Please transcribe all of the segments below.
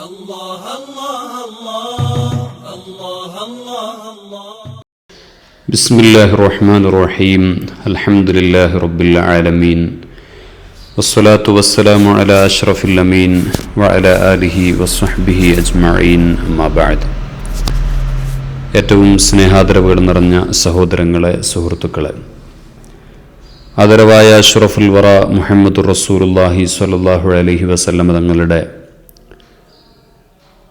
الله الله الله الله الله الله بسم الله الرحمن الرحيم الحمد لله رب العالمين والصلاة والسلام على أشرف الأمين وعلى آله وصحبه أجمعين أما بعد. ഏറ്റവും സ്നേഹാദരവുകൾ നിറഞ്ഞ സഹോദരങ്ങളെ, സുഹൃത്തുക്കളെ, ആദരവായ അഷ്റഫുൽ വറ മുഹമ്മദുർ റസൂലുള്ളാഹി സ്വല്ലല്ലാഹു അലൈഹി വസല്ലം തങ്ങളുടെ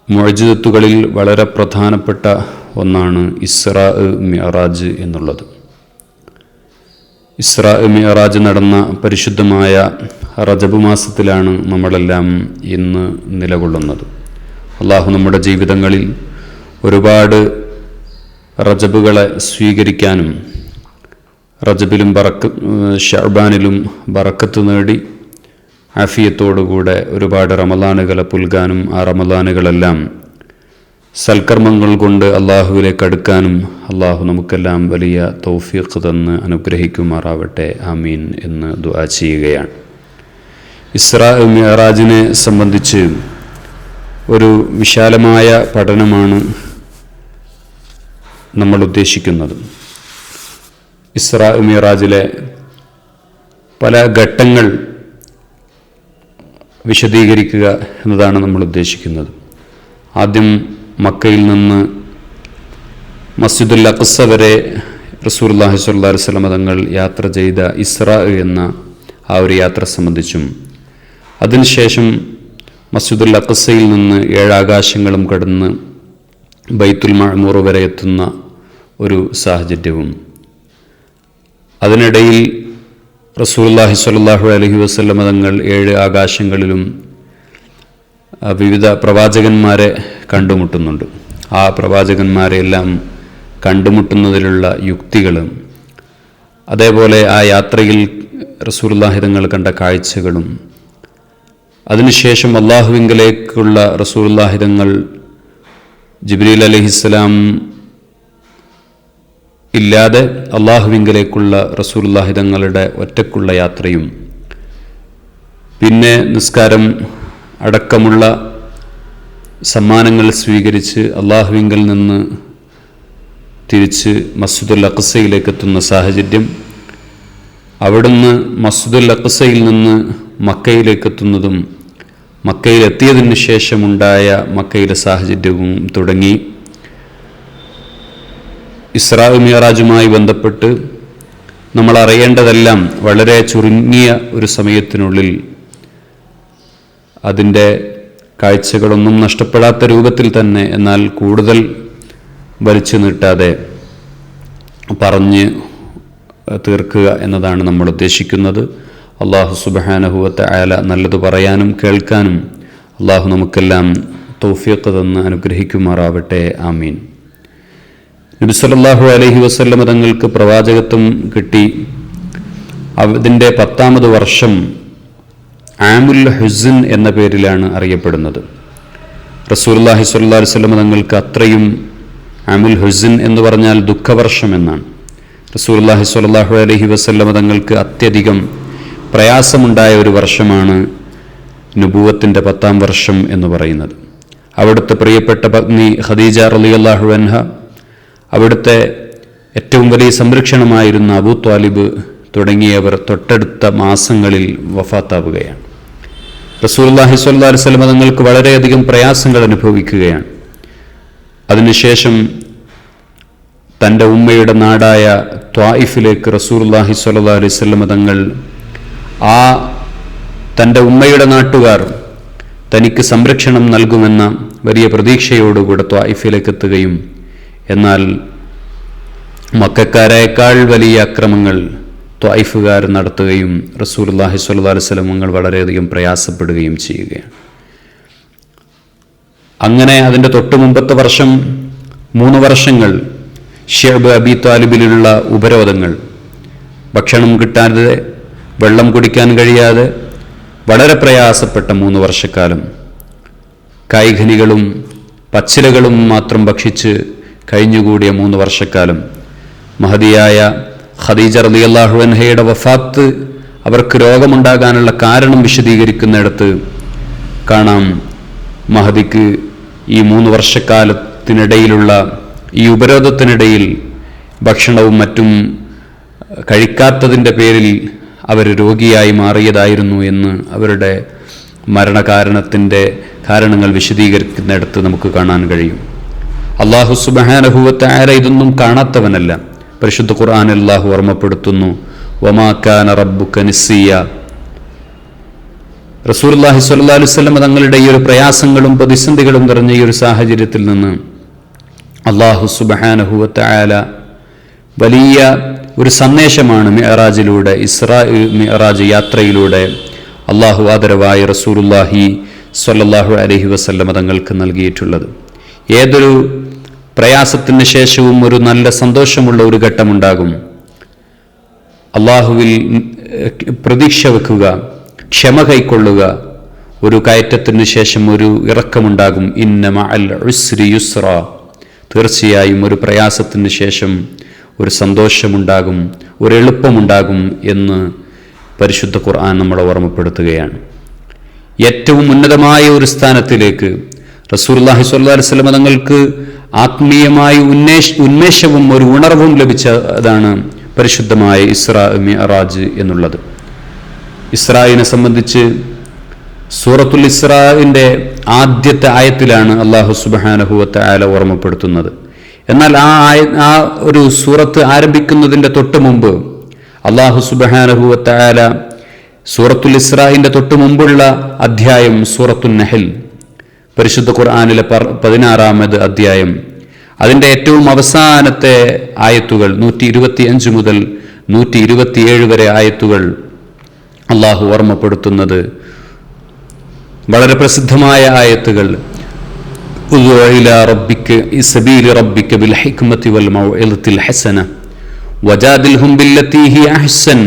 മുഅ്ജിസത്തുകളിൽ വളരെ പ്രധാനപ്പെട്ട ഒന്നാണ് ഇസ്രാ മിഅറാജ് എന്നുള്ളത്. ഇസ്രാ മിഅറാജ് നടന്ന പരിശുദ്ധമായ റജബ് മാസത്തിലാണ് നമ്മളെല്ലാം ഇന്ന് നിലകൊള്ളുന്നത്. അള്ളാഹു നമ്മുടെ ജീവിതങ്ങളിൽ ഒരുപാട് റജബുകളെ സ്വീകരിക്കാനും റജബിലും ശഅബാനിലും ബറക്കത്ത് നേടി ആഫിയത്തോടുകൂടെ ഒരുപാട് റമളാനുകളെ പുൽകാനും ആ റമളാനുകളെല്ലാം സൽക്കർമ്മങ്ങൾ കൊണ്ട് അള്ളാഹുവിലേക്ക് അടുക്കാനും അള്ളാഹു നമുക്കെല്ലാം വലിയ തൗഫീഖ് തന്ന് അനുഗ്രഹിക്കുമാറാവട്ടെ, ആമീൻ എന്ന് ദുആ ചെയ്യുകയാണ്. ഇസ്രാ മിഅറാജിനെ സംബന്ധിച്ച് ഒരു വിശാലമായ പഠനമാണ് നമ്മൾ ഉദ്ദേശിക്കുന്നത്. ഇസ്രാ മിഅറാജിലെ പല ഘട്ടങ്ങൾ വിശദീകരിക്കുക എന്നതാണ് നമ്മൾ ഉദ്ദേശിക്കുന്നത്. ആദ്യം മക്കയിൽ നിന്ന് മസ്ജിദുൽ അഖ്സ വരെ റസൂലുള്ളാഹി സ്വല്ലല്ലാഹു അലൈഹി വസല്ലം തങ്ങൾ യാത്ര ചെയ്ത ഇസ്രാ എന്ന ആ ഒരു യാത്ര സംബന്ധിച്ചും, അതിനുശേഷം മസ്ജിദുൽ അഖ്സയിൽ നിന്ന് 7 ആകാശങ്ങളും കടന്ന് ബൈത്തുൽ മഅ്മൂർ വരെ എത്തുന്ന ഒരു സാഹചര്യവും, അതിനിടയിൽ റസൂലുള്ളാഹി സ്വല്ലല്ലാഹു അലൈഹി വസല്ലം തങ്ങൾ 7 ആകാശങ്ങളിലും വിവിധ പ്രവാചകന്മാരെ കണ്ടുമുട്ടുന്നുണ്ട്. ആ പ്രവാചകന്മാരെയെല്ലാം കണ്ടുമുട്ടുന്നതിലുള്ള യുക്തികളും, അതേപോലെ ആ യാത്രയിൽ റസൂലുള്ളാഹി തങ്ങൾ കണ്ട കാഴ്ചകളും, അതിനുശേഷം അള്ളാഹുവിങ്കലേക്കുള്ള റസൂലുള്ളാഹി തങ്ങൾ ജിബ്രീൽ അലൈഹിസ്സലാം ഇല്ലാതെ അള്ളാഹുവിങ്കലേക്കുള്ള റസൂലുള്ളാഹി തങ്ങളുടെ ഒറ്റക്കുള്ള യാത്രയും, പിന്നെ നിസ്കാരം അടക്കമുള്ള സമ്മാനങ്ങൾ സ്വീകരിച്ച് അള്ളാഹുവിങ്കൽ നിന്ന് തിരിച്ച് മസ്ജിദുൽ അഖ്സയിലേക്ക് എത്തുന്ന സാഹചര്യം, അവിടുന്ന് മസ്ജിദുൽ അഖ്സയിൽ നിന്ന് മക്കയിലേക്ക് എത്തുന്നതും മക്കയിലെത്തിയതിന് ശേഷമുണ്ടായ മക്കയിലെ സാഹചര്യവും തുടങ്ങി ഇസ്രാ മിഅറാജുമായി ബന്ധപ്പെട്ട് നമ്മൾ അറിയേണ്ടതെല്ലാം വളരെ ചുരുങ്ങിയ ഒരു സമയത്തിനുള്ളിൽ അതിൻ്റെ കാഴ്ചകളൊന്നും നഷ്ടപ്പെടാത്ത രൂപത്തിൽ തന്നെ, എന്നാൽ കൂടുതൽ വലിച്ചു നീട്ടാതെ പറഞ്ഞ് തീർക്കുക എന്നതാണ് നമ്മൾ ഉദ്ദേശിക്കുന്നത്. അള്ളാഹു സുബ്ഹാനഹു വ തആല നല്ലത് പറയാനും കേൾക്കാനും അള്ളാഹു നമുക്കെല്ലാം തൗഫീഖ് തന്ന് അനുഗ്രഹിക്കുമാറാവട്ടെ, ആമീൻ. നബി സല്ലല്ലാഹു അലൈഹി വസല്ലം തങ്ങൾക്ക് പ്രവാചകത്വം കിട്ടി. അതിൻ്റെ 10ാമത് വർഷം ആമുൽ ഹുസ്ൻ എന്ന പേരിലാണ് അറിയപ്പെടുന്നത്. റസൂലുള്ളാഹി സ്വല്ലല്ലാഹു അലൈഹി വസല്ലം തങ്ങൾക്ക് അത്രയും ആമുൽ ഹുസ്ൻ എന്ന് പറഞ്ഞാൽ ദുഃഖവർഷം എന്നാണ്. റസൂലുള്ളാഹി സ്വല്ലല്ലാഹു അലൈഹി വസല്ലം തങ്ങൾക്ക് അത്യധികം പ്രയാസമുണ്ടായ ഒരു വർഷമാണ് നുബുവത്തിൻ്റെ 10ാം വർഷം എന്ന് പറയുന്നത്. അവിടുത്തെ പ്രിയപ്പെട്ട പത്നി ഖദീജ റളിയല്ലാഹു അൻഹ, അവിടുത്തെ ഏറ്റവും വലിയ സംരക്ഷണമായിരുന്ന അബൂ ത്വാലിബ് തുടങ്ങിയവർ തൊട്ടടുത്ത മാസങ്ങളിൽ വഫാത്താവുകയാണ്. റസൂലുള്ളാഹി സ്വല്ലല്ലാഹു അലൈഹി വസല്ലം തങ്ങൾക്ക് വളരെയധികം പ്രയാസങ്ങൾ അനുഭവിക്കുകയാണ്. അതിനുശേഷം തൻ്റെ ഉമ്മയുടെ നാടായ ത്വായിഫിലേക്ക് റസൂലുള്ളാഹി സ്വല്ലല്ലാഹു അലൈഹി വസല്ലം തങ്ങൾ, ആ തൻ്റെ ഉമ്മയുടെ നാട്ടുകാർ തനിക്ക് സംരക്ഷണം നൽകുമെന്ന വലിയ പ്രതീക്ഷയോടുകൂടെ ത്വായിഫിലേക്ക് എത്തുകയും, എന്നാൽ മക്കക്കാരേക്കാൾ വലിയ അക്രമങ്ങൾ ത്വായിഫുകാർ നടത്തുകയും റസൂലുള്ളാഹി സ്വല്ലല്ലാഹു അലൈഹി വസല്ലം തങ്ങൾ വളരെയധികം പ്രയാസപ്പെടുകയും ചെയ്യുകയാണ്. അങ്ങനെ അതിൻ്റെ തൊട്ട് മുമ്പത്തെ വർഷം 3 വർഷങ്ങൾ ഷിഅബ് അബി താലിബിലുള്ള ഉപരോധങ്ങൾ, ഭക്ഷണം കിട്ടാതെ, വെള്ളം കുടിക്കാൻ കഴിയാതെ വളരെ പ്രയാസപ്പെട്ട 3 വർഷക്കാലം, കായ്കനികളും പച്ചിലകളും മാത്രം ഭക്ഷിച്ച് കഴിഞ്ഞുകൂടിയ 3 വർഷക്കാലം, മഹദിയായ ഖദീജ റളിയല്ലാഹു അൻഹയുടെ വഫാത്ത് അവർക്ക് രോഗമുണ്ടാകാനുള്ള കാരണം വിശദീകരിക്കുന്നിടത്ത് കാണാം, മഹദിക്ക് ഈ 3 വർഷക്കാലത്തിനിടയിലുള്ള ഈ ഉപരോധത്തിനിടയിൽ ഭക്ഷണവും മറ്റും കഴിക്കാത്തതിൻ്റെ പേരിൽ അവർ രോഗിയായി മാറിയതായിരുന്നു എന്ന് അവരുടെ മരണകാരണത്തിൻ്റെ കാരണങ്ങൾ വിശദീകരിക്കുന്നിടത്ത് നമുക്ക് കാണാൻ കഴിയും. അല്ലാഹു സുബ്ഹാനഹു വ തആല ഇതൊന്നും കാണാത്തവനല്ല. പരിശുദ്ധ ഖുർആനിൽ അല്ലാഹു ഓർമ്മപ്പെടുത്തുന്നു, വമാ കാന റബ്ബുക നസിയ. റസൂലുള്ളാഹി സ്വല്ലല്ലാഹു അലൈഹി വസല്ലം തങ്ങളുടെ ഈ ഒരു പ്രയാസങ്ങളും പ്രതിസന്ധികളും നിറഞ്ഞ ഈ ഒരു സാഹചര്യത്തിൽ നിന്ന് അല്ലാഹു സുബ്ഹാനഹു വ തആല വലിയ ഒരു സന്ദേശമാണ് മിഅ്റാജിലൂടെ, ഇസ്രാ മിഅ്റാജ് യാത്രയിലൂടെ അല്ലാഹു ആദരവായ റസൂലുള്ളാഹി സ്വല്ലല്ലാഹു അലൈഹി വസല്ലം തങ്ങൾക്ക് നൽകിയിട്ടുള്ളത്. ഏതൊരു പ്രയാസത്തിന് ശേഷവും ഒരു നല്ല സന്തോഷമുള്ള ഒരു ഘട്ടമുണ്ടാകും. അല്ലാഹുവിൽ പ്രതീക്ഷ വെക്കുക, ക്ഷമ കൈക്കൊള്ളുക. ഒരു കയറ്റത്തിന് ശേഷം ഒരു ഇറക്കമുണ്ടാകും. ഇന്ന മഅൽ ഉസ്രി യുസ്ര. തീർച്ചയായും ഒരു പ്രയാസത്തിന് ശേഷം ഒരു സന്തോഷമുണ്ടാകും, ഒരു എളുപ്പമുണ്ടാകും എന്ന് പരിശുദ്ധ ഖുർആൻ നമ്മളെ ഓർമ്മപ്പെടുത്തുകയാണ്. ഏറ്റവും ഉന്നതമായ ഒരു സ്ഥാനത്തിലേക്ക് റസൂലുള്ളാഹി സ്വല്ലല്ലാഹു അലൈഹി വസല്ലം തങ്ങൾക്ക് ആത്മീയമായ ഉന്മേഷവും ഒരു ഉണർവും ലഭിച്ചതാണ് പരിശുദ്ധമായ ഇസ്രാ മിഅ്റാജ് എന്നുള്ളത്. ഇസ്രായിനെ സംബന്ധിച്ച് സൂറത്തുൽ ഇസ്രാഇന്റെ ആദ്യത്തെ ആയത്തിലാണ് അല്ലാഹു സുബ്ഹാനഹു വ തആല ഓർമ്മപ്പെടുത്തുന്നത്. എന്നാൽ ആ ഒരു സൂറത്ത് ആരംഭിക്കുന്നതിൻ്റെ തൊട്ട് മുമ്പ് അല്ലാഹു സുബ്ഹാനഹു വ തആല സൂറത്തുൽ ഇസ്രാഇന്റെ തൊട്ട് മുമ്പുള്ള അധ്യായം സൂറത്തുൻ നഹൽ, പരിശുദ്ധ ഖുർആനിലെ 16-ാമത് അധ്യായം, അതിൻ്റെ ഏറ്റവും അവസാനത്തെ ആയത്തുകൾ 125 മുതൽ 127 വരെ ആയത്തുകൾ അല്ലാഹു ഓർമ്മപ്പെടുത്തുന്നത് വളരെ പ്രസിദ്ധമായ ആയത്തുകൾ. ഉദ്ഉ ഇലാ റബ്ബിക സബീലി റബ്ബിക ബിൽ ഹിക്മതി വൽ മൗഇദത്തിൽ ഹസന വജാദിൽഹും ബില്ലതി ഹി അഹ്സൻ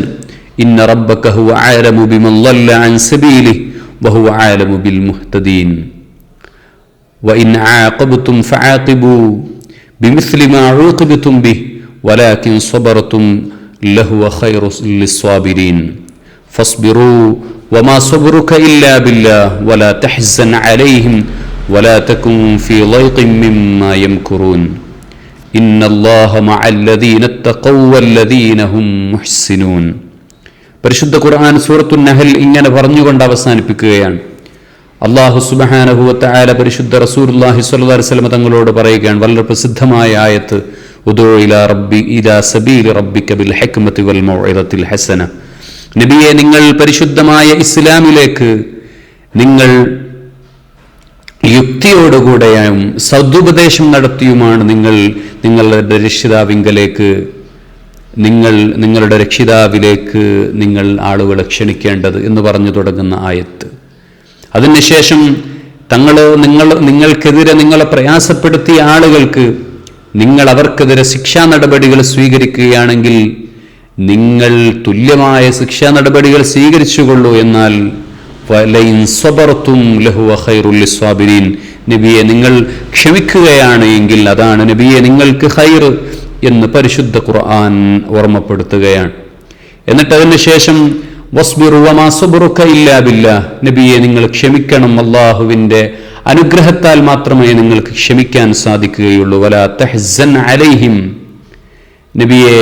ഇന്ന റബ്ബക ഹുവ അഅലമു ബിമൻ ളല്ല അൻ സബീലിഹി വഹുവ അഅലമു ബിൽ മുഹ്തദീൻ വഇൻ ആഖബതും ഫആഖിബു ബിമിസ്ലി മാ ഉഖിബതും ബിഹി വലാകിൻ സബറതും ലഹുവ ഖൈറുൽ ലിസ്സാബിരീൻ ഫസ്ബിറൂ വമാ സബ്റുക ഇല്ലാ ബില്ലാഹ് വലാ തഹ്സൻ അലൈഹിം വലാ തകുൻ ഫീ ളൈഖിൻ മിമ്മാ യംകുറൂൻ ഇന്നല്ലാഹ മഅല്ലദീന തഖവ്വ വല്ലദീന ഹും മുഹ്സിനൂൻ. പരിശുദ്ധ ഖുർആൻ സൂറത്തുൻ നഹൽ ഇങ്ങനെ പറഞ്ഞുകൊണ്ട് അവസാനിപ്പിക്കുകയാണ്. അല്ലാഹു സുബ്ഹാനഹു വ തആല പരിശുദ്ധ റസൂലുള്ളാഹി സ്വല്ലല്ലാഹു അലൈഹി വസല്ലം തങ്ങളോട് പറയുകയാണ്, വളരെ പ്രസിദ്ധമായ ആയത്ത്, ഉദ്ഉ ഇലാ സബീലി റബ്ബിക ബിൽ ഹിക്മതി വൽ മൗഇദത്തിൽ ഹസന. നബിയെ, നിങ്ങൾ പരിശുദ്ധമായ ഇസ്ലാമിലേക്ക് നിങ്ങൾ യുക്തിയോടുകൂടെയും സദുപദേശം നടത്തിയുമാണ് നിങ്ങളുടെ രക്ഷിതാവിലേക്ക് നിങ്ങൾ ആളുകളെ ക്ഷണിക്കേണ്ടത് എന്ന് പറഞ്ഞു തുടങ്ങുന്ന ആയത്ത്. അതിനുശേഷം നിങ്ങൾക്കെതിരെ നിങ്ങളെ പ്രയാസപ്പെടുത്തിയ ആളുകൾക്ക് നിങ്ങൾ അവർക്കെതിരെ ശിക്ഷാ നടപടികൾ സ്വീകരിക്കുകയാണെങ്കിൽ നിങ്ങൾ തുല്യമായ ശിക്ഷാ നടപടികൾ സ്വീകരിച്ചുകൊള്ളൂ. എന്നാൽ വലൈൻ സബർതും ലഹുവ ഖൈറുൽ ലിസ്സാബിരീൻ. നബിയെ, നിങ്ങൾ ക്ഷമിക്കുകയാണ് എങ്കിൽ അതാണ് നബിയെ നിങ്ങൾക്ക് ഖൈർ എന്ന് പരിശുദ്ധ ഖുർആൻ ഓർമ്മപ്പെടുത്തുകയാണ്. എന്നിട്ട് അതിനുശേഷം വസ്ബിറു വമാ സബ്റുക ഇല്ലാ ബില്ലാഹ്. നബിയെ, നിങ്ങൾ ക്ഷമിക്കണം, അല്ലാഹുവിൻ്റെ അനുഗ്രഹത്താൽ മാത്രമേ നിങ്ങൾക്ക് ക്ഷമിക്കാൻ സാധിക്കുകയുള്ളൂ. വലാ തഹ്സൻ അലൈഹിം. നബിയെ,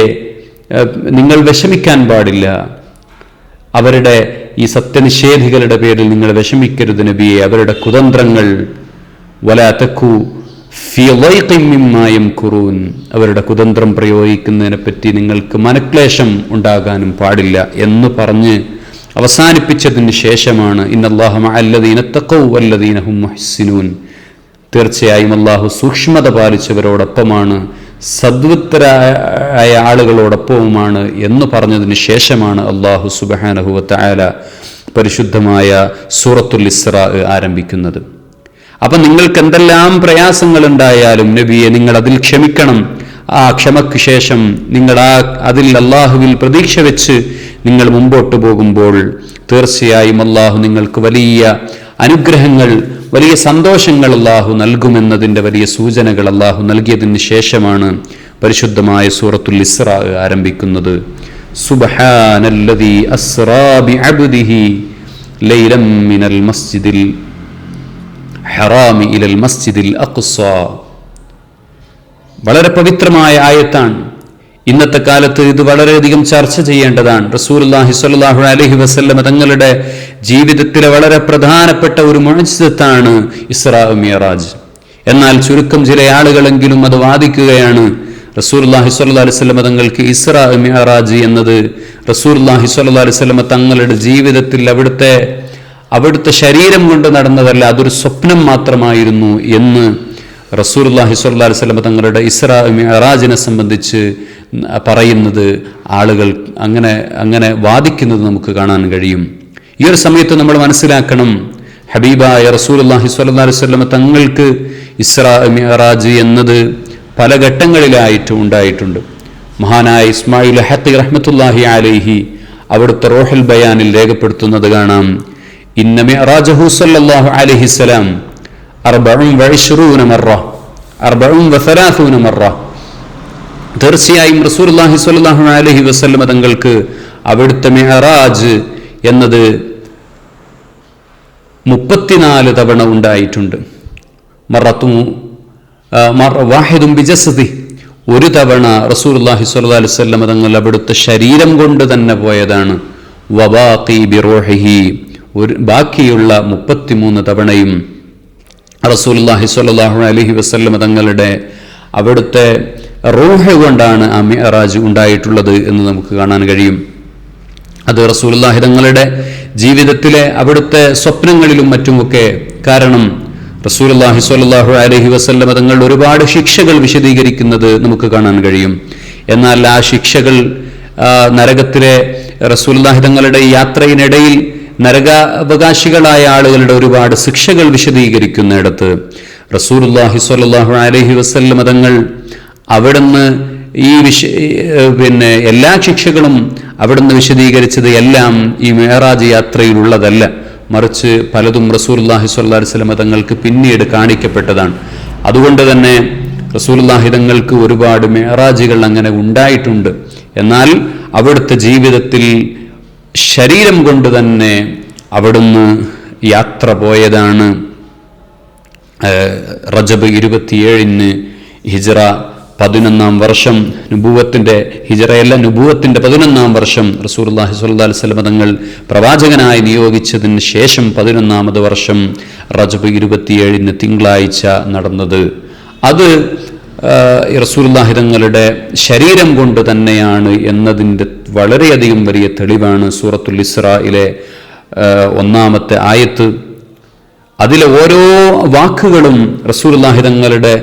നിങ്ങൾ വിഷമിക്കാൻ പാടില്ല. അവരുടെ ഈ സത്യനിഷേധികളുടെ പേരിൽ നിങ്ങൾ വിഷമിക്കരുത് നബിയെ, അവരുടെ കുതന്ത്രങ്ങൾ. വലാ തകു ഫീ ളൈഖിൻ മിമ്മാ യംകുറൂൻ. അവരുടെ കുതന്ത്രം പ്രയോഗിക്കുന്നതിനെ പറ്റി നിങ്ങൾക്ക് മനക്ലേശം ഉണ്ടാകാനും പാടില്ല എന്ന് പറഞ്ഞ് അവസാനിപ്പിച്ചതിന് ശേഷമാണ് ഇന്നല്ലാഹ മഅല്ലദീന തഖവ്വ വല്ലദീന ഹും മുഹ്സിനൂൻ. തീർച്ചയായും അല്ലാഹു സൂക്ഷ്മത പാലിച്ചവരോടൊപ്പമാണ്, സദ്വൃത്തരായ ആളുകളോടൊപ്പവുമാണ് എന്ന് പറഞ്ഞതിന് ശേഷമാണ് അല്ലാഹു സുബ്ഹാനഹു വ തആല പരിശുദ്ധമായ സൂറത്തുൽ ഇസ്രാ ആരംഭിക്കുന്നത്. അപ്പം നിങ്ങൾക്ക് എന്തെല്ലാം പ്രയാസങ്ങൾ ഉണ്ടായാലും നബിയെ, നിങ്ങൾ അതിൽ ക്ഷമിക്കണം. ആ ക്ഷമയ്ക്ക് ശേഷം നിങ്ങൾ അതിൽ അല്ലാഹുവിൽ പ്രതീക്ഷ വെച്ച് നിങ്ങൾ മുമ്പോട്ട് പോകുമ്പോൾ തീർച്ചയായും അല്ലാഹു നിങ്ങൾക്ക് വലിയ അനുഗ്രഹങ്ങൾ, വലിയ സന്തോഷങ്ങൾ അല്ലാഹു നൽകുമെന്നതിൻ്റെ വലിയ സൂചനകൾ അല്ലാഹു നൽകിയതിന് ശേഷമാണ് പരിശുദ്ധമായ സൂറത്തുൽ ഇസ്രാ ആരംഭിക്കുന്നത്. സുബ്ഹാനല്ലദീ അസ്റാ ബിഅബ്ദിഹി ലൈലൻ മിനൽ മസ്ജിദിൽ ഹറാമി ഇലൽ മസ്ജിദിൽ അഖ്സ. വളരെ പവിത്രമായ ആയത്താണ്. ഇന്നത്തെ കാലത്ത് ഇത് വളരെയധികം ചർച്ച ചെയ്യേണ്ടതാണ്. റസൂലുള്ളാഹി സ്വല്ലല്ലാഹു അലൈഹി വസല്ലം തങ്ങളുടെ ജീവിതത്തിലെ വളരെ പ്രധാനപ്പെട്ട ഒരു മുഅ്ജിസത്താണ് ഇസ്രാ മിഅ്റാജ്. എന്നാൽ ചുരുക്കം ചില ആളുകളെങ്കിലും അത് വാദിക്കുകയാണ്. റസൂലുള്ളാഹി സ്വല്ലല്ലാഹു അലൈഹി വസല്ലം തങ്ങൾക്ക് ഇസ്രാ മിഅ്റാജ് എന്നത് റസൂലുള്ളാഹി സ്വല്ലല്ലാഹു അലൈഹി വസല്ലം തങ്ങളുടെ ജീവിതത്തിൽ അവിടുത്തെ ശരീരം കൊണ്ട് നടന്നതല്ല, അതൊരു സ്വപ്നം മാത്രമായിരുന്നു എന്ന് റസൂലുള്ളാഹി സ്വല്ലല്ലാഹു അലൈഹി വസല്ലം തങ്ങളുടെ ഇസ്രാ മിഅ്റാജിനെ സംബന്ധിച്ച് പറയുന്നത് ആളുകൾ അങ്ങനെ വാദിക്കുന്നത് നമുക്ക് കാണാൻ കഴിയും. ഈ ഒരു സമയത്ത് നമ്മൾ മനസ്സിലാക്കണം, ഹബീബായ റസൂലുള്ളാഹി സ്വല്ലല്ലാഹു അലൈഹി വസല്ലം തങ്ങൾക്ക് ഇസ്രാ മിഅ്റാജ് എന്നത് പല ഘട്ടങ്ങളിലായിട്ട് ഉണ്ടായിട്ടുണ്ട്. മഹാനായ ഇസ്മായിൽ ഹഖി റഹ്മത്തുള്ളാഹി അലൈഹി അവിടുത്തെ റൂഹുൽ ബയാനിൽ രേഖപ്പെടുത്തുന്നത് കാണാം. ഇന്ന മിഅ്റാജഹു സ്വല്ലല്ലാഹു അലൈഹി വസല്ലം 34 മറ. തീർച്ചയായും റസൂലുള്ളാഹി സ്വല്ലല്ലാഹു അലൈഹി വസല്ലം തങ്ങൾക്ക് അവിടുത്തെ മിഅ്റാജ് എന്നത് 34 തവണ ഉണ്ടായിട്ടുണ്ട്. വാഹിദും ബിജസ്ദി, ഒരു തവണ റസൂലുള്ളാഹി സ്വല്ലല്ലാഹു അലൈഹി വസല്ലം തങ്ങൾ അവിടുത്തെ ശരീരം കൊണ്ട് തന്നെ പോയതാണ്. വബാഖി ബിറൂഹിഹി, ബാക്കിയുള്ള 33 തവണയും റസൂലുള്ളാഹി സ്വല്ലല്ലാഹു അലൈഹി വസല്ലം തങ്ങളുടെ അവിടുത്തെ റൂഹ് കൊണ്ടാണ് ആ മിഅ്റാജ് ഉണ്ടായിട്ടുള്ളത് എന്ന് നമുക്ക് കാണാൻ കഴിയും. അത് റസൂലുള്ളാഹി തങ്ങളുടെ ജീവിതത്തിലെ അവിടുത്തെ സ്വപ്നങ്ങളിലും മറ്റുമൊക്കെ. കാരണം റസൂലുള്ളാഹി സ്വല്ലല്ലാഹു അലൈഹി വസല്ലം തങ്ങൾ ഒരുപാട് ശിക്ഷകൾ വിശദീകരിക്കുന്നത് നമുക്ക് കാണാൻ കഴിയും. എന്നാൽ ആ ശിക്ഷകൾ നരകത്തിലെ റസൂലുള്ളാഹി തങ്ങളുടെ യാത്രയിനിടയിൽ നരകാവകാശികളായ ആളുകളുടെ ഒരുപാട് ശിക്ഷകൾ വിശദീകരിക്കുന്നിടത്ത് റസൂലുള്ളാഹി സ്വല്ലല്ലാഹു അലൈഹി വസല്ലം തങ്ങൾ അവിടുന്ന് എല്ലാ ശിക്ഷകളും അവിടുന്ന് വിശദീകരിച്ചത് എല്ലാം ഈ മിഅ്റാജ് യാത്രയിലുള്ളതല്ല, മറിച്ച് പലതും റസൂലുള്ളാഹി സ്വല്ലല്ലാഹു അലൈഹി വസല്ലം തങ്ങൾക്ക് പിന്നീട് കാണിക്കപ്പെട്ടതാണ്. അതുകൊണ്ട് തന്നെ റസൂലുള്ളാഹി തങ്ങൾക്ക് ഒരുപാട് മിഅ്റാജുകൾ അങ്ങനെ ഉണ്ടായിട്ടുണ്ട്. എന്നാൽ അവിടുത്തെ ജീവിതത്തിൽ ശരീരം കൊണ്ട് തന്നെ അവിടുന്ന് യാത്ര പോയതാണ്. റജബ് 27 ഹിജ്റ 11-ാം വർഷം, നുബുവത്തിന്റെ 11-ാം വർഷം റസൂലുള്ളാഹി സ്വല്ലല്ലാഹു അലൈഹി വസല്ലം തങ്ങൾ പ്രവാചകനായി നിയോഗിച്ചതിന് ശേഷം 11-ാമത് വർഷം റജബ് 27 തിങ്കളാഴ്ച നടന്നത്. അത് റസൂലുള്ളാഹി തങ്ങളുടെ ശരീരം കൊണ്ട് തന്നെയാണ് എന്നതിൻ്റെ വളരെയധികം വലിയ തെളിവാണ് സൂറത്തുൽ ഇസ്രായിലെ 1-ാമത്തെ ആയത്ത്. അതിലെ ഓരോ വാക്കുകളും റസൂലുള്ളാഹി തങ്ങളുടെ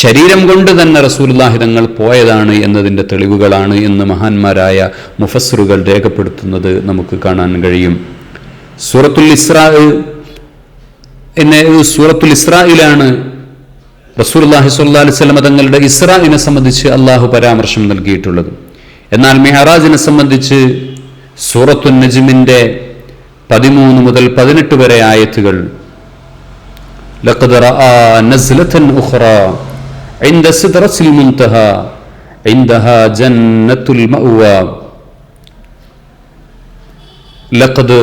ശരീരം കൊണ്ട് തന്നെ റസൂലുള്ളാഹി തങ്ങൾ പോയതാണ് എന്നതിൻ്റെ തെളിവുകളാണ് എന്ന് മഹാന്മാരായ മുഫസ്സിറുകൾ രേഖപ്പെടുത്തുന്നത് നമുക്ക് കാണാൻ കഴിയും. സൂറത്തുൽ ഇസ്രായിലാണ് റസൂലുള്ളാഹി സ്വല്ലല്ലാഹു അലൈഹി വസല്ലം തങ്ങളുടെ ഇസ്രായിനെ സംബന്ധിച്ച് അള്ളാഹു പരാമർശം നൽകിയിട്ടുള്ളത്. എന്നാൽ മിഅ്റാജിനെ സംബന്ധിച്ച് സൂറത്തുൻ നജ്മിന്റെ 13 മുതൽ 18 വരെ ആയത്തുകൾ ലഖദ് റആ നസ്ലതൻ ഉഖ്റാ ഇൻദ സിദ്റത്തിൽ മുൻതഹാ ഇൻദഹാ ജന്നത്തുൽ മഅ്വാ ലഖദ്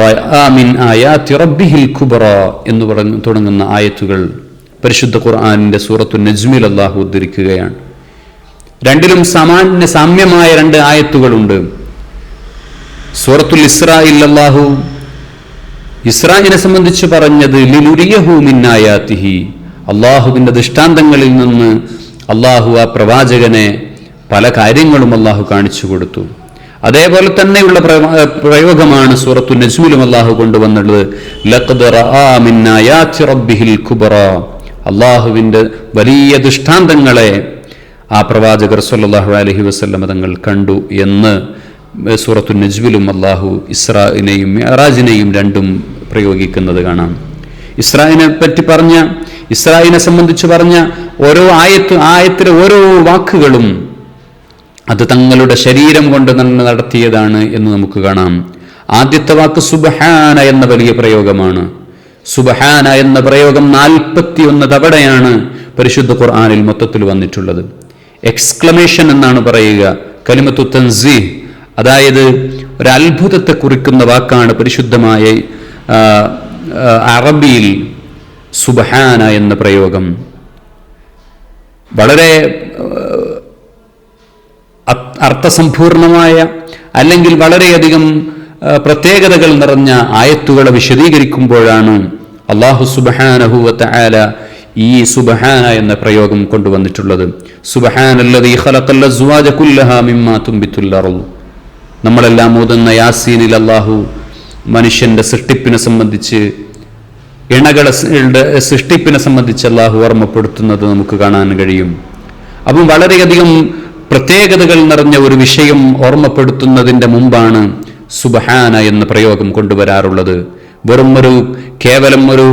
റആ മിൻ ആയാതി റബ്ബിഹിൽ കുബ്റാ എന്ന് തുടങ്ങുന്ന ആയത്തുകൾ പരിശുദ്ധ ഖുർആനിന്റെ സൂറത്തുൻ നജ്മിൽ അല്ലാഹു ഉദ്ധരിക്കുകയാണ്. രണ്ടിലും സാമ്യമായ 2 ആയത്തുകളുണ്ട്. സൂറത്തുൽ ഇസ്രായിൽ അല്ലാഹു ഇസ്രായിനെ സംബന്ധിച്ച് പറഞ്ഞത് ലിനുരിയഹു മിൻ ആയാതിഹി, അല്ലാഹുവിന്റെ ദൃഷ്ടാന്തങ്ങളിൽ നിന്ന് അല്ലാഹു ആ പ്രവാചകനെ പല കാര്യങ്ങളും അല്ലാഹു കാണിച്ചു കൊടുത്തു. അതേപോലെ തന്നെയുള്ള പ്രയോഗമാണ് സൂറത്തുൻ നജ്മിലും അല്ലാഹു കൊണ്ടുവന്നുള്ളത്. ലഖദ് റആ മിൻ ആയാതി റബ്ബിഹിൽ കുബ്റാ, അല്ലാഹുവിന്റെ വലിയ ദൃഷ്ടാന്തങ്ങളെ ആ പ്രവാചകർ സ്വല്ലല്ലാഹു അലൈഹി വസല്ലം തങ്ങൾ കണ്ടു എന്ന് സൂറത്തുൻ നജ്മിലും അല്ലാഹു ഇസ്രായിനെയും മിഅ്റാജിനെയും രണ്ടും പ്രയോഗിക്കുന്നത് കാണാം. ഇസ്രായിനെ സംബന്ധിച്ച് പറഞ്ഞ ഓരോ ആയത്തിലെ ഓരോ വാക്കുകളും അത് തങ്ങളുടെ ശരീരം കൊണ്ട് തന്നെ നടത്തിയതാണ് എന്ന് നമുക്ക് കാണാം. ആദ്യത്തെ വാക്ക് സുബ്ഹാന എന്ന വലിയ പ്രയോഗമാണ്. സുബ്ഹാന എന്ന പ്രയോഗം 41 തവണയാണ് പരിശുദ്ധ ഖുർആനിൽ മൊത്തത്തിൽ വന്നിട്ടുള്ളത്. എക്സ്ക്ലമേഷൻ എന്നാണ് പറയുക. കലിമത്തു തൻസീഹ്, അതായത് ഒരു അത്ഭുതത്തെ കുറിക്കുന്ന വാക്കാണ് പരിശുദ്ധമായ അറബിയിൽ സുബ്ഹാന എന്ന പ്രയോഗം വളരെ അർത്ഥസമ്പൂർണമായ അല്ലെങ്കിൽ വളരെയധികം പ്രത്യേകതകൾ നിറഞ്ഞ ആയത്തുകളെ വിശദീകരിക്കുമ്പോഴാണ് അല്ലാഹു സുബ്ഹാനഹു വ തആല ഈ സുബ്ഹാന എന്ന പ്രയോഗം കൊണ്ടുവന്നിട്ടുള്ളത്. സുബ്ഹാനല്ലദീ ഖലഖൽ അസ്വാജ കുല്ലഹാ മിമ്മാ തുംബിതുൽ അർള്. നമ്മളെല്ലാം ഓതുന്ന യാസീനിൽ അല്ലാഹു മനുഷ്യന്റെ സൃഷ്ടിപ്പിനെ സംബന്ധിച്ച്, ഇണകളുടെ സൃഷ്ടിപ്പിനെ സംബന്ധിച്ച് അല്ലാഹു ഓർമ്മപ്പെടുത്തുന്നത് നമുക്ക് കാണാൻ കഴിയും. അപ്പം വളരെയധികം പ്രത്യേകതകൾ നിറഞ്ഞ ഒരു വിഷയം ഓർമ്മപ്പെടുത്തുന്നതിൻ്റെ മുമ്പാണ് സുബ്ഹാന എന്ന പ്രയോഗം കൊണ്ടുവരാറുള്ളത്. കേവലം ഒരു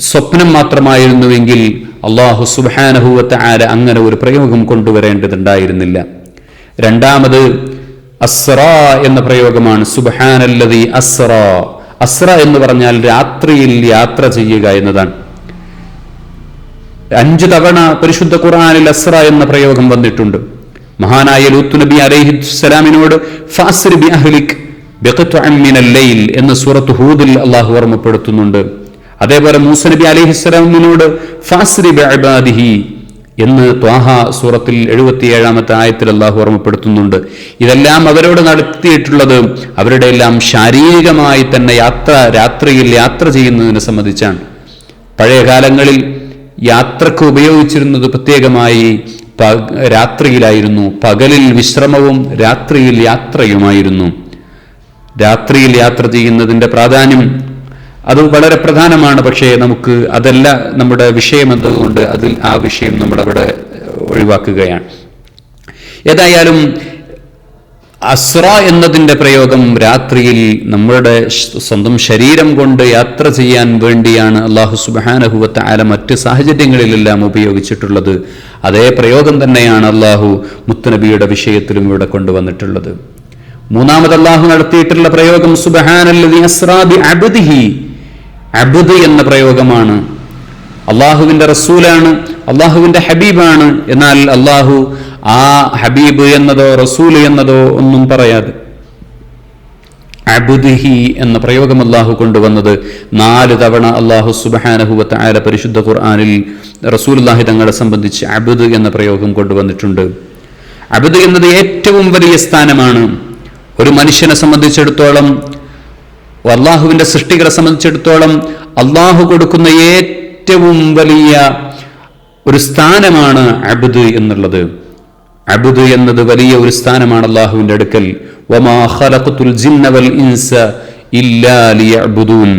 സ്വപ്നം മാത്രമായിരുന്നുവെങ്കിൽ അല്ലാഹു സുബ്ഹാനഹു വ തആല അങ്ങനെ ഒരു പ്രയോഗം കൊണ്ടുവരേണ്ടതുണ്ടായിരുന്നില്ല. രണ്ടാമത് അസ്റാ എന്ന പ്രയോഗമാണ്. സുബ്ഹാനല്ലദീ അസ്റാ. അസ്റ എന്ന് പറഞ്ഞാൽ രാത്രിയിൽ യാത്ര ചെയ്യുക എന്നതാണ്. 5 തവണ പരിശുദ്ധ ഖുർആനിൽ അസ്റ എന്ന പ്രയോഗം വന്നിട്ടുണ്ട്. മഹാനായ ലൂത്ത് നബി അലൈഹിസ്സലാമിനോട് ഫാസ്രി ബി അഹ്ലിക് ബിഖത്അൻ മിനൽ ലൈൽ എന്ന സൂറത്ത് ഹൂദിൽ അല്ലാഹു ഓർമ്മപ്പെടുത്തുന്നുണ്ട്. അതേപോലെ മൂസ നബി അലൈഹിസ്സലാമിനോട് ഫാസ്രി ബിഇബാദിഹി എന്ന് ത്വാഹ സൂറത്തിൽ 77-ാമത്തെ ആയത്തിൽ അല്ലാഹു ഓർമ്മപ്പെടുത്തുന്നുണ്ട്. ഇതെല്ലാം അവരോട് നടത്തിയിട്ടുള്ളത് അവരുടെ എല്ലാം ശാരീരികമായി തന്നെ രാത്രിയിൽ യാത്ര ചെയ്യുന്നതിനെ സംബന്ധിച്ചാണ്. പഴയ കാലങ്ങളിൽ യാത്രക്ക് ഉപയോഗിച്ചിരുന്നത് പ്രത്യേകമായി രാത്രിയിലായിരുന്നു. പകലിൽ വിശ്രമവും രാത്രിയിൽ യാത്രയുമായിരുന്നു. രാത്രിയിൽ യാത്ര ചെയ്യുന്നതിൻ്റെ പ്രാധാന്യം അത് വളരെ പ്രധാനമാണ്. പക്ഷേ നമുക്ക് അതല്ല നമ്മുടെ വിഷയം എന്നതുകൊണ്ട് ആ വിഷയം നമ്മളവിടെ ഒഴിവാക്കുകയാണ്. ഏതായാലും അസ്റ എന്നതിൻ്റെ പ്രയോഗം രാത്രിയിൽ നമ്മുടെ സ്വന്തം ശരീരം കൊണ്ട് യാത്ര ചെയ്യാൻ വേണ്ടിയാണ് അല്ലാഹു സുബ്ഹാനഹു വ തആല മറ്റ് സാഹചര്യങ്ങളിലെല്ലാം ഉപയോഗിച്ചിട്ടുള്ളത്. അതേ പ്രയോഗം തന്നെയാണ് അല്ലാഹു മുത്തുനബിയുടെ വിഷയത്തിലും ഇവിടെ കൊണ്ടുവന്നിട്ടുള്ളത്. മൂന്നാമത് അല്ലാഹു നടത്തിയിട്ടുള്ള പ്രയോഗം സുബ്ഹാനല്ലദീ അസ്റാ ബി അബ്ദിഹി. അബ്ദ് എന്ന പ്രയോഗമാണ്. അള്ളാഹുവിന്റെ റസൂലാണ്, അള്ളാഹുവിന്റെ ഹബീബാണ്. എന്നാൽ അള്ളാഹു ആ ഹബീബ് എന്നതോ റസൂൽ എന്നതോ ഒന്നും പറയാതെ അബ്ദിഹി എന്ന പ്രയോഗം അള്ളാഹു കൊണ്ടുവന്നത് 4 തവണ അള്ളാഹു സുബ്ഹാനഹു വ തആല പരിശുദ്ധ ഖുർആനിൽ റസൂലുള്ളാഹി തങ്ങളെ സംബന്ധിച്ച് അബ്ദ് എന്ന പ്രയോഗം കൊണ്ടുവന്നിട്ടുണ്ട്. അബ്ദ് എന്നത് ഏറ്റവും വലിയ സ്ഥാനമാണ്. ഒരു മനുഷ്യനെ സംബന്ധിച്ചിടത്തോളം, അള്ളാഹുവിന്റെ സൃഷ്ടികളെ സംബന്ധിച്ചിടത്തോളം അള്ളാഹു കൊടുക്കുന്ന ഏറ്റവും വലിയ ഒരു സ്ഥാനമാണ് അബ്ദ് എന്നുള്ളത്. അബ്ദ് എന്നത് വലിയ ഒരു സ്ഥാനമാണ് അള്ളാഹുവിന്റെ അടുക്കൽ. വമാ ഖലഖതുൽ ജിന്ന വൽ ഇൻസ ഇല്ലാ ലിയഅ്ബുദൂൻ.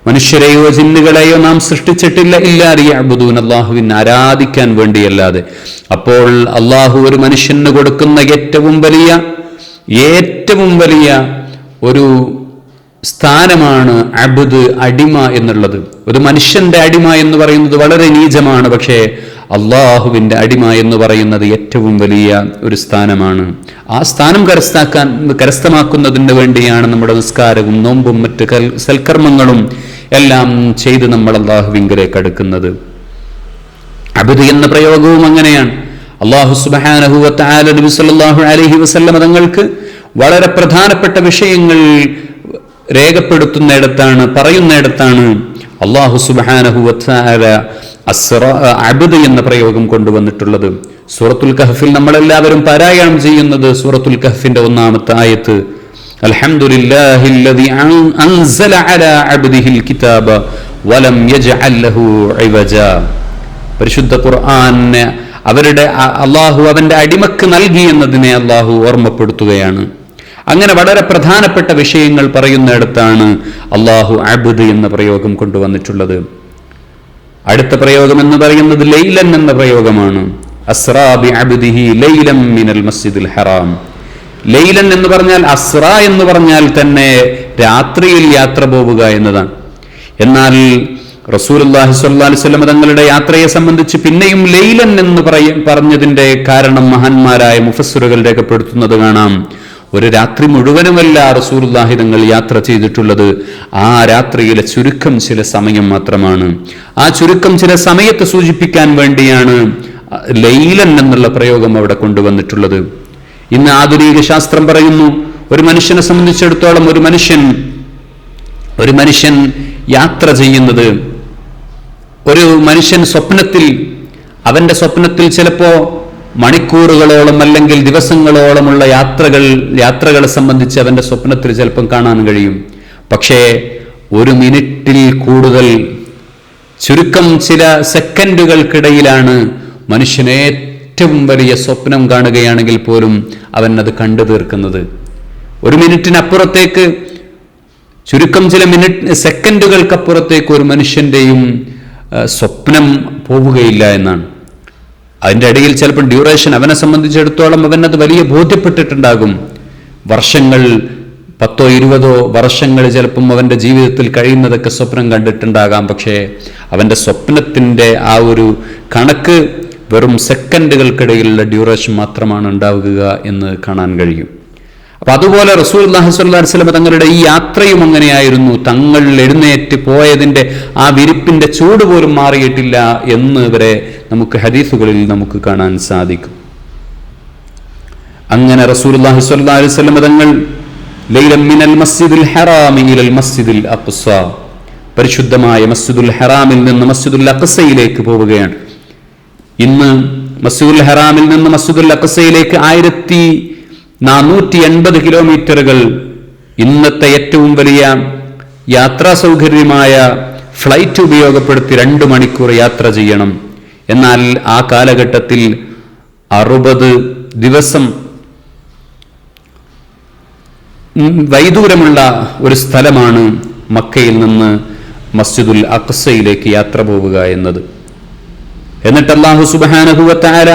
മനുഷ്യരെയോ ജിന്നുകളെയോ നാം സൃഷ്ടിച്ചിട്ടില്ല ഇല്ലാ ലിയഅ്ബുദൂൻ, അള്ളാഹുവിനെ ആരാധിക്കാൻ വേണ്ടിയല്ലാതെ. അപ്പോൾ അള്ളാഹു ഒരു മനുഷ്യന് കൊടുക്കുന്ന ഏറ്റവും വലിയ ഒരു സ്ഥാനമാണ് അബ്ദ്, അടിമ എന്നുള്ളത്. ഒരു മനുഷ്യന്റെ അടിമ എന്ന് പറയുന്നത് വളരെ നീചമാണ്. പക്ഷേ അള്ളാഹുവിന്റെ അടിമ എന്ന് പറയുന്നത് ഏറ്റവും വലിയ ഒരു സ്ഥാനമാണ്. ആ സ്ഥാനം കരസ്ഥമാക്കുന്നതിന് വേണ്ടിയാണ് നമ്മുടെ നിസ്കാരവും നോമ്പും മറ്റ് സൽക്കർമ്മങ്ങളും എല്ലാം ചെയ്ത് നമ്മൾ അള്ളാഹുവിങ്കലേക്ക് അടുക്കുന്നത്. അബ്ദ് എന്ന പ്രയോഗവും അങ്ങനെയാണ്. അല്ലാഹു സുബ്ഹാനഹു വ തആല നബി സല്ലല്ലാഹു അലൈഹി വസല്ലം തങ്ങൾക്ക് വളരെ പ്രധാനപ്പെട്ട വിഷയങ്ങൾ പറയുന്നിടത്താണ് അല്ലാഹു സുബ്ഹാനഹു വ തആല അബ്ദ് എന്ന പ്രയോഗം കൊണ്ടുവന്നിട്ടുള്ളത്. സൂറത്തുൽ കഹ്ഫിൽ നമ്മളെല്ലാവരും പാരായണം ചെയ്യുന്നത് സൂറത്തുൽ കഹ്ഫിന്റെ 1-ാമത്തെ ആയത്ത്, അൽഹംദുലില്ലാഹില്ലദീ അൻസല അലാ അബ്ദിഹിൽ കിതാബ വലം യജ്അൽ ലഹു ഇവജ. പരിശുദ്ധ ഖുർആനെ അല്ലാഹു അവന്റെ അടിമക്ക് നൽകി എന്നതിനെ അല്ലാഹു ഓർമ്മപ്പെടുത്തുകയാണ്. അങ്ങനെ വളരെ പ്രധാനപ്പെട്ട വിഷയങ്ങൾ പറയുന്നിടത്താണ് അല്ലാഹു അബ്ദ് എന്ന പ്രയോഗം കൊണ്ടുവന്നിട്ടുള്ളത്. അടുത്ത പ്രയോഗം എന്ന് പറയുന്നത് ലൈലൻ എന്ന പ്രയോഗമാണ്. അസ്റാ ബി അബ്ദിഹി ലൈലൻ മിനൽ മസ്ജിദിൽ ഹറാം. ലൈലൻ എന്ന് പറഞ്ഞാൽ, അസ്റാ എന്ന് പറഞ്ഞാൽ തന്നെ രാത്രിയിൽ യാത്ര പോവുക എന്നതാണ്. എന്നാൽ റസൂലുള്ളാഹി സ്വല്ലല്ലാഹു അലൈഹി വസല്ലം തങ്ങളുടെ യാത്രയെ സംബന്ധിച്ച് പിന്നെയും ലൈലൻ എന്ന് പറഞ്ഞതിന്റെ കാരണം മഹാന്മാരായ മുഫസ്സിറുകൾ രേഖപ്പെടുത്തുന്നത് കാണാം. ഒരു രാത്രി മുഴുവനുമല്ല റസൂലുള്ളാഹി തങ്ങൾ യാത്ര ചെയ്തിട്ടുള്ളത്. ആ രാത്രിയിലെ ചുരുക്കം ചില സമയം മാത്രമാണ്. ആ ചുരുക്കം ചില സമയത്ത് സൂചിപ്പിക്കാൻ വേണ്ടിയാണ് ലൈലൻ എന്നുള്ള പ്രയോഗം അവിടെ കൊണ്ടുവന്നിട്ടുള്ളത്. ഇന്ന് ആധുനിക ശാസ്ത്രം പറയുന്നു, ഒരു മനുഷ്യനെ സംബന്ധിച്ചിടത്തോളം ഒരു മനുഷ്യൻ യാത്ര ചെയ്യുന്നത്. ഒരു മനുഷ്യൻ അവന്റെ സ്വപ്നത്തിൽ ചിലപ്പോ മണിക്കൂറുകളോളം അല്ലെങ്കിൽ ദിവസങ്ങളോളമുള്ള യാത്രകളെ സംബന്ധിച്ച് അവന്റെ സ്വപ്നത്തിൽ ചിലപ്പം കാണാൻ കഴിയും. പക്ഷേ 1 മിനിറ്റിൽ കൂടുതൽ ചുരുക്കം ചില സെക്കൻഡുകൾക്കിടയിലാണ് മനുഷ്യൻ ഏറ്റവും വലിയ സ്വപ്നം കാണുകയാണെങ്കിൽ പോലും അവൻ അത് കണ്ടു തീർക്കുന്നത്. 1 മിനിറ്റിനപ്പുറത്തേക്ക്, ചുരുക്കം ചില സെക്കൻഡുകൾക്കപ്പുറത്തേക്ക് ഒരു മനുഷ്യന്റെയും സ്വപ്നം പോവുകയില്ല എന്നാണ്. അതിൻ്റെ ഇടയിൽ ചിലപ്പോൾ ഡ്യൂറേഷൻ അവനെ സംബന്ധിച്ചിടത്തോളം അവനത് വലിയ ബോധ്യപ്പെട്ടിട്ടുണ്ടാകും. വർഷങ്ങൾ 10-20 വർഷങ്ങൾ ചിലപ്പം അവൻ്റെ ജീവിതത്തിൽ കഴിയുന്നതൊക്കെ സ്വപ്നം കണ്ടിട്ടുണ്ടാകാം. പക്ഷേ അവൻ്റെ സ്വപ്നത്തിൻ്റെ ആ ഒരു കണക്ക് വെറും സെക്കൻഡുകൾക്കിടയിലുള്ള ഡ്യൂറേഷൻ മാത്രമാണ് ഉണ്ടാവുക എന്ന് കാണാൻ കഴിയും. അപ്പൊ അതുപോലെ റസൂലുള്ളാഹി സ്വല്ലല്ലാഹു അലൈഹി വസല്ലം തങ്ങളുടെ ഈ യാത്രയും അങ്ങനെയായിരുന്നു. തങ്ങൾ എഴുന്നേറ്റ് പോയതിന്റെ ആ വിരിപ്പിന്റെ ചൂട് പോലും മാറിയിട്ടില്ല എന്ന് വരെ നമുക്ക് ഹദീസുകളിൽ നമുക്ക് കാണാൻ സാധിക്കും. അങ്ങനെ റസൂലുള്ളാഹി സ്വല്ലല്ലാഹു അലൈഹി വസല്ലം തങ്ങൾ ലൈലൻ മിനൽ മസ്ജിദിൽ ഹറാമി ഇലൽ മസ്ജിദിൽ അഖ്സ, പരിശുദ്ധമായ മസ്ജിദുൽ ഹറാമിൽ നിന്ന് മസ്ജിദുൽ അഖ്സയിലേക്ക് പോവുകയാണ്. ഇന്ന് മസ്ജിദുൽ ഹറാമിൽ നിന്ന് മസ്ജിദുൽ അഖ്സയിലേക്ക് 1480 കിലോമീറ്ററുകൾ, ഇന്നത്തെ ഏറ്റവും വലിയ യാത്രാ സൗകര്യമായ ഫ്ലൈറ്റ് ഉപയോഗപ്പെടുത്തി 2 മണിക്കൂർ യാത്ര ചെയ്യണം. എന്നാൽ ആ കാലഘട്ടത്തിൽ 60 ദിവസം വൈദൂരമുള്ള ഒരു സ്ഥലമാണ് മക്കയിൽ നിന്ന് മസ്ജിദുൽ അഖ്സയിലേക്ക് യാത്ര പോവുക എന്നത്. എന്നിട്ട് അല്ലാഹു സുബ്ഹാനഹു വ തആല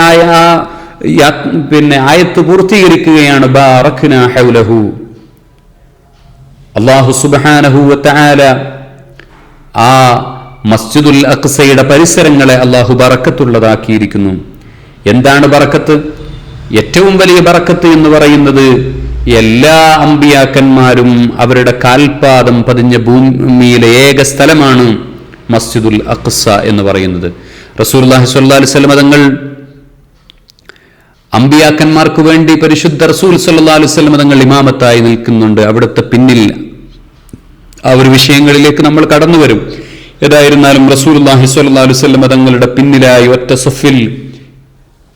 ആയത്ത് പൂർത്തീകരിക്കുകയാണ്. ബാറക്നാ ഹൗലഹു, അല്ലാഹു സുബ്ഹാനഹു വ തആല ആ മസ്ജിദുൽ അഖ്സയുടെ പരിസരങ്ങളെ അല്ലാഹു ബറക്കത്തുള്ളതാക്കിയിരിക്കുന്നു. എന്താണ് ബറക്കത്ത്? ഏറ്റവും വലിയ ബറക്കത്ത് എന്ന് പറയുന്നത് എല്ലാ അമ്പിയാക്കന്മാരും അവരുടെ കാൽപാദം പതിഞ്ഞ ഭൂമിയിലെ ഏക സ്ഥലമാണ് മസ്ജിദുൽ അഖ്സ എന്ന് പറയുന്നത്. റസൂലുള്ളാഹി സ്വല്ലല്ലാഹു അലൈഹി വസല്ലം തങ്ങൾ അമ്പിയാക്കന്മാർക്ക് വേണ്ടി പരിശുദ്ധ റസൂൽ സ്വല്ലല്ലാഹു അലൈഹി വസല്ലം തങ്ങൾ ഇമാമത്തായി നിൽക്കുന്നുണ്ട്. അവിടുത്തെ പിന്നിൽ ആ ഒരു വിഷയങ്ങളിലേക്ക് നമ്മൾ കടന്നു വരും. ഏതായിരുന്നാലും റസൂലുള്ളാഹി സ്വല്ലല്ലാഹു അലൈഹി വസല്ലം തങ്ങളുടെ പിന്നിലായി ഒറ്റ സഫിൽ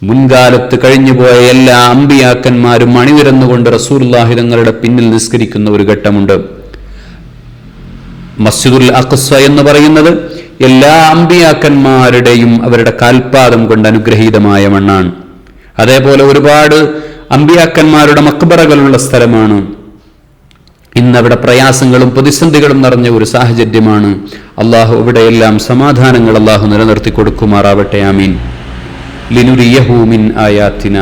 മുൻകാലത്ത് കഴിഞ്ഞുപോയ എല്ലാ അമ്പിയാക്കന്മാരും അണിനിരന്നുകൊണ്ട് റസൂലുള്ളാഹി തങ്ങളുടെ പിന്നിൽ നിസ്കരിക്കുന്ന ഒരു ഘട്ടമുണ്ട്. മസ്ജിദുൽ അഖ്സ എന്ന് പറയുന്നത് എല്ലാ അമ്പിയാക്കന്മാരുടെയും അവരുടെ കാൽപാദം കൊണ്ട് അനുഗ്രഹീതമായ മണ്ണാണ്. അതേപോലെ ഒരുപാട് അമ്പിയാക്കന്മാരുടെ മക്ബറകളുള്ള സ്ഥലമാണ്. ഇന്നവിടെ പ്രയാസങ്ങളും പ്രതിസന്ധികളും നിറഞ്ഞ ഒരു സാഹചര്യമാണ്. അള്ളാഹു ഇവിടെയെല്ലാം സമാധാനങ്ങൾ അള്ളാഹു നിലനിർത്തി കൊടുക്കുമാറാവട്ടെ. ആമീൻ. ലിനുരിയഹു മിൻ ആയാത്തിന,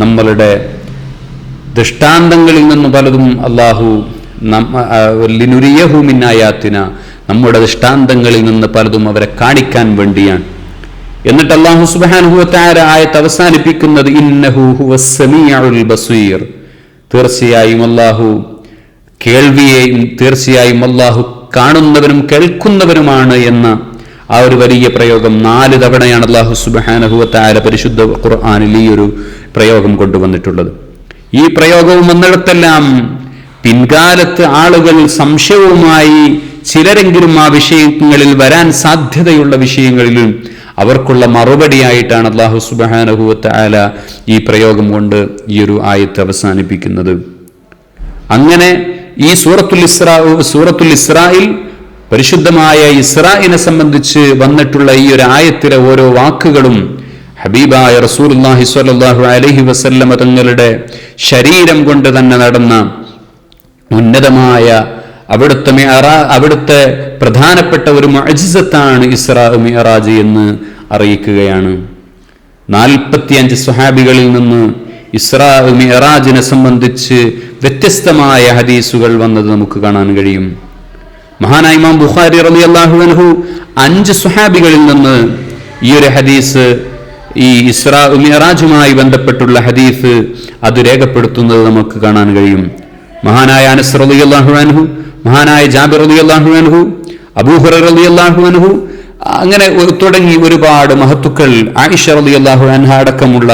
നമ്മളുടെ ദൃഷ്ടാന്തങ്ങളിൽ നിന്ന് പലതും അള്ളാഹു ലിനുരിയഹു മിൻ ആയാത്തിന, നമ്മുടെ ദൃഷ്ടാന്തങ്ങളിൽ നിന്ന് പലതും അവരെ കാണിക്കാൻ വേണ്ടിയാണ്. എന്നിട്ട് അല്ലാഹു സുബ്ഹാനഹു വ തആല ആയത്ത് അവസാനിപ്പിക്കുന്നത് ഇന്നഹു ഹുവസ് സമീഉൽ ബസീർ, തീർച്ചയായും അല്ലാഹു കേൾവിയെയും തീർച്ചയായും അല്ലാഹു കാണുന്നവനും കേൾക്കുന്നവനുമാണ് എന്ന ആ ഒരു വലിയ പ്രയോഗം 4 തവണയാണ് അല്ലാഹു സുബ്ഹാനഹു വ തആല പരിശുദ്ധ ഖുർആനിൽ ഈ ഒരു പ്രയോഗം കൊണ്ടുവന്നിട്ടുള്ളത്. ഈ പ്രയോഗവും വന്നിടത്തെല്ലാം പിൻകാലത്ത് ആളുകൾ സംശയവുമായി ചിലരെങ്കിലും ആ വിഷയങ്ങളിൽ വരാൻ സാധ്യതയുള്ള വിഷയങ്ങളിലും അവർക്കുള്ള മറുപടിയായിട്ടാണ് അല്ലാഹു സുബ്ഹാനഹു വ തആല ഈ പ്രയോഗം കൊണ്ട് ഈ ഒരു ആയത്ത് അവസാനിപ്പിക്കുന്നത്. അങ്ങനെ ഈ സൂറത്തുൽ ഇസ്രായിൽ പരിശുദ്ധമായ ഇസ്രായിനെ സംബന്ധിച്ച് വന്നിട്ടുള്ള ഈ ഒരു ആയത്തിലെ ഓരോ വാക്കുകളും ഹബീബായ റസൂലുള്ളാഹി സ്വല്ലല്ലാഹു അലൈഹി വസല്ലമ തങ്ങളുടെ ശരീരം കൊണ്ട് തന്നെ നടന്ന ഉന്നതമായ അവിടുത്തെ പ്രധാനപ്പെട്ട ഒരു മുഅ്ജിസത്താണ് ഇസ്രാ മിഅ്റാജ് എന്ന് അറിയിക്കുകയാണ്. 45 സ്വഹാബികളിൽ നിന്ന് ഇസ്രാ മിഅ്റാജിനെ സംബന്ധിച്ച് വ്യത്യസ്തമായ ഹദീസുകൾ വന്നത് നമുക്ക് കാണാൻ കഴിയും. മഹാനായ ഇമാം ബുഖാരി റളിയല്ലാഹു അൻഹു 5 സ്വഹാബികളിൽ നിന്ന് ഈ ഒരു ഹദീസ്, ഈ ഇസ്രാ മിഅ്റാജുമായി ബന്ധപ്പെട്ടുള്ള ഹദീസ് അത് രേഖപ്പെടുത്തുന്നത് നമുക്ക് കാണാൻ കഴിയും. മഹാനായ അനസ് റളിയല്ലാഹു അൻഹു, മഹാനായ ജാബിർ റളിയല്ലാഹു അൻഹു, അബൂ ഹുറൈറ റളിയല്ലാഹു അൻഹു, അങ്ങനെ തുടങ്ങി ഒരുപാട് മഹത്തുക്കൾ, ആയിഷ റളിയല്ലാഹു അൻഹ അടക്കമുള്ള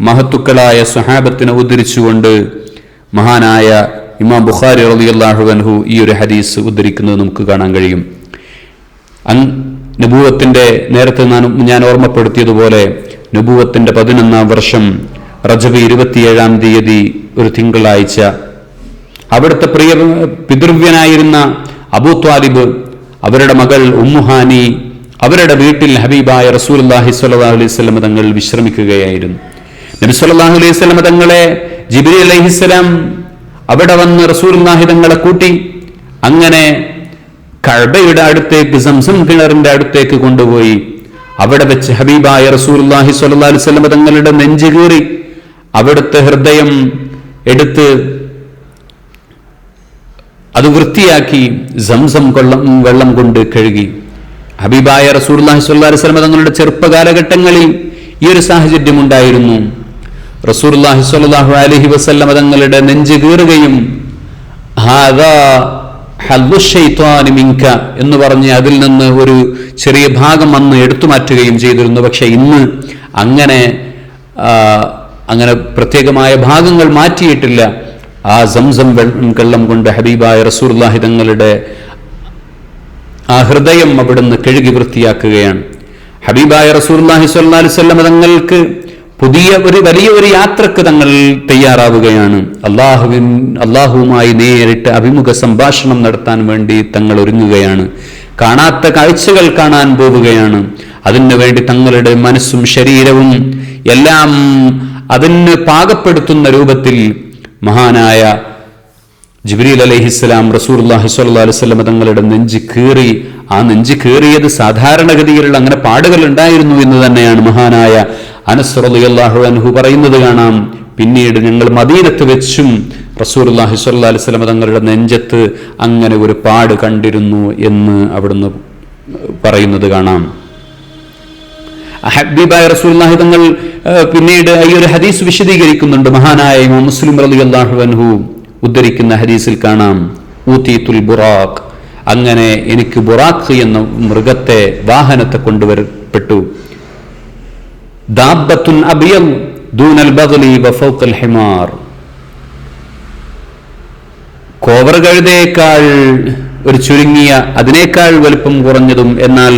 മഹത്തുക്കളായ സ്വഹാബത്തിനെ ഉദ്ധരിച്ചുകൊണ്ട് മഹാനായ ഇമാം ബുഖാരി റളിയല്ലാഹു അൻഹു ഈ ഒരു ഹദീസ് ഉദ്ധരിക്കുന്നത് നമുക്ക് കാണാൻ കഴിയും. നബൂവത്തിന്റെ നേരത്തെ ഞാൻ ഓർമ്മപ്പെടുത്തിയതുപോലെ നബൂവത്തിന്റെ 11-ാം വർഷം റജബ് 27-ാം തീയതി ഒരു തിങ്കളാഴ്ച അവിടുത്തെ പ്രിയ പിതൃവ്യനായിരുന്ന അബൂ ത്വാലിബ്, അവരുടെ മകൾ ഉമ്മുഹാനി അവരുടെ വീട്ടിൽ ഹബീബായ റസൂലുള്ളാഹി സ്വല്ലല്ലാഹു അലൈഹി വസല്ലം തങ്ങൾ വിശ്രമിക്കുകയായിരുന്നു. നബി സ്വല്ലല്ലാഹു അലൈഹി വസല്ലം തങ്ങളെ ജിബ്രീൽ അലൈഹിസ്സലാം അവിടെ വന്ന് റസൂലുള്ളാഹി തങ്ങളെ കൂട്ടി അങ്ങനെ കഅബയുടെ അടുത്തേക്ക്, സംസം കിണറിന്റെ അടുത്തേക്ക് കൊണ്ടുപോയി. അവിടെ വെച്ച് ഹബീബായ റസൂലുള്ളാഹി സ്വല്ലല്ലാഹു അലൈഹി വസല്ലം തങ്ങളുടെ നെഞ്ച് കീറി അവിടുത്തെ ഹൃദയം എടുത്ത് അത് വൃത്തിയാക്കി സംസം വെള്ളം കൊണ്ട് കഴുകി. ഹബീബായ റസൂലുള്ളാഹി സ്വല്ലല്ലാഹു അലൈഹി വസല്ലം തങ്ങളുടെ ചെറുപ്പകാലഘട്ടങ്ങളിൽ ഈ ഒരു സാഹചര്യം ഉണ്ടായിരുന്നു. റസൂലുള്ളാഹി സ്വല്ലല്ലാഹു അലൈഹി വസല്ലം തങ്ങളുടെ നെഞ്ച് കീറുകയും ഹാദാ ഹല്ലു ശൈത്വാനി മിൻക എന്ന് പറഞ്ഞ് അതിൽ നിന്ന് ഒരു ചെറിയ ഭാഗം അന്ന് എടുത്തു മാറ്റുകയും ചെയ്തിരുന്നു. പക്ഷെ ഇന്ന് അങ്ങനെ പ്രത്യേകമായ ഭാഗങ്ങൾ മാറ്റിയിട്ടില്ല. ആ സംസം വെള്ളം കൊണ്ട് ഹബീബായ റസൂലുള്ളാഹി തങ്ങളുടെ ആ ഹൃദയം അവിടുന്ന് കഴുകി വൃത്തിയാക്കുകയാണ്. ഹബീബായ റസൂലുള്ളാഹി സ്വല്ലല്ലാഹു അലൈഹി വസല്ലം തങ്ങൾക്ക് വലിയ ഒരു യാത്രക്ക് തങ്ങൾ തയ്യാറാവുകയാണ്. അള്ളാഹുവുമായി നേരിട്ട് അഭിമുഖ സംഭാഷണം നടത്താൻ വേണ്ടി തങ്ങൾ ഒരുങ്ങുകയാണ്. കാണാത്ത കാഴ്ചകൾ കാണാൻ പോവുകയാണ്. അതിനു വേണ്ടി തങ്ങളുടെ മനസ്സും ശരീരവും എല്ലാം അതിന് പാകപ്പെടുത്തുന്ന രൂപത്തിൽ മഹാനായ ജിബ്രീൽ അലൈഹിസ്സലാം റസൂലുള്ളാഹി സ്വല്ലല്ലാഹു അലൈഹി വസല്ലം തങ്ങളുടെ നെഞ്ച് കീറി. ആ നെഞ്ച് കീറിയത് സാധാരണഗതിയിലുള്ള അങ്ങനെ പാടുകൾ ഉണ്ടായിരുന്നു എന്ന് തന്നെയാണ് മഹാനായ അനസ് റളിയല്ലാഹു അൻഹു പറയുന്നത് കാണാം. പിന്നീട് ഞങ്ങൾ മദീനത്ത് വെച്ചും റസൂലുള്ളാഹി സ്വല്ലല്ലാഹു അലൈഹി വസല്ലം തങ്ങളുടെ നെഞ്ചത്ത് അങ്ങനെ ഒരു പാട് കണ്ടിരുന്നു എന്ന് അവിടുന്ന് പറയുന്നത് കാണാം. ഹബീബായ റസൂലുള്ളാഹി തങ്ങൾ പിന്നീട് ഈ ഒരു ഹദീസ് വിശദീകരിക്കുന്നുണ്ട്. മഹാനായ ഇമാം മുസ്ലിം റളിയല്ലാഹു അൻഹു ഉദ്ധരിക്കുന്ന ഹദീസിൽ കാണാം, ഊതീതുൽ ബുറാഖ്, അങ്ങനെ എനിക്ക് ബുറാഖ് എന്ന മൃഗത്തെ, വാഹനത്തെ കൊണ്ടുവരപ്പെട്ടു. ദാബത്തുൻ അബിയദ് ദൂനൽ ബഗ്ലി വഫൗഖൽ ഹിമാർ, കോവർ കഴുതയേക്കാൾ ഒരു ചുരുങ്ങിയ, അതിനേക്കാൾ വലുപ്പം കുറഞ്ഞതും എന്നാൽ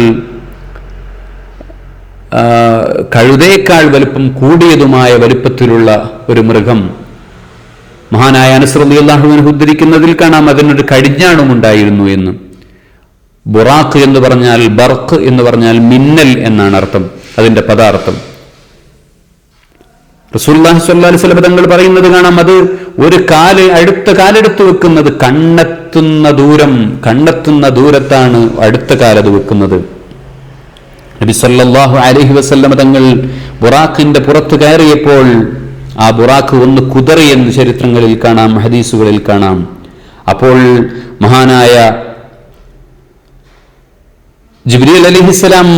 കഴുതയേക്കാൾ വലുപ്പം കൂടിയതുമായ വലുപ്പത്തിലുള്ള ഒരു മൃഗം. മഹാനായ അനസ് റളിയല്ലാഹു അൻഹു ഉദ്ധരിക്കുന്നതിൽ കാണാം അതിനൊരു കടിഞ്ഞാണും ഉണ്ടായിരുന്നു എന്ന്. ബുറാഖ് എന്ന് പറഞ്ഞാൽ, ബർക്ക് എന്ന് പറഞ്ഞാൽ മിന്നൽ എന്നാണ് അർത്ഥം, അതിന്റെ പദാർത്ഥം. റസൂലുള്ളാഹി സ്വല്ലല്ലാഹു അലൈഹി വസല്ലം തങ്ങൾ പറയുന്നത് കാണാം, അത് ഒരു അടുത്ത കാലെടുത്ത് വെക്കുന്നത് കണ്ണെത്തുന്ന ദൂരത്താണ് അടുത്ത കാലത് വെക്കുന്നത്. നബി സല്ലല്ലാഹു അലൈഹി വസല്ലം തങ്ങൾ ബുറാഖിന്റെ പുറത്ത് കയറിയപ്പോൾ ആ ബുറാഖ് ഒന്ന് കുതറിയെന്ന് ചരിത്രങ്ങളിൽ കാണാം, ഹദീസുകളിൽ കാണാം. അപ്പോൾ മഹാനായ ജിബ്രീൽ അലൈഹിസ്സലാം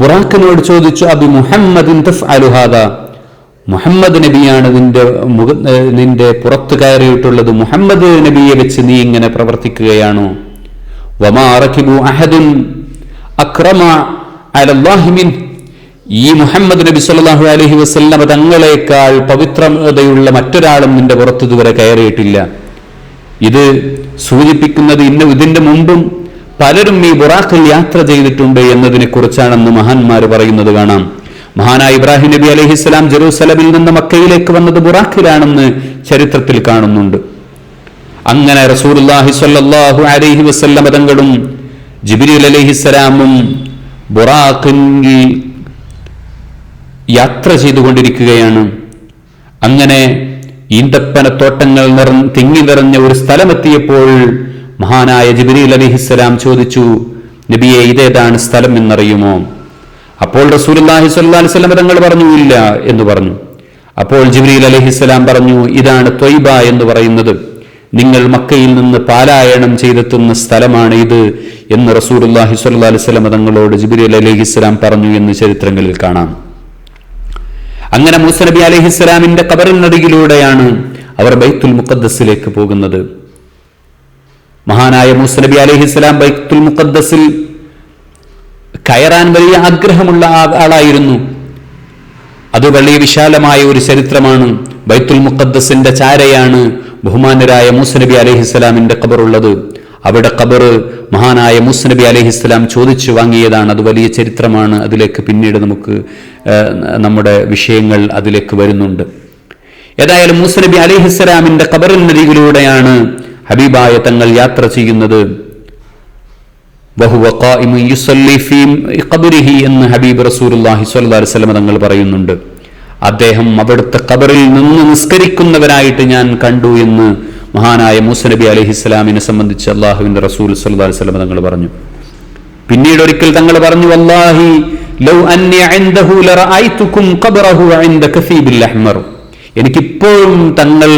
ബുറാഖിനോട് ചോദിച്ചു, അബി മുഹമ്മദിൻ തഫ്അലു ഹാദാ, മുഹമ്മദ് നബിയാണ് നിന്റെ പുറത്ത് കയറിയിട്ടുള്ളത്, മുഹമ്മദ് നബിയെ വെച്ച് നീ ഇങ്ങനെ പ്രവർത്തിക്കുകയാണോ? വമാ റകിബു അഹദുൻ അക്രമ അലല്ലാഹി മിൻ, ഈ മുഹമ്മദ് നബി സല്ലല്ലാഹു അലൈഹി വസല്ലം തങ്ങളെക്കാൾ പവിത്രതയുള്ള മറ്റൊരാളും നിന്റെ പുറത്ത് ഇതുവരെ കയറിയിട്ടില്ല. ഇത് സൂചിപ്പിക്കുന്നത് ഇതിന്റെ മുമ്പും പലരും ഈ ബുറാഖിൽ യാത്ര ചെയ്തിട്ടുണ്ട് എന്നതിനെ കുറിച്ചാണെന്ന് മഹാന്മാർ പറയുന്നത് കാണാം. മഹാനായ ഇബ്രാഹിം നബി അലൈഹിസ്സലാം ജെറൂസലമിൽ നിന്ന് മക്കയിലേക്ക് വന്നത് ബുറാഖിലാണെന്ന് ചരിത്രത്തിൽ കാണുന്നുണ്ട്. അങ്ങനെ റസൂലുള്ളാഹി സ്വല്ലല്ലാഹു അലൈഹി വസല്ലം തങ്ങളും ജിബ്രീൽ അലൈഹിസ്സലാമും ബുറാഖിൽ യാത്ര ചെയ്തുകൊണ്ടിരിക്കുകയാണ്. അങ്ങനെ ഈന്തപ്പനത്തോട്ടങ്ങൾ തിങ്ങി നിറഞ്ഞ ഒരു സ്ഥലമെത്തിയപ്പോൾ മഹാനായ ജിബ്രീൽ അലൈഹിസ്സലാം ചോദിച്ചു, നബിയെ, ഇതേതാണ് സ്ഥലം എന്നറിയുമോ? അപ്പോൾ റസൂലുള്ളാഹി സ്വല്ലല്ലാഹു അലൈഹി വസല്ലം തങ്ങൾ പറഞ്ഞു, ഇല്ല എന്ന് പറഞ്ഞു. അപ്പോൾ ജിബ്രീൽ അലൈഹിസ്സലാം പറഞ്ഞു, ഇതാണ് ത്വയ്ബ എന്ന് പറയുന്നത്, നിങ്ങൾ മക്കയിൽ നിന്ന് പാലായനം ചെയ്തെത്തുന്ന സ്ഥലമാണ് ഇത് എന്ന് റസൂലുള്ളാഹി സ്വല്ലല്ലാഹു അലൈഹി വസല്ലം തങ്ങളോട് ജിബ്രീൽ അലൈഹിസ്സലാം പറഞ്ഞു എന്ന് ചരിത്രങ്ങളിൽ കാണാം. അങ്ങനെ മൂസ നബി അലൈഹിസ്സലാമിന്റെ ഖബറിനരികിലൂടെയാണ് അവർ ബൈത്തുൽ മുഖദ്ദസിലേക്ക് പോകുന്നത്. മഹാനായ മൂസ നബി അലൈഹിസ്സലാം ബൈത്തുൽ മുഖദ്ദസിൽ കയറാൻ വലിയ ആഗ്രഹമുള്ള ആളായിരുന്നു. അത് വലിയ വിശാലമായ ഒരു ചരിത്രമാണ്. ബൈത്തുൽ മുഖദ്ദസിന്റെ ചാരയാണ് ബഹുമാനരായ മൂസ നബി അലൈഹിസ്സലാമിന്റെ ഖബറുള്ളത്. അവിടെ ഖബർ മഹാനായ മൂസ നബി അലൈഹിസ്സലാം ചോദിച്ചു വാങ്ങിയതാണ്. അത് വലിയ ചരിത്രമാണ്. അതിലേക്ക് പിന്നീട് നമുക്ക് നമ്മുടെ വിഷയങ്ങൾ അതിലേക്ക് വരുന്നുണ്ട്. ഏതായാലും മൂസ നബി അലൈഹിസ്സലാമിന്റെ ഖബറിനരികിലൂടെയാണ് ഹബീബായ തങ്ങൾ യാത്ര ചെയ്യുന്നത്. വഹുവ ഖായിമുൻ യുസല്ലി ഫീ ഖബരിഹി എന്ന് ഹബീബ് റസൂലുള്ളാഹി സ്വല്ലല്ലാഹു അലൈഹി വസല്ലം തങ്ങൾ പറയുന്നുണ്ട്. അദ്ദേഹം അവിടുത്തെ ഖബറിൽ നിന്ന് നിസ്കരിക്കുന്നവരായിട്ട് ഞാൻ കണ്ടു എന്ന് മഹാനായ മൂസ നബി അലൈഹിസ്സലാമിനെ സംബന്ധിച്ച് അല്ലാഹുവിന്റെ റസൂൽ സ്വല്ലല്ലാഹു അലൈഹി വസല്ലം തങ്ങൾ പറഞ്ഞു. പിന്നീട് ഒരിക്കൽ തങ്ങൾ പറഞ്ഞു, വല്ലാഹി ലൗ അന്നി ഇൻദഹു ലറഅയ്തുകും ഖബറഹു ഇൻദ കസീബിൽ അഹ്മർ. എനിക്കിപ്പോഴും തങ്ങൾ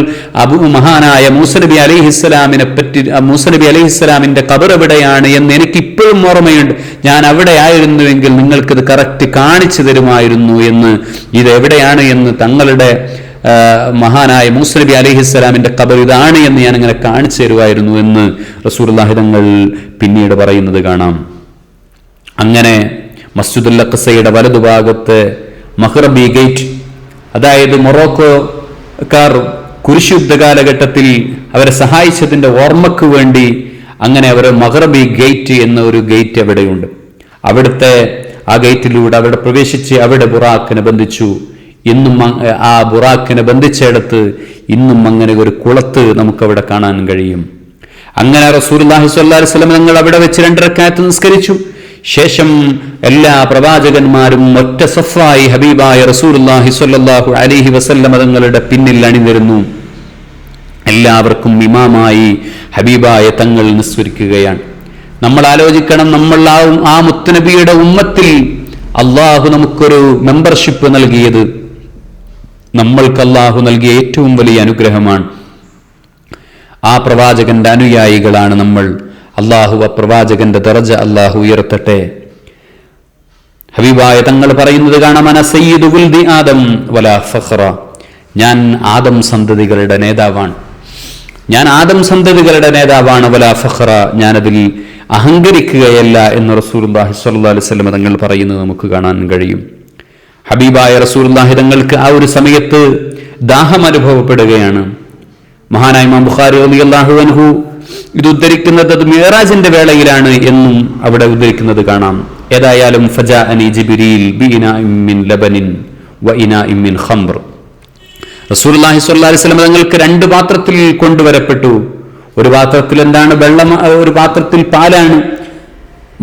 മഹാനായ മൂസ നബി അലൈഹിസ്സലാമിനെ പറ്റി, മൂസ നബി അലൈഹിസ്സലാമിന്റെ ഖബർ എവിടെയാണ് എന്ന് എനിക്കിപ്പോഴും ഓർമ്മയുണ്ട്. ഞാൻ അവിടെ ആയിരുന്നുവെങ്കിൽ നിങ്ങൾക്കിത് കറക്റ്റ് കാണിച്ചു തരുമായിരുന്നു എന്ന്, ഇത് എവിടെയാണ് എന്ന് തങ്ങളുടെ മഹാനായ മൂസ നബി അലൈഹിസ്സലാമിന്റെ ഖബർ ഇതാണ് എന്ന് ഞാൻ അങ്ങനെ കാണിച്ചു തരുമായിരുന്നു എന്ന് റസൂലുള്ളാഹി തങ്ങൾ പിന്നീട് പറയുന്നത് കാണാം. അങ്ങനെ മസ്ജിദുൽ അഖ്സയുടെ വലതുഭാഗത്ത് മഹ്റബി ഗേറ്റ്, അതായത് മൊറോക്കോക്കാർ കുരിശുദ്ധ കാലഘട്ടത്തിൽ അവരെ സഹായിച്ചതിന്റെ ഓർമ്മക്ക് വേണ്ടി അങ്ങനെ അവർ മഹ്റബി ഗേറ്റ് എന്ന ഒരു ഗേറ്റ് അവിടെയുണ്ട്. അവിടുത്തെ ആ ഗേറ്റിലൂടെ അവിടെ പ്രവേശിച്ച് അവിടെ ബുറാക്കിനെ ബന്ധിച്ചു. ഇന്നും ആ ബുറാക്കിനെ ബന്ധിച്ചിടത്ത് ഇന്നും അങ്ങനെ ഒരു കുളത്ത് നമുക്കവിടെ കാണാൻ കഴിയും. അങ്ങനെ റസൂലുള്ളാഹി സ്വല്ലല്ലാഹു അലൈഹി വസല്ലം തങ്ങൾ അവിടെ വെച്ച് 2 റക്അത്ത് നിസ്കരിച്ചു. ശേഷം എല്ലാ പ്രവാചകന്മാരും ഒറ്റ സഫായി ഹബീബായ റസൂലുള്ളാഹി സ്വല്ലല്ലാഹു അലൈഹി വസല്ലം തങ്ങളുടെ പിന്നിൽ അണിനിരന്നു. എല്ലാവർക്കും ഇമാമായി ഹബീബായ തങ്ങൾ നിസ്കരിക്കുകയാണ്. നമ്മൾ ആലോചിക്കണം, നമ്മൾ ആ മുത്തുനബിയുടെ ഉമ്മത്തിൽ അള്ളാഹു നമുക്കൊരു മെമ്പർഷിപ്പ് നൽകിയത് നമ്മൾക്ക് അള്ളാഹു നൽകിയ ഏറ്റവും വലിയ അനുഗ്രഹമാണ്. ആ പ്രവാചകന്റെ അനുയായികളാണ് നമ്മൾ. അള്ളാഹു ആ പ്രവാചകന്റെ ദറജ അള്ളാഹു ഉയർത്തട്ടെ. ഹബീബായ തങ്ങൾ പറയുന്നത് കാണാം, അന സയ്യിദു വൽദി ആദം വലാ ഫഖറ. ഞാൻ ആദം സന്തതികളുടെ നേതാവാണ്, ഞാൻ ആദം സന്തതികളുടെ നേതാവാണ്. വലാ ഫഖറ, ഞാനതിൽ അഹങ്കരിക്കുകയല്ല എന്ന് റസൂലുള്ളാഹി സ്വല്ലല്ലാഹു അലൈഹി വസല്ലം തങ്ങൾ പറയുന്നത് നമുക്ക് കാണാൻ കഴിയും. ഹബീബായ റസൂലുള്ളാഹി തങ്ങൾക്ക് ആ ഒരു സമയത്ത് ദാഹം അനുഭവപ്പെടുകയാണ്. മഹാനായ ഇമാം ബുഖാരി റളിയല്ലാഹു അൻഹു ഇത് ഉദ്ധരിക്കുന്നത് അത് മിഅ്റാജിന്റെ വേളയിലാണ് എന്നും അവിടെ ഉദ്ധരിക്കുന്നത് കാണാം. ഏതായാലും ഫജാഅനി ജിബ്രീൽ ബിഇനാഇൻ മിൻ ലബനിൻ വഇനാഇൻ മിൻ ഖംർ. റസൂലുള്ളാഹി സ്വല്ലല്ലാഹു അലൈഹി വസല്ലം തങ്ങൾക്ക് 2 പാത്രത്തിൽ കൊണ്ടുവരപ്പെട്ടു. ഒരു പാത്രത്തിൽ എന്താണ് വെള്ളം, ഒരു പാത്രത്തിൽ പാലാണ്,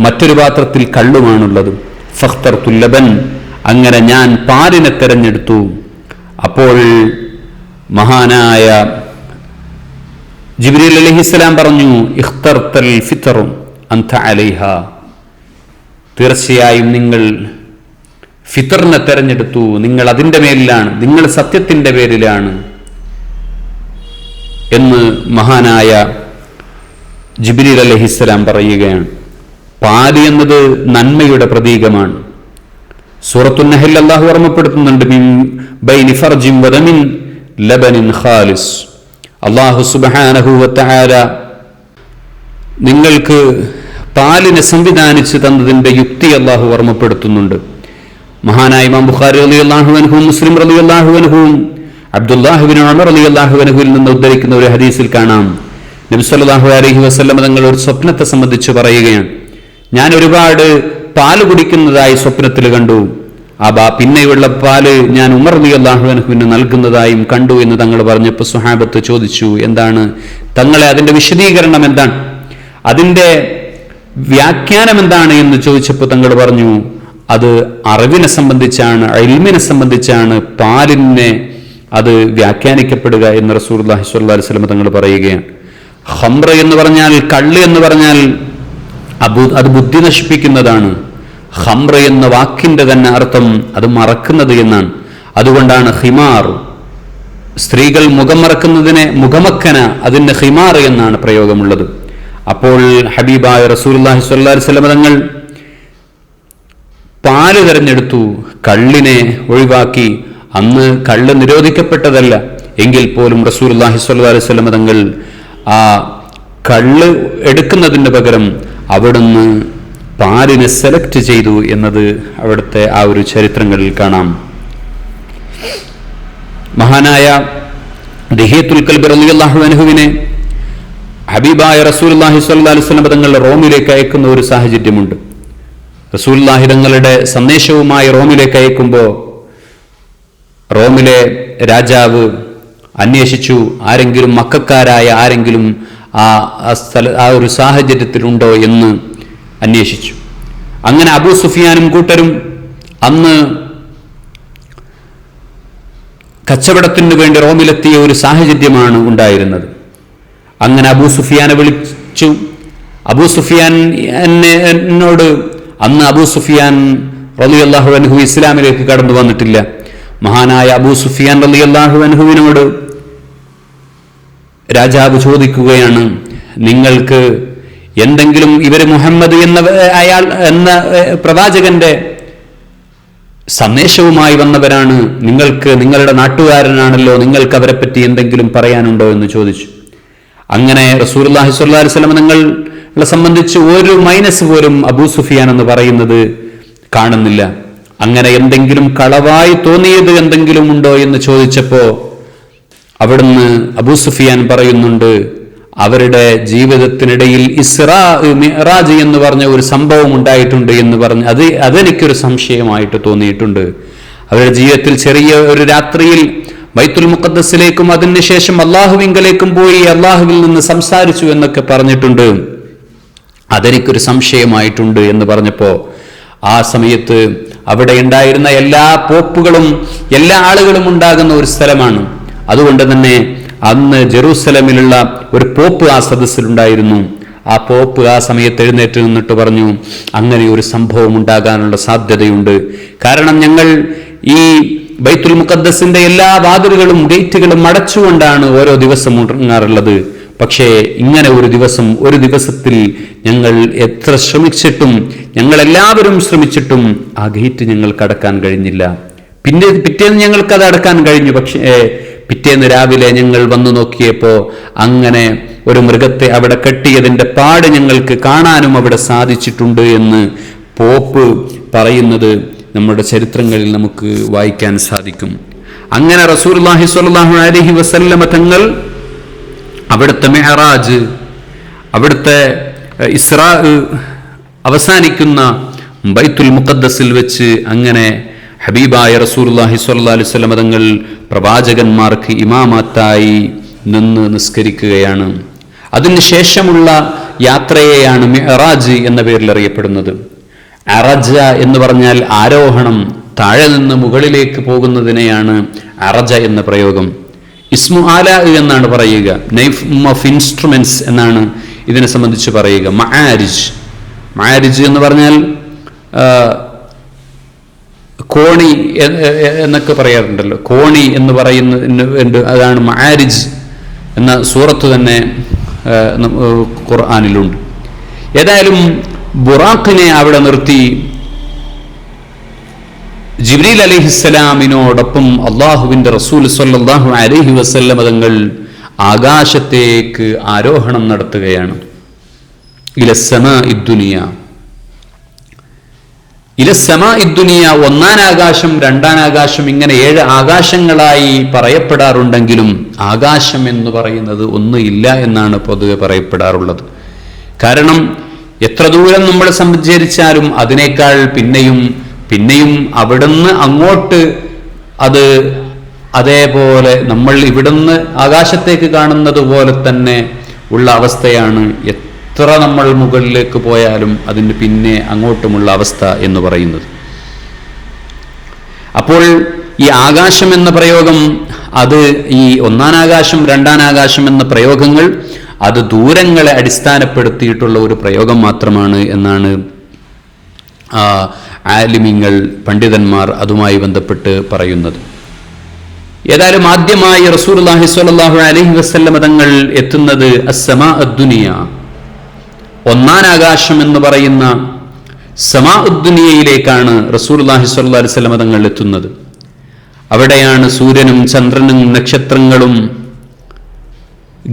മറ്റൊരു പാത്രത്തിൽ കള്ളുമാണുള്ളത്. ഫഖ്തർതുൽ ലബൻ, അങ്ങനെ ഞാൻ പാലിനെ തെരഞ്ഞെടുത്തു. അപ്പോൾ മഹാനായ ജിബ്രീൽ അലൈഹിസ്സലാം പറഞ്ഞു, ഇഖ്തർതൽ ഫിത്ർ അൻത അലൈഹ. തീർച്ചയായും നിങ്ങൾ ഫിത്റിനെ തെരഞ്ഞെടുത്തു, നിങ്ങൾ അതിൻ്റെ മേലിലാണ്, നിങ്ങൾ സത്യത്തിന്റെ പേരിലാണ് എന്ന് മഹാനായ ജിബ്രീൽ അലൈഹിസ്സലാം പറയുകയാണ്. പാല് എന്നത് നന്മയുടെ പ്രതീകമാണ്. സൂറത്തുൻ നഹ്ൽ അല്ലാഹു ഓർമ്മപ്പെടുത്തുന്നുണ്ട്, മിൻ ബൈനി ഫർജിൻ വദമിൻ ലബനിൻ ഖാലിസ്. അല്ലാഹു സുബ്ഹാനഹു വ തആല നിങ്ങൾക്ക് പാലിനെ സംവിധാനിച്ചു തന്നതിന്റെ യുക്തി അല്ലാഹു ഓർമ്മപ്പെടുത്തുന്നുണ്ട്. മഹാനായ ഇമാം ബുഖാരി റളിയല്ലാഹു അൻഹു, മുസ്ലിം റളിയല്ലാഹു അൻഹു, അബ്ദുല്ലാഹി ഇബ്നു ഉമർ റളിയല്ലാഹു അൻഹുവിൽ നിന്ന് ഉദ്ധരിക്കുന്ന ഒരു ഹദീസിൽ കാണാം, നബി സല്ലല്ലാഹു അലൈഹി വസല്ലം തങ്ങൾ ഒരു സ്വപ്നത്തെ സംബന്ധിച്ച് പറയുകയാണ്. ഞാൻ ഒരുപാട് പാല് കുടിക്കുന്നതായി സ്വപ്നത്തിൽ കണ്ടു. പിന്നെയുള്ള പാല് ഞാൻ ഉമർ റളിയല്ലാഹു അൻഹുവിന് നൽകുന്നതായും കണ്ടു എന്ന് തങ്ങൾ പറഞ്ഞപ്പോൾ സ്വഹാബത്ത് ചോദിച്ചു, എന്താണ് തങ്ങളെ അതിന്റെ വിശദീകരണം എന്താണ്, അതിന്റെ വ്യാഖ്യാനം എന്താണ് എന്ന് ചോദിച്ചപ്പോൾ തങ്ങൾ പറഞ്ഞു, അത് അറിവിനെ സംബന്ധിച്ചാണ്, ഇൽമിനെ സംബന്ധിച്ചാണ് പാലിനെ അത് വ്യാഖ്യാനിക്കപ്പെടുക എന്ന് റസൂലുള്ളാഹി സ്വല്ലല്ലാഹു അലൈഹി വസല്ലം തങ്ങൾ പറയുകയാണ്. ഖംറ എന്ന് പറഞ്ഞാൽ, കള്ള് എന്ന് പറഞ്ഞാൽ അത് ബുദ്ധി നശിപ്പിക്കുന്നതാണ്. ഖംറ എന്ന വാക്കിന്റെ തന്നെ അർത്ഥം അത് മറക്കുന്നത് എന്നാണ്. അതുകൊണ്ടാണ് ഖിമാർ, സ്ത്രീകൾ മുഖം മറക്കുന്നതിനെ മുഖമക്കന, അതിന് ഖിമാർ എന്നാണ് പ്രയോഗമുള്ളത്. അപ്പോൾ ഹബീബായ റസൂലുള്ളാഹി സ്വല്ലല്ലാഹു അലൈഹി വസല്ലം തങ്ങൾ പാല് തെരഞ്ഞെടുത്തു, കള്ളിനെ ഒഴിവാക്കി. അന്ന് കള്ള് നിരോധിക്കപ്പെട്ടതല്ല എങ്കിൽ പോലും റസൂലുള്ളാഹി സ്വല്ലല്ലാഹു അലൈഹി വസല്ലം തങ്ങൾ ആ കള്ള് എടുക്കുന്നതിന് പകരം അവിടുന്ന് പാലിനെ സെലക്ട് ചെയ്തു എന്നത് അവിടുത്തെ ആ ഒരു ചരിത്രങ്ങളിൽ കാണാം. മഹാനായ ദിഹിയത്തുൽ കൽബി റളിയല്ലാഹു അൻഹുവിനെ ഹബീബായ റസൂലുള്ളാഹി സ്വല്ലല്ലാഹു അലൈഹി വസല്ലം തങ്ങൾ റോമിലേക്ക് അയക്കുന്ന ഒരു സാഹചര്യമുണ്ട്. റസൂലുള്ളാഹി തങ്ങളുടെ സന്ദേശവുമായി റോമിലേക്ക് അയക്കുമ്പോൾ റോമിലെ രാജാവ് അന്വേഷിച്ചു, ആരെങ്കിലും മക്കക്കാരായ ആരെങ്കിലും ആ ഒരു സാഹചര്യത്തിലുണ്ടോ എന്ന് അന്വേഷിച്ചു. അങ്ങനെ അബൂ സുഫിയാനും കൂട്ടരും അന്ന് കച്ചവടത്തിന് വേണ്ടി റോമിലെത്തിയ ഒരു സാഹചര്യമാണ് ഉണ്ടായിരുന്നത്. അങ്ങനെ അബൂ സുഫിയാനെ വിളിച്ചു. അബൂ സുഫിയാൻ എന്നോട് അന്ന് അബൂ സുഫിയാൻ റളിയല്ലാഹു അൻഹു ഇസ്ലാമിലേക്ക് കടന്നു വന്നിട്ടില്ല. മഹാനായ അബൂ സുഫിയാൻ റളിയല്ലാഹു അൻഹുവിനോട് രാജാവ് ചോദിക്കുകയാണ്, നിങ്ങൾക്ക് എന്തെങ്കിലും ഇവർ മുഹമ്മദ് എന്ന പ്രവാചകന്റെ സന്ദേശവുമായി വന്നവരാണ്, നിങ്ങളുടെ നാട്ടുകാരനാണല്ലോ, നിങ്ങൾക്ക് അവരെ പറ്റി എന്തെങ്കിലും പറയാനുണ്ടോ എന്ന് ചോദിച്ചു. അങ്ങനെ റസൂലുള്ളാഹി സ്വല്ലല്ലാഹു അലൈഹി വസല്ലം തങ്ങളെ സംബന്ധിച്ച് ഒരു മൈനസ് പോലും അബൂ സുഫിയാൻ എന്ന് പറയുന്നത് കാണുന്നില്ല. അങ്ങനെ എന്തെങ്കിലും കളവായി തോന്നിയത് എന്തെങ്കിലും ഉണ്ടോ എന്ന് ചോദിച്ചപ്പോ അവിടുന്ന് അബൂ സുഫിയാൻ പറയുന്നുണ്ട്, അവരുടെ ജീവിതത്തിനിടയിൽ ഇസ്റാ മിഅ്റാജ് എന്ന് പറഞ്ഞ ഒരു സംഭവം ഉണ്ടായിട്ടുണ്ട് എന്ന് പറഞ്ഞ് അതെനിക്കൊരു സംശയമായിട്ട് തോന്നിയിട്ടുണ്ട്. അവരുടെ ജീവിതത്തിൽ ചെറിയ ഒരു രാത്രിയിൽ ബൈത്തുൽ മുഖദ്ദസിലേക്കും അതിനുശേഷം അള്ളാഹുവിങ്കലേക്കും പോയി അള്ളാഹുവിൽ നിന്ന് സംസാരിച്ചു എന്നൊക്കെ പറഞ്ഞിട്ടുണ്ട്. അതെനിക്കൊരു സംശയമായിട്ടുണ്ട് എന്ന് പറഞ്ഞപ്പോ ആ സമയത്ത് അവിടെ ഉണ്ടായിരുന്ന എല്ലാ പോപ്പുകളും എല്ലാ ആളുകളും ഉണ്ടാകുന്ന ഒരു സ്ഥലമാണ്. അതുകൊണ്ട് തന്നെ അന്ന് ജെറൂസലമിലുള്ള ഒരു പോപ്പ് ആ സദസ്സിലുണ്ടായിരുന്നു. ആ പോപ്പ് ആ സമയത്ത് എഴുന്നേറ്റ് നിന്നിട്ട് പറഞ്ഞു, അങ്ങനെ ഒരു സംഭവം ഉണ്ടാകാനുള്ള സാധ്യതയുണ്ട്. കാരണം ഞങ്ങൾ ഈ ബൈത്തുൽ മുഖദ്ദസിന്റെ എല്ലാ വാതിലുകളും ഗേറ്റുകളും അടച്ചുകൊണ്ടാണ് ഓരോ ദിവസം ഉറങ്ങാറുള്ളത്. പക്ഷേ ഇങ്ങനെ ഒരു ദിവസത്തിൽ ഞങ്ങൾ എത്ര ശ്രമിച്ചിട്ടും ഞങ്ങളെല്ലാവരും ശ്രമിച്ചിട്ടും ആ ഗേറ്റ് ഞങ്ങൾക്ക് അടക്കാൻ കഴിഞ്ഞില്ല. പിറ്റേന്ന് ഞങ്ങൾക്ക് അത് അടക്കാൻ കഴിഞ്ഞു. പക്ഷേ പിറ്റേന്ന് രാവിലെ ഞങ്ങൾ വന്നു നോക്കിയപ്പോൾ അങ്ങനെ ഒരു മൃഗത്തെ അവിടെ കെട്ടിയതിന്റെ പാട് ഞങ്ങൾക്ക് കാണാനും അവിടെ സാധിച്ചിട്ടുണ്ട് എന്ന് പോപ്പ് പറയുന്നത് നമ്മുടെ ചരിത്രങ്ങളിൽ നമുക്ക് വായിക്കാൻ സാധിക്കും. അങ്ങനെ റസൂലുള്ളാഹി സ്വല്ലല്ലാഹു അലൈഹി വസല്ലം തങ്ങൾ അവിടുത്തെ മിഅ്റാജ്, അവിടുത്തെ ഇസ്റാ അവസാനിക്കുന്ന ബൈത്തുൽ മുഖദ്ദസിൽ വെച്ച് അങ്ങനെ ഹബീബായ റസൂലുള്ളാഹി സ്വല്ലല്ലാഹു അലൈഹി വസല്ലം തങ്ങൾ പ്രവാചകന്മാർക്ക് ഇമാമത്തായി നിന്ന് നിസ്കരിക്കുകയാണ്. അതിനുശേഷമുള്ള യാത്രയെയാണ് മിഅ്റാജ് എന്ന പേരിൽ അറിയപ്പെടുന്നത്. അറജ എന്ന് പറഞ്ഞാൽ ആരോഹണം, താഴെ നിന്ന് മുകളിലേക്ക് പോകുന്നതിനെയാണ് അറജ എന്ന പ്രയോഗം. ഇസ്മു ആല എന്നാണ് പറയുക, നെയിം ഓഫ് ഇൻസ്ട്രുമെന്റ്സ് എന്നാണ് ഇതിനെ സംബന്ധിച്ച് പറയുക. മആരിജ് എന്ന് പറഞ്ഞാൽ കോണി എന്നൊക്കെ പറയാറുണ്ടല്ലോ, കോണി എന്ന് പറയുന്ന അതാണ് മആരിജ് എന്ന സൂറത്ത് തന്നെ ഖുർആനിലുണ്ട്. ഏതായാലും ബുറാഖിനെ അവിടെ നിർത്തി ജിബ്രീൽ അലൈഹിസ്സലാമിനോടൊപ്പം അള്ളാഹുവിന്റെ റസൂൽ സ്വല്ലല്ലാഹു അലൈഹി വസല്ലം തങ്ങൾ ആകാശത്തേക്ക് ആരോഹണം നടത്തുകയാണ്. ഇലസ്സമാഇദ്ദുനിയ, ഒന്നാം ആകാശം, രണ്ടാം ആകാശം, ഇങ്ങനെ 7 ആകാശങ്ങളായി പറയപ്പെടാറുണ്ടെങ്കിലും ആകാശം എന്ന് പറയുന്നത് ഒന്ന് ഇല്ല എന്നാണ് പൊതുവെ പറയപ്പെടാറുള്ളത്. കാരണം എത്ര ദൂരം നമ്മൾ സഞ്ചരിച്ചാലും അതിനേക്കാൾ പിന്നെയും അവിടുന്ന് അങ്ങോട്ട് അത് അതേപോലെ നമ്മൾ ഇവിടുന്ന് ആകാശത്തേക്ക് കാണുന്നത് പോലെ തന്നെ ഉള്ള അവസ്ഥയാണ്. എത്ര നമ്മൾ മുകളിലേക്ക് പോയാലും അതിന് പിന്നെ അങ്ങോട്ടുമുള്ള അവസ്ഥ എന്ന് പറയുന്നത്. അപ്പോൾ ഈ ആകാശം എന്ന പ്രയോഗം, അത് ഈ ഒന്നാം ആകാശം, രണ്ടാം ആകാശം എന്ന പ്രയോഗങ്ങൾ അത് ദൂരങ്ങളെ അടിസ്ഥാനപ്പെടുത്തിയിട്ടുള്ള ഒരു പ്രയോഗം മാത്രമാണ് എന്നാണ് ആലിമീങ്ങൾ, പണ്ഡിതന്മാർ അതുമായി ബന്ധപ്പെട്ട് പറയുന്നത്. ഏതായാലും ആദ്യമായി റസൂലുള്ളാഹി സ്വല്ലല്ലാഹു അലൈഹി വസല്ലം തങ്ങൾ എത്തുന്നത് അസ്സമാഅദ്ദുനിയ, ഒന്നാം ആകാശം എന്ന് പറയുന്ന സമാഉദ്ദുനിയയിലേക്കാണ് റസൂലുള്ളാഹി സ്വല്ലല്ലാഹു അലൈഹി വസല്ലം തങ്ങൾ എത്തുന്നത്. അവിടെയാണ് സൂര്യനും ചന്ദ്രനും നക്ഷത്രങ്ങളും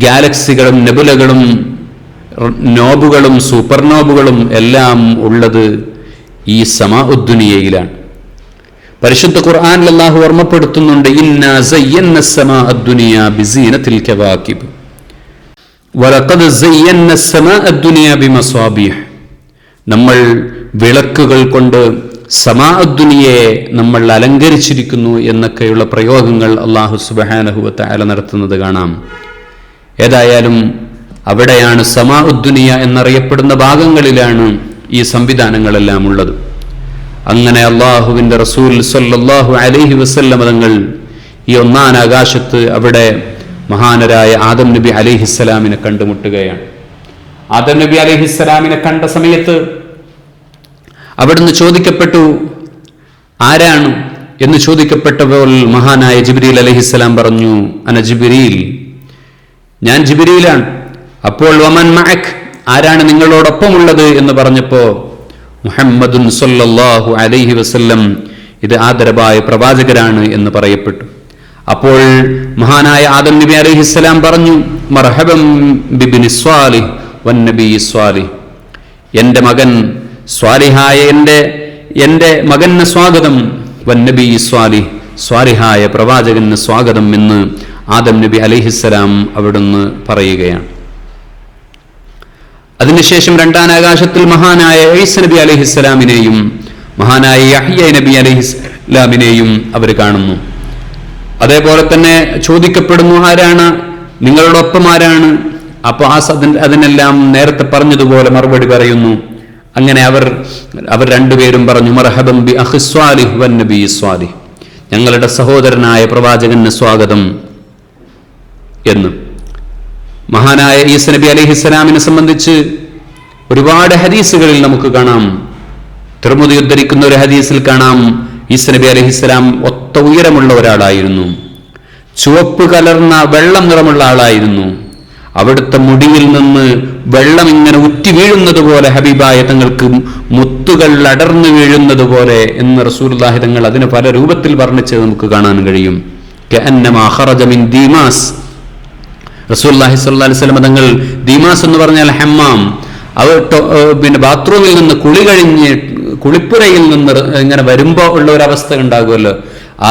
ഗാലക്സികളും നെബുലകളും നോബുകളും സൂപ്പർനോബുകളും എല്ലാം ഉള്ളത് ഈ സമാഉദ്ദുനിയയിലാണ്. പരിശുദ്ധ ഖുർആനിൽ അല്ലാഹു ഓർമ്മപ്പെടുത്തുന്നുണ്ട്, ഇന്നാ സയ്യന്ന സമാഅദ്ദുനിയ ബിസീനത്തിൽ കവാകിബ് വലഖദ് സയ്യന്ന അസ്സമാഅ അദ്ദുനിയ ബിമസാബിഹ്, നമ്മൾ വിളക്കുകൾ കൊണ്ട് സമാഅദ്ദുനിയയെ നമ്മൾ അലങ്കരിച്ചിരിക്കുന്നു എന്നൊക്കെയുള്ള പ്രയോഗങ്ങൾ അല്ലാഹു സുബ്ഹാനഹു വ തആല നടത്തുന്നത് കാണാം. ഏതായാലും അവിടെയാണ് സമാഉദ്ദുനിയ എന്നറിയപ്പെടുന്ന ഭാഗങ്ങളിലാണ് ഈ സംവിധാനങ്ങളെല്ലാം ഉള്ളത്. അങ്ങനെ അള്ളാഹുവിൻ്റെ റസൂൽ സല്ലല്ലാഹു അലൈഹി വസല്ലം തങ്ങൾ ഈ ഒന്നാം ആകാശത്ത് അവിടെ മഹാനരായ ആദം നബി അലൈഹിസ്സലാമിനെ കണ്ടുമുട്ടുകയാണ്. ആദം നബി അലൈഹിസ്സലാമിനെ കണ്ട സമയത്ത് അവിടുന്ന് ചോദിക്കപ്പെട്ടു, ആരാണ് എന്ന് ചോദിക്കപ്പെട്ടപ്പോൾ മഹാനായ ജിബ്രീൽ അലൈഹിസ്സലാം പറഞ്ഞു, അന ജിബ്രീൽ, ഞാൻ ജിബ്രീലാണ്. അപ്പോൾ വമൻ മഅക്, ആരാണ് നിങ്ങളോടൊപ്പമുള്ളത് എന്ന് പറഞ്ഞപ്പോ മുഹമ്മദുൻ സല്ലല്ലാഹു അലൈഹി വസല്ലം, ഇത് ആദരവായ പ്രവാചകരാണ് എന്ന് പറയപ്പെട്ടു. അപ്പോൾ മഹാനായ ആദം നബി അലൈഹിസ്സലാം പറഞ്ഞു, മർഹബൻ ബിബ്നി സ്വാലിഹ് വന്നബി സ്വാലിഹ്, എൻ്റെ മകൻ സ്വാലിഹായ എൻ്റെ മകന് സ്വാഗതം, വന്നബി സ്വാലിഹ്, സ്വാലിഹായ പ്രവാചകന് സ്വാഗതം എന്ന് ആദം നബി അലൈഹിസ്സലാം അവിടുന്ന് പറയുകയാണ്. അതിനുശേഷം രണ്ടാം ആകാശത്തിൽ മഹാനായ ഈസ നബി അലൈഹിസ്സലാമിനെയും മഹാനായ യഹ്യ നബി അലൈഹിസ്സലാമിനെയും അവർ കാണുന്നു. അതേപോലെ തന്നെ ചോദിക്കപ്പെടുന്നു, ആരാണ് നിങ്ങളോടൊപ്പം, ആരാണ്? അപ്പൊ അതിനെല്ലാം നേരത്തെ പറഞ്ഞതുപോലെ മറുപടി പറയുന്നു. അങ്ങനെ അവർ രണ്ടുപേരും പറഞ്ഞു, മർഹബൻ ബി അഖി സ്വാലിഹ് വന്നബി സ്വാലിഹ്, ഞങ്ങളുടെ സഹോദരനായ പ്രവാചകന് സ്വാഗതം എന്ന്. മഹാനായ ഈസ നബി അലൈഹിസ്സലാമിനെ സംബന്ധിച്ച് ഒരുപാട് ഹദീസുകളിൽ നമുക്ക് കാണാം. തിർമിദി ഉദ്ധരിക്കുന്ന ഒരു ഹദീസിൽ കാണാം, ഈസ നബി അലൈഹിസ്സലാം ഒത്ത ഉയരമുള്ള ഒരാളായിരുന്നു, ചുവപ്പ് കലർന്ന വെള്ളം നിറമുള്ള ആളായിരുന്നു. അവിടുത്തെ മുടിയിൽ നിന്ന് വെള്ളം ഇങ്ങനെ ഉറ്റി വീഴുന്നത് പോലെ, ഹബീബായ തങ്ങൾക്ക് മുത്തുകൾ അടർന്നു വീഴുന്നത് പോലെ എന്ന് റസൂലുള്ളാഹി തങ്ങൾ അതിന് പല രൂപത്തിൽ വർണ്ണിച്ചത് നമുക്ക് കാണാൻ കഴിയും. കഅന്നമാ ഖറജ മിൻ ദീമാസ്, റസൂലുള്ളാഹി സ്വല്ലല്ലാഹി അലൈഹി വസല്ലം തങ്ങൾ, ദീമാസ് എന്ന് പറഞ്ഞാൽ ഹമ്മാം, അവർ ബാത്റൂമിൽ നിന്ന് കുളി കഴിഞ്ഞ് കുളിപ്പുരയിൽ നിന്ന് ഇങ്ങനെ വരുമ്പോ ഉള്ള ഒരു അവസ്ഥ ഉണ്ടാകുമല്ലോ, ആ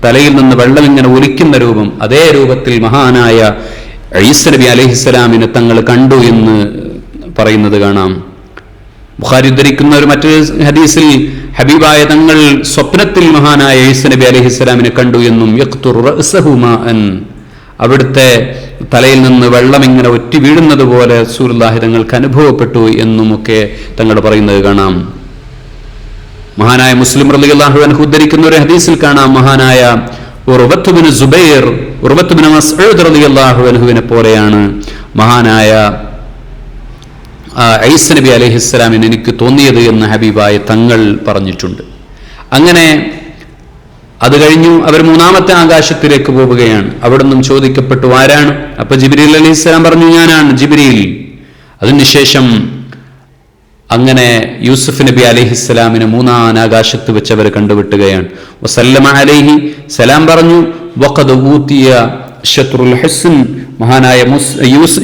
തലയിൽ നിന്ന് വെള്ളം ഇങ്ങനെ ഒലിക്കുന്ന രൂപം, അതേ രൂപത്തിൽ മഹാനായ ഈസ നബി അലൈഹിസ്സലാമിനെ തങ്ങൾ കണ്ടു എന്ന് പറയുന്നത് കാണാം. ബുഖാരി ഉദ്ധരിക്കുന്ന ഒരു മറ്റൊരു ഹദീസിൽ ഹബീബായ തങ്ങൾ സ്വപ്നത്തിൽ മഹാനായ ഈസ നബി അലൈഹിസ്സലാമിനെ കണ്ടു എന്നും, യഖ്തുറു റഅസഹു മാഅൻ, അവിടുത്തെ തലയിൽ നിന്ന് വെള്ളം ഇങ്ങനെ ഒറ്റി വീഴുന്നത് പോലെ റസൂലുള്ളാഹി തങ്ങൾക്ക് അനുഭവപ്പെട്ടു എന്നുമൊക്കെ തങ്ങൾ പറയുന്നത് കാണാം. മഹാനായ മുസ്ലിം റളിയല്ലാഹു അൻഹു ഉദ്ധരിക്കുന്ന ഒരു ഹദീസിൽ കാണാം, മഹാനായ Urwah bin Zubair, Urwah bin Masud റളിയല്ലാഹു അൻഹുവിനെ പോലെയാണ് മഹാനായ ഈസ നബി അലൈഹിസ്സലാമിന് എനിക്ക് തോന്നിയത് എന്ന് ഹബീബായ തങ്ങൾ പറഞ്ഞിട്ടുണ്ട്. അങ്ങനെ അത് കഴിഞ്ഞു അവർ മൂന്നാമത്തെ ആകാശത്തിലേക്ക് പോവുകയാണ്. അവിടെ നിന്നും ചോദിക്കപ്പെട്ടു, ആരാണ്? അപ്പൊ ജിബ്രീൽ അലൈഹിസ്സലാം പറഞ്ഞു, ഞാനാണ് ജിബ്രീൽ. അതിനുശേഷം അങ്ങനെ യൂസുഫ് നബി അലൈഹിസ്സലാമിനെ മൂന്നാം ആകാശത്ത് വെച്ച് അവർ കണ്ടുവിട്ടുകയാണ്. വസല്ലമ അലൈഹി, സലാം പറഞ്ഞു. വഖദ് ഊതിയ ശത്രുൽ ഹുസ്ൻ, മഹാനായ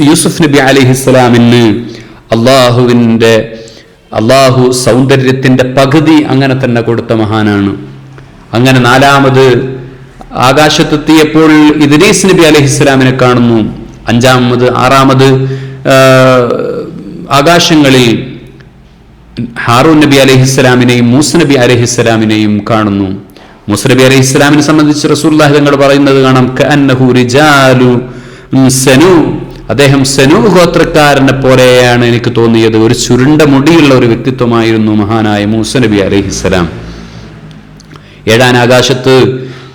യൂസുഫ് നബി അലൈഹിസ്സലാമിന് അള്ളാഹു സൗന്ദര്യത്തിന്റെ പകുതി അങ്ങനെ തന്നെ കൊടുത്ത മഹാനാണ്. അങ്ങനെ നാലാമത് ആകാശത്തെത്തിയപ്പോൾ ഇദ്രീസ് നബി അലൈഹിസ്സലാമിനെ കാണുന്നു. ആറാമത് ആകാശങ്ങളിൽ ഹാറൂൻ നബി അലൈഹിസ്സലാമിനെയും മൂസ നബി അലൈഹിസ്സലാമിനെയും കാണുന്നു. മൂസ നബി അലൈഹിസ്സലാമിനെ സംബന്ധിച്ച് റസൂലുള്ളാഹി തങ്ങൾ പറയുന്നത് കാണാം, കഅന്നഹു റിജാലു സനു, അദ്ദേഹം സനു ഗോത്രക്കാരനെ പോലെയാണ് എനിക്ക് തോന്നിയത്. ഒരു ചുരുണ്ട മുടിയുള്ള ഒരു വ്യക്തിത്വമായിരുന്നു മഹാനായ മൂസ നബി അലൈഹിസ്സലാം. ഏഴാം ആകാശത്ത്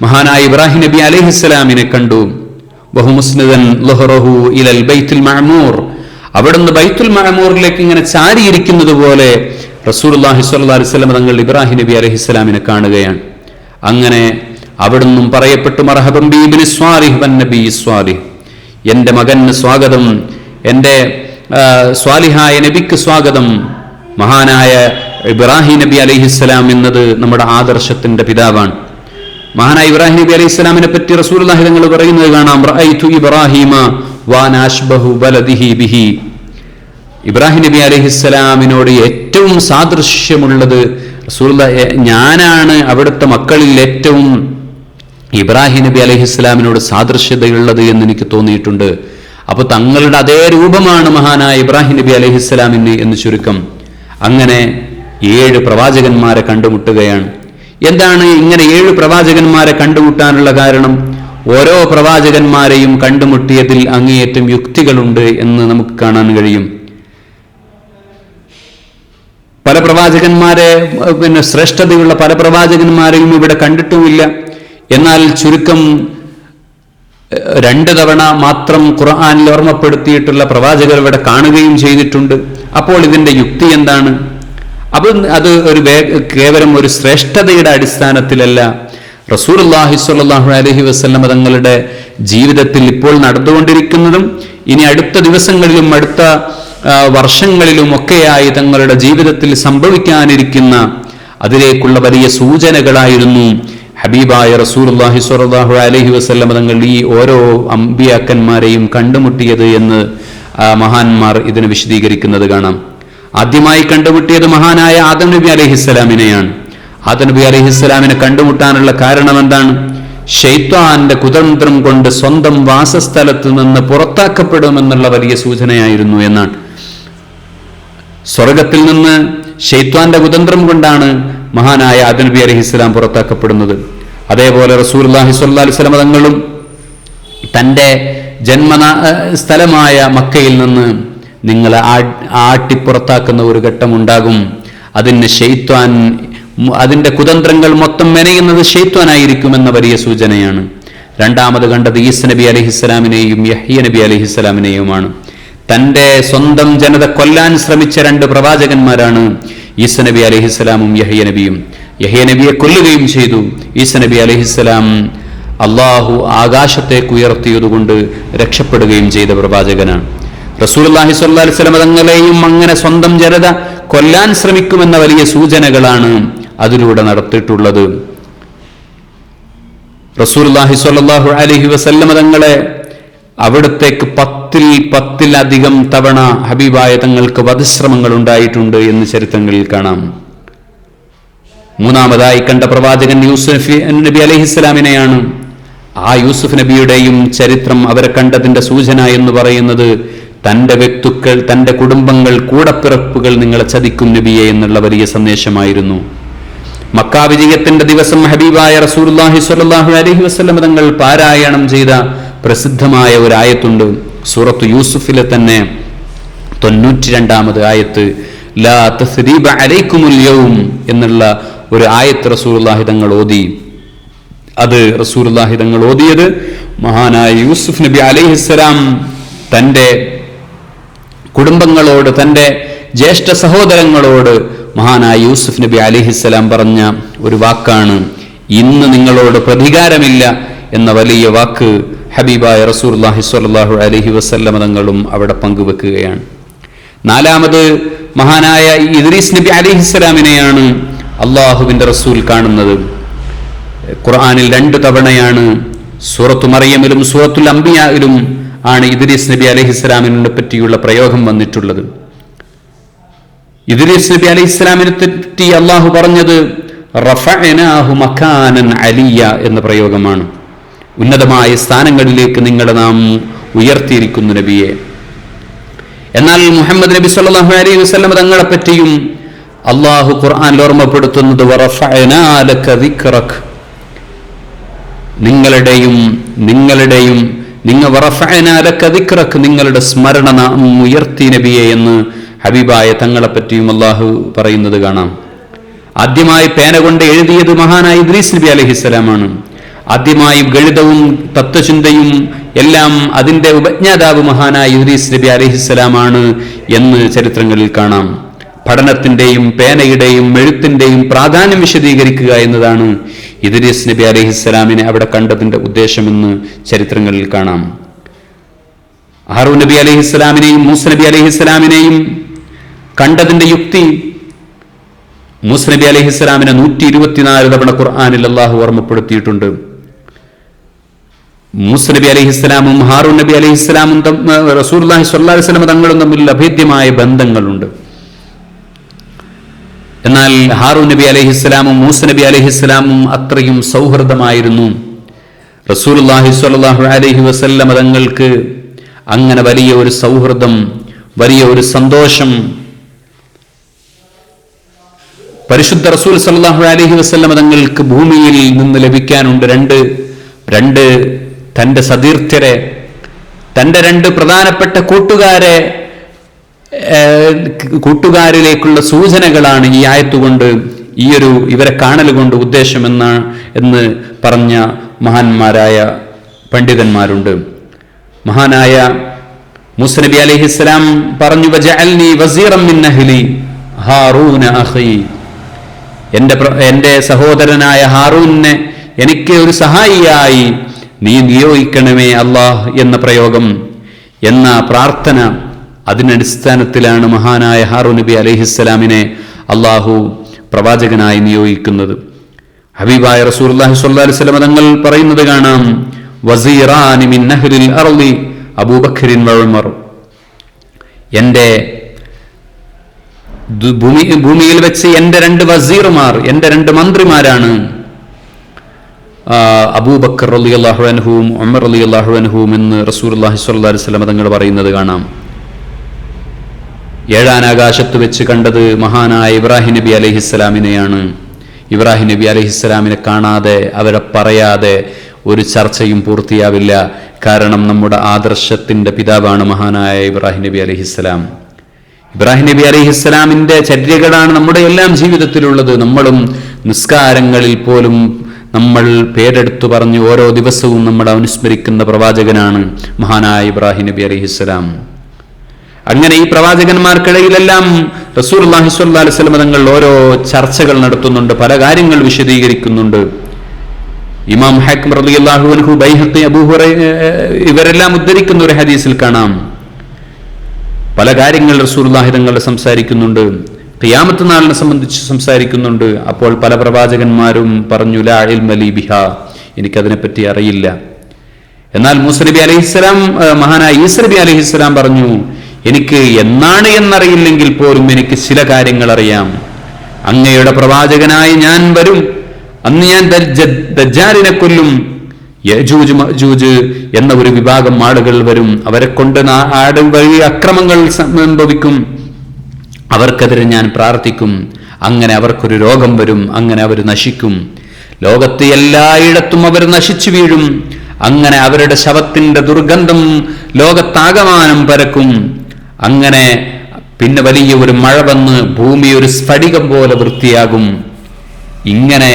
മഹാനായ ഇബ്രാഹിം നബി അലൈഹിസ്സലാമിനെ കണ്ടു. വഹുമുസ്നിദൻ ലഹറഹു ഇലൽ ബൈത്തുൽ മഅമൂർ, അവിടുന്ന് ബൈത്തുൽ മഅമൂറിലേക്ക് ഇങ്ങനെ ചാരിയിരിക്കുന്നത് പോലെ റസൂലുള്ളാഹി സ്വല്ലല്ലാഹി അലൈഹി വസല്ലം തങ്ങൾ ഇബ്രാഹിം നബി അലൈഹിസ്സലാമിനെ കാണുകയാണ്. അങ്ങനെ അവിടുന്നും പറയപ്പെട്ടു, മർഹബൻ ബി ഇബ്നി സ്വാലിഹ് വന്നബി സ്വാലിഹ്, എൻ്റെ മകന് സ്വാഗതം, എൻ്റെ സ്വാലിഹായ നബിക്ക് സ്വാഗതം. മഹാനായ ഇബ്രാഹിം നബി അലൈഹിസ്സലാം എന്നത് നമ്മുടെ ആദർശത്തിന്റെ പിതാവാണ്. മഹാനായ ഇബ്രാഹിം നബി അലൈഹിസ്സലാമിനെ പറ്റി റസൂലുള്ളാഹി തങ്ങൾ പറയുന്നത് കാണാം, റഅയ്തു ഇബ്രാഹിമ വഅന അശ്ബഹു ബലദിഹി ബിഹി, ഇബ്രാഹിം നബി അലൈഹിസ്സലാമിനോട് ഏറ്റവും സാദൃശ്യമുള്ളത് റസൂലുള്ളാഹി, ഞാനാണ് അവിടുത്തെ മക്കളിൽ ഏറ്റവും ഇബ്രാഹിം നബി അലൈഹിസ്സലാമിനോട് സാദൃശ്യതയുള്ളത് എന്ന് എനിക്ക് തോന്നിയിട്ടുണ്ട്. അപ്പൊ തങ്ങളുടെ അതേ രൂപമാണ് മഹാനായ ഇബ്രാഹിം നബി അലൈഹിസ്സലാമിന് എന്ന് ചുരുക്കം. അങ്ങനെ 7 പ്രവാചകന്മാരെ കണ്ടുമുട്ടുകയാണ്. എന്താണ് ഇങ്ങനെ 7 പ്രവാചകന്മാരെ കണ്ടുമുട്ടാനുള്ള കാരണം? ഓരോ പ്രവാചകന്മാരെയും കണ്ടുമുട്ടിയതിൽ അങ്ങേയറ്റം യുക്തികളുണ്ട് എന്ന് നമുക്ക് കാണാൻ കഴിയും. പല പ്രവാചകന്മാരെ ശ്രേഷ്ഠതയുള്ള പല പ്രവാചകന്മാരെയും ഇവിടെ കണ്ടിട്ടുമില്ല. എന്നാൽ ചുരുക്കം 2 തവണ മാത്രം ഖുർആനിൽ ഓർമ്മപ്പെടുത്തിയിട്ടുള്ള പ്രവാചകർ ഇവിടെ കാണുകയും ചെയ്തിട്ടുണ്ട്. അപ്പോൾ ഇതിന്റെ യുക്തി എന്താണ്? അത് കേവലം ഒരു ശ്രേഷ്ഠതയുടെ അടിസ്ഥാനത്തിലല്ല. റസൂലുള്ളാഹി സ്വല്ലല്ലാഹു അലൈഹി വസല്ലം തങ്ങളുടെ ജീവിതത്തിൽ ഇപ്പോൾ നടന്നുകൊണ്ടിരിക്കുന്നതും ഇനി അടുത്ത ദിവസങ്ങളിലും അടുത്ത വർഷങ്ങളിലും ഒക്കെയായി തങ്ങളുടെ ജീവിതത്തിൽ സംഭവിക്കാനിരിക്കുന്ന അതിലേക്കുള്ള വലിയ സൂചനകളായിരുന്നു ഹബീബായ റസൂലുള്ളാഹി സ്വല്ലല്ലാഹു അലൈഹി വസല്ലം തങ്ങൾ ഈ ഓരോ അമ്പിയാക്കന്മാരെയും കണ്ടുമുട്ടിയത് എന്ന് മഹാന്മാർ ഇതിനെ വിശദീകരിക്കുന്നത് കാണാം. ആദ്യമായി കണ്ടുമുട്ടിയത് മഹാനായ ആദം നബി അലൈഹിസ്സലാമിനെയാണ്. ആദം നബി അലൈഹിസ്സലാമിനെ കണ്ടുമുട്ടാനുള്ള കാരണം എന്താണ്? ശൈത്വാന്റെ കുതന്ത്രം കൊണ്ട് സ്വന്തം വാസസ്ഥലത്ത് നിന്ന് പുറത്താക്കപ്പെടുമെന്നുള്ള വലിയ സൂചനയായിരുന്നു എന്നാണ്. സ്വർഗത്തിൽ നിന്ന് ശൈത്വാന്റെ കുതന്ത്രം കൊണ്ടാണ് മഹാനായ ആദം നബി അലൈഹിസ്സലാം പുറത്താക്കപ്പെടുന്നത്. അതേപോലെ റസൂലുള്ളാഹി സ്വല്ലല്ലാഹു അലൈഹി വസല്ലം തങ്ങളും തൻ്റെ സ്ഥലമായ മക്കയിൽ നിന്ന് നിങ്ങളെ ആട്ടിപ്പുറത്താക്കുന്ന ഒരു ഘട്ടമുണ്ടാകും. അതിന് ശൈത്വാൻ, അതിന്റെ കുതന്ത്രങ്ങൾ മൊത്തം മെനയുന്നത് ശൈത്വാനായിരിക്കുമെന്ന വലിയ സൂചനയാണ്. രണ്ടാമത് കണ്ടത് ഈസ നബി അലൈഹിസ്സലാമിനെയും യഹ്യ നബി അലൈഹിസ്സലാമിനെയുമാണ്. തൻ്റെ സ്വന്തം ജനത കൊല്ലാൻ ശ്രമിച്ച 2 പ്രവാചകന്മാരാണ് ഈസ നബി അലൈഹിസ്സലാമും യഹ്യ നബിയും. യഹ്യ നബിയെ കൊല്ലുകയും ചെയ്തു. ഈസ നബി അലൈഹിസ്സലാം അള്ളാഹു ആകാശത്തേക്ക് ഉയർത്തിയതുകൊണ്ട് രക്ഷപ്പെടുകയും ചെയ്ത പ്രവാചകനാണ്. റസൂലുള്ളാഹി സ്വല്ലല്ലാഹു അലൈഹി വസല്ലം തങ്ങളെയും അങ്ങനെ സ്വന്തം ജനത കൊല്ലാൻ ശ്രമിക്കുമെന്ന വലിയ സൂചനകളാണ് അതിലൂടെ നടത്തിയിട്ടുള്ളത്. റസൂലുള്ളാഹി സ്വല്ലല്ലാഹു അലൈഹി വസല്ലം തങ്ങളെ അവിടത്തേക്ക് 10-ലധികം തവണ ഹബീബായ തങ്ങൾക്ക് വധശ്രമങ്ങൾ ഉണ്ടായിട്ടുണ്ട് എന്ന് ചരിത്രങ്ങളിൽ കാണാം. മൂന്നാമതായി കണ്ട പ്രവാചകൻ യൂസുഫ് നബി അലൈഹിസ്സലാമിനെയാണ്. ആ യൂസുഫ് നബിയുടെയും ചരിത്രം അവരെ കണ്ടതിന്റെ സൂചന എന്ന് പറയുന്നത് തൻ്റെ വ്യക്തികൾ, തൻ്റെ കുടുംബങ്ങൾ, കൂടപ്പിറപ്പുകൾ നിങ്ങളെ ചതിക്കും നബിയെ എന്നുള്ള വലിയ സന്ദേശമായിരുന്നു. മക്കാ വിജയത്തിന്റെ ദിവസം ഹബീബായ റസൂലുള്ളാഹി സ്വല്ലല്ലാഹു അലൈഹി വസല്ലം തങ്ങൾ പാരായണം ചെയ്ത പ്രസിദ്ധമായ ഒരു ആയത്തുണ്ട്. സൂറത്ത് യൂസുഫിലെ തന്നെ 92ാമത് ആയത്ത്, ലാ തസ്രീബ അലൈക്കുമുൽ യൗം എന്നുള്ള ഒരു ആയത്ത് റസൂലുള്ളാഹി തങ്ങൾ ഓതി. അത് റസൂലുള്ളാഹി തങ്ങൾ ഓതിയത് മഹാനായ യൂസുഫ് നബി അലൈഹിസ്സലാം തൻ്റെ കുടുംബങ്ങളോട്, തൻ്റെ ജ്യേഷ്ഠ സഹോദരങ്ങളോട് മഹാനായ യൂസുഫ് നബി അലൈഹിസ്സലാം പറഞ്ഞ ഒരു വാക്കാണ്. ഇന്ന് നിങ്ങളോട് പ്രതികാരമില്ല എന്ന വലിയ വാക്ക് ഹബീബായ റസൂലുള്ളാഹി സ്വല്ലല്ലാഹു അലൈഹി വസല്ലം തങ്ങളും അവിടെ പങ്കുവെക്കുകയാണ്. നാലാമത് മഹാനായ ഇദ്രീസ് നബി അലൈഹിസ്സലാമിനെയാണ് അള്ളാഹുവിൻ്റെ റസൂൽ കാണുന്നത്. ഖുർആനിൽ 2 തവണയാണ് സൂറത്തു മറിയമിലും സൂറത്തുൽ അംബിയായിലും ആണ് ഇദ്രീസ് നബി അലൈഹിസ്സലാമിനെ പറ്റിയുള്ള പ്രയോഗം വന്നിട്ടുള്ളത്. ഇദ്രീസ് നബി അലൈഹിസ്സലാമിനെ പറ്റി അള്ളാഹു പറഞ്ഞത് റഫഅനാഹു മകാനൻ അലിയ എന്ന പ്രയോഗമാണ്. ഉന്നതമായ സ്ഥാനങ്ങളിലേക്ക് നിങ്ങളെ നാം ഉയർത്തിയിരിക്കുന്നു നബിയെ. എന്നാൽ മുഹമ്മദ് നബി സല്ലല്ലാഹു അലൈഹി വസല്ലം തങ്ങളെ പറ്റിയും അള്ളാഹു ഖുർആനിൽ ഓർമ്മപ്പെടുത്തുന്നത് വറഫഅനാ ലക ദിക്റക, നിങ്ങളുടെ സ്മരണ നാം ഉയർത്തി നബിയെ എന്ന് ഹബീബായ തങ്ങളെ പറ്റിയും അള്ളാഹു പറയുന്നത് കാണാം. ആദ്യമായി പേന കൊണ്ട് എഴുതിയത് മഹാനായ ഇദ്രീസ് നബി അലൈഹിസ്സലാമാണ്. ആദ്യമായി ഗണിതവും തത്വചിന്തയും എല്ലാം അതിൻ്റെ ഉപജ്ഞാതാവ് മഹാനായ ഇദ്രീസ് നബി അലൈഹിസ്സലാമാണ് എന്ന് ചരിത്രങ്ങളിൽ കാണാം. പഠനത്തിൻ്റെയും പേനയുടെയും എഴുത്തിൻ്റെയും പ്രാധാന്യം വിശദീകരിക്കുക എന്നതാണ് ഇദ്രീസ് നബി അലൈഹിസ്സലാമിനെ അവിടെ കണ്ടതിൻ്റെ ഉദ്ദേശമെന്ന് ചരിത്രങ്ങളിൽ കാണാം. ഹാറൂൻ നബി അലൈഹിസ്സലാമിനെയും മൂസ നബി അലൈഹിസ്സലാമിനെയും കണ്ടതിൻ്റെ യുക്തി, മൂസ നബി അലൈഹിസ്സലാമിനെ 124 തവണ ഖുർആനിൽ അല്ലാഹു ഓർമ്മപ്പെടുത്തിയിട്ടുണ്ട്. മൂസ നബി അലൈഹിസ്സലാമും ഹാറൂൻ നബി അലൈഹിസ്സലാമും റസൂലുള്ളാഹി സ്വല്ലല്ലാഹു അലൈഹി വസല്ലം തങ്ങളും തമ്മിൽ അഭേദ്യമായ ബന്ധങ്ങളുണ്ട്. എന്നാൽ ഹാറൂൻ നബി അലൈഹിസ്സലാമും മൂസ നബി അലൈഹിസ്സലാമും അത്രയും സൗഹൃദമായിരുന്നു. റസൂലുള്ളാഹി സ്വല്ലല്ലാഹു അലൈഹി വസല്ലം തങ്ങൾക്ക് അങ്ങനെ വലിയ ഒരു സൗഹൃദം, വലിയ ഒരു സന്തോഷം പരിശുദ്ധ റസൂൽ സല്ലല്ലാഹു അലൈഹി വസല്ലം തങ്ങൾക്ക് ഭൂമിയിൽ നിന്ന് ലഭിക്കാനുണ്ട്. രണ്ട് തന്റെ സതീർത്ഥ്യരെ, തന്റെ 2 പ്രധാനപ്പെട്ട കൂട്ടുകാരിലേക്കുള്ള സൂചനകളാണ് ഈ ആയത്തുകൊണ്ട്, ഇവരെ കാണലുകൊണ്ട് ഉദ്ദേശം എന്ന് പറഞ്ഞ മഹാന്മാരായ പണ്ഡിതന്മാരുണ്ട്. മഹാനായ മൂസ നബി അലൈഹിസ്സലാം പറഞ്ഞു, വജഅൽനി വസീറൻ മിൻ അഹ്ലി ഹാറൂന അഖീ, എന്റെ സഹോദരനായ ഹാറൂനെ എനിക്ക് ഒരു സഹായിയായി നീ നിയോഗിക്കണമേ അല്ലാഹ് എന്ന പ്രയോഗം, എന്ന പ്രാർത്ഥന, അതിനടിസ്ഥാനത്തിലാണ് മഹാനായ ഹാറൂൻ നബി അലൈഹിസ്സലാമിനെ അള്ളാഹു പ്രവാചകനായി നിയോഗിക്കുന്നത്. ഹബീബായ റസൂലുള്ളാഹി സ്വല്ലല്ലാഹു അലൈഹി വസല്ലം തങ്ങൾ പറയുന്നത് കാണാം, വസീറാനി മിൻ അഹ്ലിൽ അർളി അബൂബക്കറിൻ വ ഉമർ, എന്റെ ഭൂമിയിൽ വെച്ച് എന്റെ 2 വസീറുമാർ, എന്റെ 2 മന്ത്രിമാരാണ് അബൂബക്കർ റളിയല്ലാഹു അൻഹുവും ഉമർ റളിയല്ലാഹു അൻഹുവും എന്ന് റസൂലുള്ളാഹി സ്വല്ലല്ലാഹു അലൈഹി വസല്ലം തങ്ങൾ പറയുന്നത് കാണാം. 7-ാം ആകാശത്ത് വെച്ച് കണ്ടത് മഹാനായ ഇബ്രാഹിം നബി അലൈഹിസ്സലാമിനെയാണ്. ഇബ്രാഹിം നബി അലൈഹിസ്സലാമിനെ കാണാതെ, അവരെ പറയാതെ ഒരു ചർച്ചയും പൂർത്തിയാവില്ല. കാരണം നമ്മുടെ ആദർശത്തിന്റെ പിതാവാണ് മഹാനായ ഇബ്രാഹിം നബി അലൈഹിസ്സലാം. ഇബ്രാഹിം നബി അലൈഹിസ്സലാമിന്റെ ചര്യകളാണ് നമ്മുടെ എല്ലാം ജീവിതത്തിലുള്ളത്. നമ്മളും നിസ്കാരങ്ങളിൽ പോലും നമ്മൾ പേരെടുത്തു പറഞ്ഞ് ഓരോ ദിവസവും നമ്മൾ അനുസ്മരിക്കുന്ന പ്രവാചകനാണ് മഹാനായ ഇബ്രാഹിം നബി അലൈഹിസ്സലാം. അങ്ങനെ ഈ പ്രവാചകന്മാർക്കിടയിലെല്ലാം റസൂലുള്ളാഹി സ്വല്ലല്ലാഹു അലൈഹി വസല്ലം തങ്ങൾ ഓരോ ചർച്ചകൾ നടത്തുന്നുണ്ട്, പല കാര്യങ്ങൾ വിശദീകരിക്കുന്നുണ്ട്. ഇമാം ഹാക്കിം റളിയല്ലാഹു അൻഹു, ബൈഹഖി, അബൂ ഹുറൈറ ഇവരെല്ലാം ഉദ്ധരിക്കുന്ന ഒരു ഹദീസിൽ കാണാം, പല കാര്യങ്ങൾ റസൂലുള്ളാഹി തങ്ങൾ സംസാരിക്കുന്നുണ്ട്, ഖിയാമത്ത് നാളിനെ സംബന്ധിച്ച് സംസാരിക്കുന്നുണ്ട്. അപ്പോൾ പല പ്രവാചകന്മാരും പറഞ്ഞു, ലാ ഇൽമ ലീ ബിഹാ, എനിക്കതിനെപ്പറ്റി അറിയില്ല. എന്നാൽ മൂസ നബി അലൈഹിസ്സലാം, മഹാനായ ഈസ നബി അലൈഹിസ്സലാം പറഞ്ഞു, എനിക്ക് എന്നാണ് എന്നറിയില്ലെങ്കിൽ പോലും എനിക്ക് ചില കാര്യങ്ങൾ അറിയാം. അങ്ങയുടെ പ്രവാചകനായി ഞാൻ വരും, അന്ന് ഞാൻ ദജ്ജാലിനെ കൊല്ലും, യജൂജ് മഅജൂജ് എന്ന ഒരു വിഭാഗം ആളുകൾ വരും, അവരെ കൊണ്ട് വലിയ അക്രമങ്ങൾ സംഭവിക്കും, അവർക്കെതിരെ ഞാൻ പ്രാർത്ഥിക്കും, അങ്ങനെ അവർക്കൊരു രോഗം വരും, അങ്ങനെ അവർ നശിക്കും, ലോകത്ത് എല്ലായിടത്തും അവർ നശിച്ചു വീഴും, അങ്ങനെ അവരുടെ ശവത്തിന്റെ ദുർഗന്ധം ലോകത്താകമാനം പരക്കും, അങ്ങനെ പിന്നെ വലിയ ഒരു മഴ വന്ന് ഭൂമി ഒരു സ്ഫടികം പോലെ വൃത്തിയാകും. ഇങ്ങനെ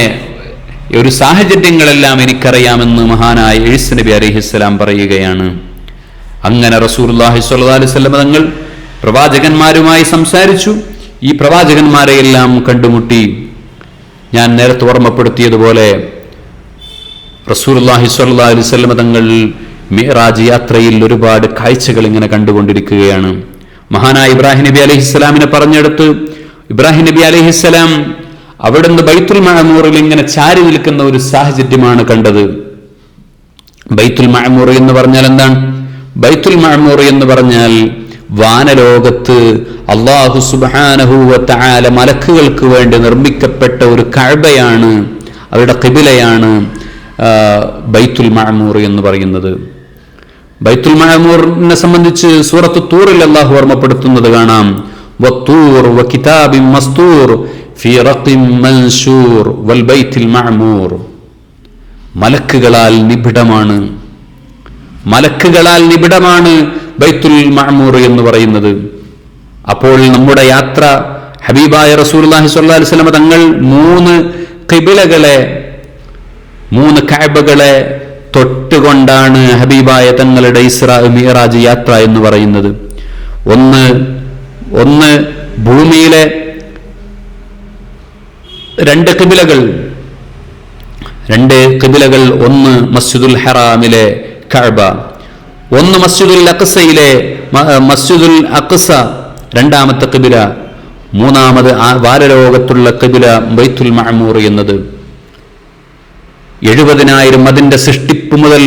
ഒരു സാഹചര്യങ്ങളെല്ലാം എനിക്കറിയാമെന്ന് മഹാനായ ഈസ നബി അലൈഹിസ്സലാം പറയുകയാണ്. അങ്ങനെ റസൂലുള്ളാഹി സ്വല്ലല്ലാഹു അലൈഹി വസല്ലം തങ്ങൾ പ്രവാചകന്മാരുമായി സംസാരിച്ചു. ഈ പ്രവാചകന്മാരെയെല്ലാം കണ്ടുമുട്ടി. ഞാൻ നേരത്തെ ഓർമ്മപ്പെടുത്തിയതുപോലെ റസൂലുള്ളാഹി സ്വല്ലല്ലാഹു അലൈഹി വസല്ലം തങ്ങൾ മിഅ്റാജ് യാത്രയിൽ ഒരുപാട് കാഴ്ചകൾ ഇങ്ങനെ കണ്ടുകൊണ്ടിരിക്കുകയാണ്. മഹാനായ ഇബ്രാഹിം നബി അലൈഹിസ്സലാമിനെ പറഞ്ഞെടുത്ത് ഇബ്രാഹിം നബി അലൈഹിസ്സലാം അവിടുന്ന് ബൈത്തുൽ മഅമൂറിൽ ഇങ്ങനെ ചാരി നിൽക്കുന്ന ഒരു സാഹചര്യമാണ് കണ്ടത്. ബൈത്തുൽ മഅമൂർ എന്ന് പറഞ്ഞാൽ എന്താണ്? ബൈത്തുൽ മഅമൂർ എന്ന് പറഞ്ഞാൽ വാനലോകത്ത് അല്ലാഹു സുബ്ഹാനഹു വ തആല മലക്കുകൾക്ക് വേണ്ടി നിർമ്മിക്കപ്പെട്ട ഒരു കഅബയാണ്, അവരുടെ ഖിബിലയാണ് ബൈത്തുൽ മഅമൂർ എന്ന് പറയുന്നത്. ബൈത്തുൽ മഅമൂറിനെ സംബന്ധിച്ച് സൂറത്ത് തൂറിൽ അല്ലാഹു ഓർമ്മപ്പെടുത്തുന്നത് കാണാം, വത്തൂർ വകിതാബിൻ മസ്തൂർ ഫീ റഖിൻ മൻശൂർ വൽ ബൈത്തുൽ മഅമൂർ. മലക്കുകളാൽ നിബിഡമാണ് ബൈത്തുൽ മഅമൂർ എന്ന് പറയുന്നത്. അപ്പോൾ നമ്മുടെ യാത്ര ഹബീബായ റസൂലുള്ളാഹി സ്വല്ലല്ലാഹു അലൈഹി വസല്ലം തങ്ങൾ 3 ഖിബിലകളെ, 3 കഅബകളെ തൊട്ടുകൊണ്ടാണ് ഹബീബായ തങ്ങളുടെ ഇസ്രാ മിഅ്റാജ് യാത്ര എന്ന് പറയുന്നത്. ഒന്ന് ഭൂമിയിലെ 2 ഖിബിലകൾ, ഒന്ന് മസ്ജിദുൽ ഹറാമിലെ കഅബ, ഒന്ന് മസ്ജിദുൽ അഖ്സയിലെ മസ്ജിദുൽ അഖ്സ രണ്ടാമത്തെ ഖിബില, മൂന്നാമത് വാരലോകത്തുള്ള ഖിബില ബൈത്തുൽ മഅമൂർ എന്നത്. 70,000 അതിന്റെ സൃഷ്ടിപ്പ് മുതൽ,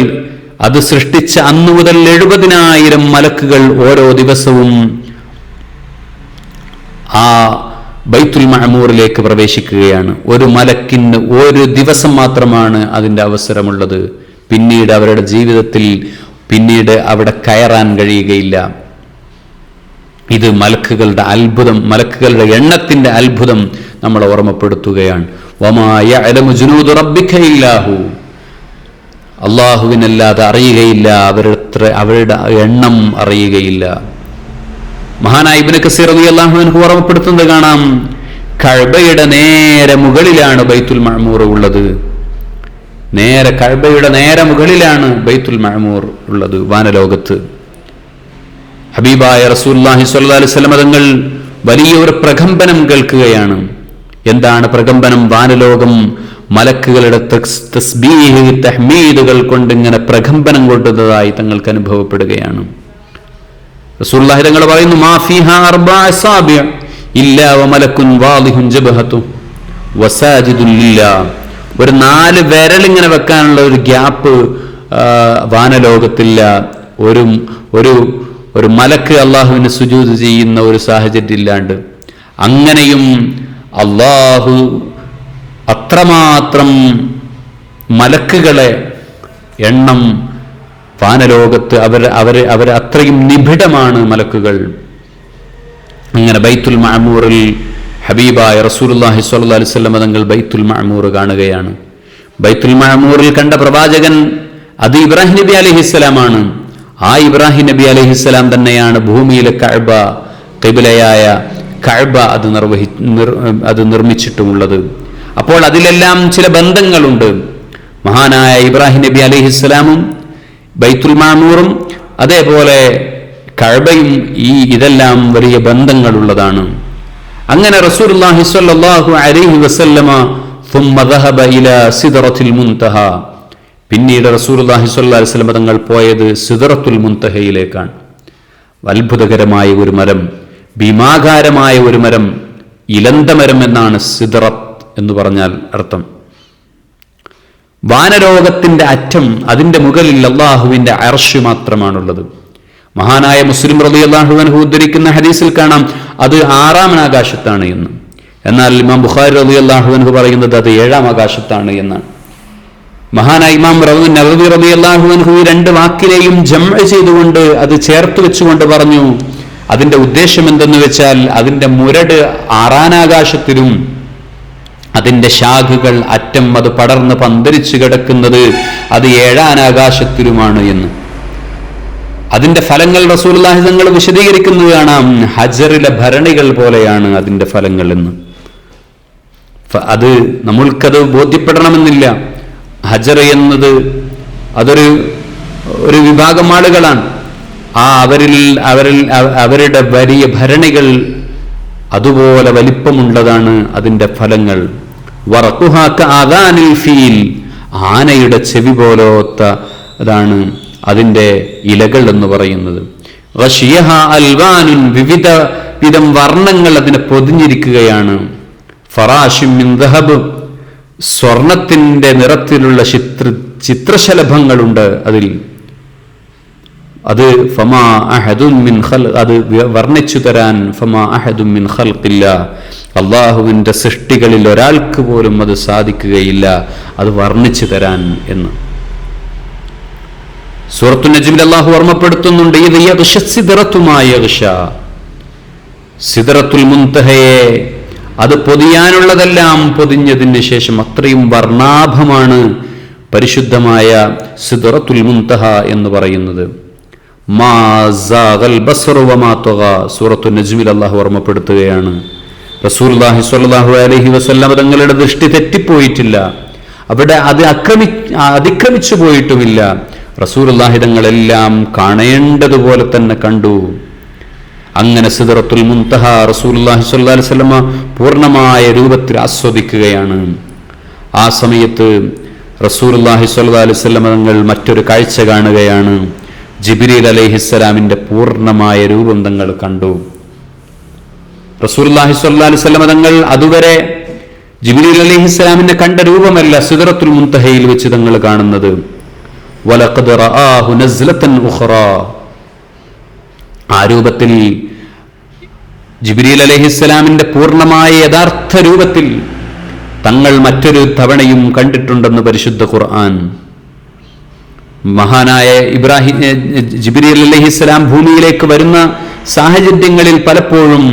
അത് സൃഷ്ടിച്ച അന്നു മുതൽ 70,000 മലക്കുകൾ ഓരോ ദിവസവും ആ ബൈത്തുൽ മഅമൂറിലേക്ക് പ്രവേശിക്കുകയാണ്. ഒരു മലക്കിന് ഒരു ദിവസം മാത്രമാണ് അതിന്റെ അവസരമുള്ളത്. പിന്നീട് അവരുടെ ജീവിതത്തിൽ പിന്നീട് അവിടെ കയറാൻ കഴിയുകയില്ല. ഇത് മലക്കുകളുടെ അത്ഭുതം, മലക്കുകളുടെ എണ്ണത്തിന്റെ അത്ഭുതം നമ്മളെ ഓർമ്മപ്പെടുത്തുകയാണ്. വമാ യഅലമു ജുനൂദ റബ്ബിക ഇല്ലാഹു, അല്ലാഹുവിനല്ലാതെ അറിയുകയില്ല, അവരുടെ എണ്ണം അറിയുകയില്ല. മഹാനായ ഇബ്നു കസീർ റളിയല്ലാഹു അൻഹു ഓർമ്മപ്പെടുത്തുന്നത് കാണാം, കഅബയുടെ നേരെ മുകളിലാണ് ബൈത്തുൽ മഅമൂർ ഉള്ളത്. നേരെ കഅബയുടെ നേരെ മുകളിലാണ് ബൈത്തുൽ മഅമൂർ ഉള്ളത് വാനലോകത്ത്. ഹബീബായ റസൂലുള്ളാഹി സ്വല്ലല്ലാഹു അലൈഹി വസല്ലം തങ്ങൾ വലിയൊരു പ്രകമ്പനം കേൾക്കുകയാണ്. എന്താണ് പ്രകമ്പനം? വാനലോകം മലക്കുകളുടെ തസ്ബീഹ് തഹ്മീദുകൾ കൊണ്ട് ഇങ്ങനെ പ്രകമ്പനം കൊണ്ടതായി തങ്ങൾക്ക് അനുഭവപ്പെടുകയാണ്. റസൂലുള്ളാഹി തങ്ങൾ പറയുന്നു, മാ ഫീഹാ അർബഅ അസാബിഅ ഇല്ലാ വമലക്കുൻ വാദിഹുൻ ജബഹതു വസാജിദുൻ ലില്ലാഹ്. ഒരു 4 വിരൽ ഇങ്ങനെ വെക്കാനുള്ള ഒരു ഗ്യാപ്പ് വാനലോകത്തില്ല. ഒരു മലക്ക് അള്ളാഹുവിന് സുജൂദ് ചെയ്യുന്ന ഒരു സാഹചര്യം ഇല്ലാണ്ട്. അങ്ങനെയും അള്ളാഹു അത്രമാത്രം മലക്കുകളെ എണ്ണം വാനലോകത്ത് അവർ അത്രയും നിബിഡമാണ് മലക്കുകൾ. അങ്ങനെ ബൈത്തുൽ മഅമൂറിൽ ഹബീബായ റസൂലുള്ളാഹി സ്വല്ലല്ലാഹു അലൈഹി വസല്ലം തങ്ങൾ ബൈത്തുൽ മഅമൂർ കാണുകയാണ്. ബൈത്തുൽ മഅമൂറിൽ കണ്ട പ്രവാചകൻ അത് ഇബ്രാഹിം നബി അലൈഹിസ്സലാമാണ്. ആ ഇബ്രാഹിം നബി അലൈഹിസ്സലാം തന്നെയാണ് ഭൂമിയിലെ കഅബ, ഖിബ്ലയായ കഅബ അത് നിർമ്മിച്ചിട്ടുമുള്ളത്. അപ്പോൾ അതിലെല്ലാം ചില ബന്ധങ്ങളുണ്ട്. മഹാനായ ഇബ്രാഹിം നബി അലൈഹിസ്സലാമും ബൈത്തുൽ മഅമൂറും അതേപോലെ കഅബയും ഇതെല്ലാം വലിയ ബന്ധങ്ങളുള്ളതാണ്. അങ്ങനെ റസൂലുള്ളാഹി സ്വല്ലല്ലാഹു അലൈഹി വസല്ലമ ثم ذهب الى سدرة المنتهى, പിന്നീട് റസൂലുള്ളാഹി സ്വല്ലല്ലാഹു അലൈഹി വസല്ലം തങ്ങൾ പോയത് സിദ്റത്തുൽ മുൻതഹയിലേക്കാണ്. അത്ഭുതകരമായ ഒരു മരം, ഭീമാകാരമായ ഒരു മരം, ഇലന്തമരം എന്നാണ് സിദ്റത്ത് എന്ന് പറഞ്ഞാൽ അർത്ഥം. വാനലോകത്തിന്റെ അറ്റം, അതിന്റെ മുകളിൽ അള്ളാഹുവിന്റെ അർശ് മാത്രമാണുള്ളത്. മഹാനായ മുസ്ലിം റളിയല്ലാഹു അൻഹു ഉദ്ധരിക്കുന്ന ഹദീസിൽ കാണാം അത് 6-ാം ആകാശത്താണ് എന്ന്. എന്നാൽ ഇമാം ബുഖാരി റളിയല്ലാഹു അൻഹു പറയുന്നത് അത് 7-ാം ആകാശത്താണ് എന്നാണ്. മഹാനായ ഇമാം നവവി റളിയല്ലാഹു അൻഹു 2 വാക്കിനെയും ജംഅ് ചെയ്തുകൊണ്ട് അത് ചേർത്ത് വെച്ചുകൊണ്ട് പറഞ്ഞു, അതിന്റെ ഉദ്ദേശം എന്തെന്ന് വെച്ചാൽ അതിന്റെ മുരട് 6-ാം ആകാശത്തിലും അതിന്റെ ശാഖകൾ അറ്റം അത് പടർന്ന് പന്തരിച്ചു കിടക്കുന്നത് അത് 7-ാം ആകാശത്തിലുമാണ് എന്ന്. അതിന്റെ ഫലങ്ങൾ റസൂലുള്ളാഹി തങ്ങൾ വിശദീകരിക്കുന്നത് കാണാം, ഹജറിലെ ഭരണികൾ പോലെയാണ് അതിന്റെ ഫലങ്ങൾ എന്ന്. അത് നമ്മൾക്കത് ബോധ്യപ്പെടണമെന്നില്ല. ഹജർ എന്നത് ഒരു വിഭാഗം ആളുകളാണ്. അവരുടെ വലിയ ഭരണികൾ അതുപോലെ വലിപ്പമുള്ളതാണ് അതിന്റെ ഫലങ്ങൾ. വറഖുഹാ കഅദാനിൽ ഫീൽ, ആനയുടെ ചെവി പോലത്താണ് അതിന്റെ ഇലകൾ എന്ന് പറയുന്നത്. ഗശിയഹാ അൽവാനുൻ, വിവിധ വർണ്ണങ്ങൾ അതിനെ പൊതിഞ്ഞിരിക്കുകയാണ്. ഫറാശിം മിൻ ദഹബ്, സ്വർണത്തിന്റെ നിറത്തിലുള്ള ചിത്രശലഭങ്ങളുണ്ട് അതിൽ. അത് ഫമാ അഹദുൻ മിൻ ഖൽഖ്, അത് വർണ്ണിച്ചു തരാൻ ഫമാ അഹദുൻ മിൻ ഖൽഖില്ലാ, അള്ളാഹുവിന്റെ സൃഷ്ടികളിൽ ഒരാൾക്ക് പോലും അത് സാധിക്കുകയില്ല അത് വർണ്ണിച്ചു തരാൻ എന്ന്. സൂറത്തു നജ്മിൽ അല്ലാഹു ഓർമ്മപ്പെടുത്തുന്നുണ്ട്, ഇത് യഗ്ശ സിദ്റത്തു മാ യഗ്ശ, സിദ്റത്തുൽ മുൻതഹയെ അത് പൊതിയാനുള്ളതെല്ലാം പൊതിഞ്ഞതിന് ശേഷം അത്രയും വർണ്ണാഭമാണ് പരിശുദ്ധമായ സിദ്റത്തുൽ മുൻതഹ എന്ന് പറയുന്നത്. മാ സാഗൽ ബസ്റു വമാ തഗാ, സൂറത്തു നജ്മിൽ അല്ലാഹു ഓർമ്മപ്പെടുത്തുകയാണ്, റസൂലുള്ളാഹി സ്വല്ലല്ലാഹു അലൈഹി വസല്ലം തങ്ങളുടെ ദൃഷ്ടി തെറ്റിപ്പോയിട്ടില്ല, അവിടെ അത് അതിക്രമിച്ചു പോയിട്ടുമില്ല. റസൂലുള്ളാഹി തങ്ങളെല്ലാം കാണേണ്ടതുപോലെ തന്നെ കണ്ടു. അങ്ങനെ സിദ്റത്തുൽ മുൻതഹ റസൂലുള്ളാഹി സ്വല്ലല്ലാഹു അലൈഹി വസല്ലം പൂർണ്ണമായ രൂപത്തിൽ ആസ്വദിക്കുകയാണ്. ആ സമയത്ത് റസൂലുള്ളാഹി സ്വല്ലല്ലാഹു അലൈഹി വസല്ലം തങ്ങൾ മറ്റൊരു കാഴ്ച കാണുകയാണ്. ജിബ്രീൽ അലൈഹിസ്സലാമിന്റെ പൂർണ്ണമായ രൂപം തങ്ങൾ കണ്ടു. റസൂലുള്ളാഹി സ്വല്ലല്ലാഹു അലൈഹി വസല്ലം തങ്ങൾ അതുവരെ ജിബ്രീൽ അലൈഹിസ്സലാമിന്റെ കണ്ട രൂപമല്ല സിദ്റത്തുൽ മുൻതഹയിൽ വെച്ച് തങ്ങൾ കാണുന്നത്. വലഖദ് റആഹു നസ്ലതൻ ഉഖറാ, ആ രൂപത്തിൽ ജിബ്രീൽ അലൈഹിസ്സലാമിന്റെ പൂർണ്ണമായ യഥാർത്ഥ രൂപത്തിൽ തങ്ങൾ മറ്റൊരു തവണയും കണ്ടിട്ടുണ്ടെന്ന് പരിശുദ്ധ ഖുർആൻ. മഹാനായ ജിബ്രീൽ അലൈഹിസ്സലാം ഭൂമിയിലേക്ക് വരുന്ന സാഹചര്യങ്ങളിൽ പലപ്പോഴും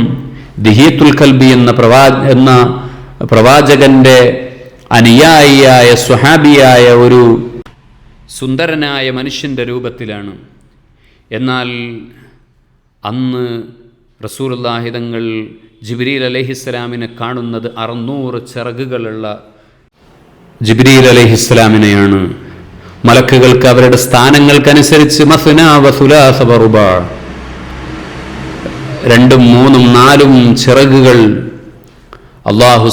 ദിഹിയത്തുൽ കൽബി എന്ന പ്രവാചകന്റെ അനുയായിയായ സ്വഹാബിയായ ഒരു സുന്ദരനായ മനുഷ്യന്റെ രൂപത്തിലാണ്. എന്നാൽ അന്ന് റസൂലുള്ളാഹി തങ്ങൾ ജിബ്രീൽ അലൈഹിസ്സലാമിനെ കാണുന്നത് 600 ചിറകുകളുള്ള ജിബ്രീൽ അലൈഹിസ്സലാമിനെയാണ്. മലക്കുകൾക്ക് അവരുടെ സ്ഥാനങ്ങൾക്കനുസരിച്ച് മസ്നാ വസുലാസ വറുബാ 2, 3, 4 ചിറകുകൾ അല്ലാഹു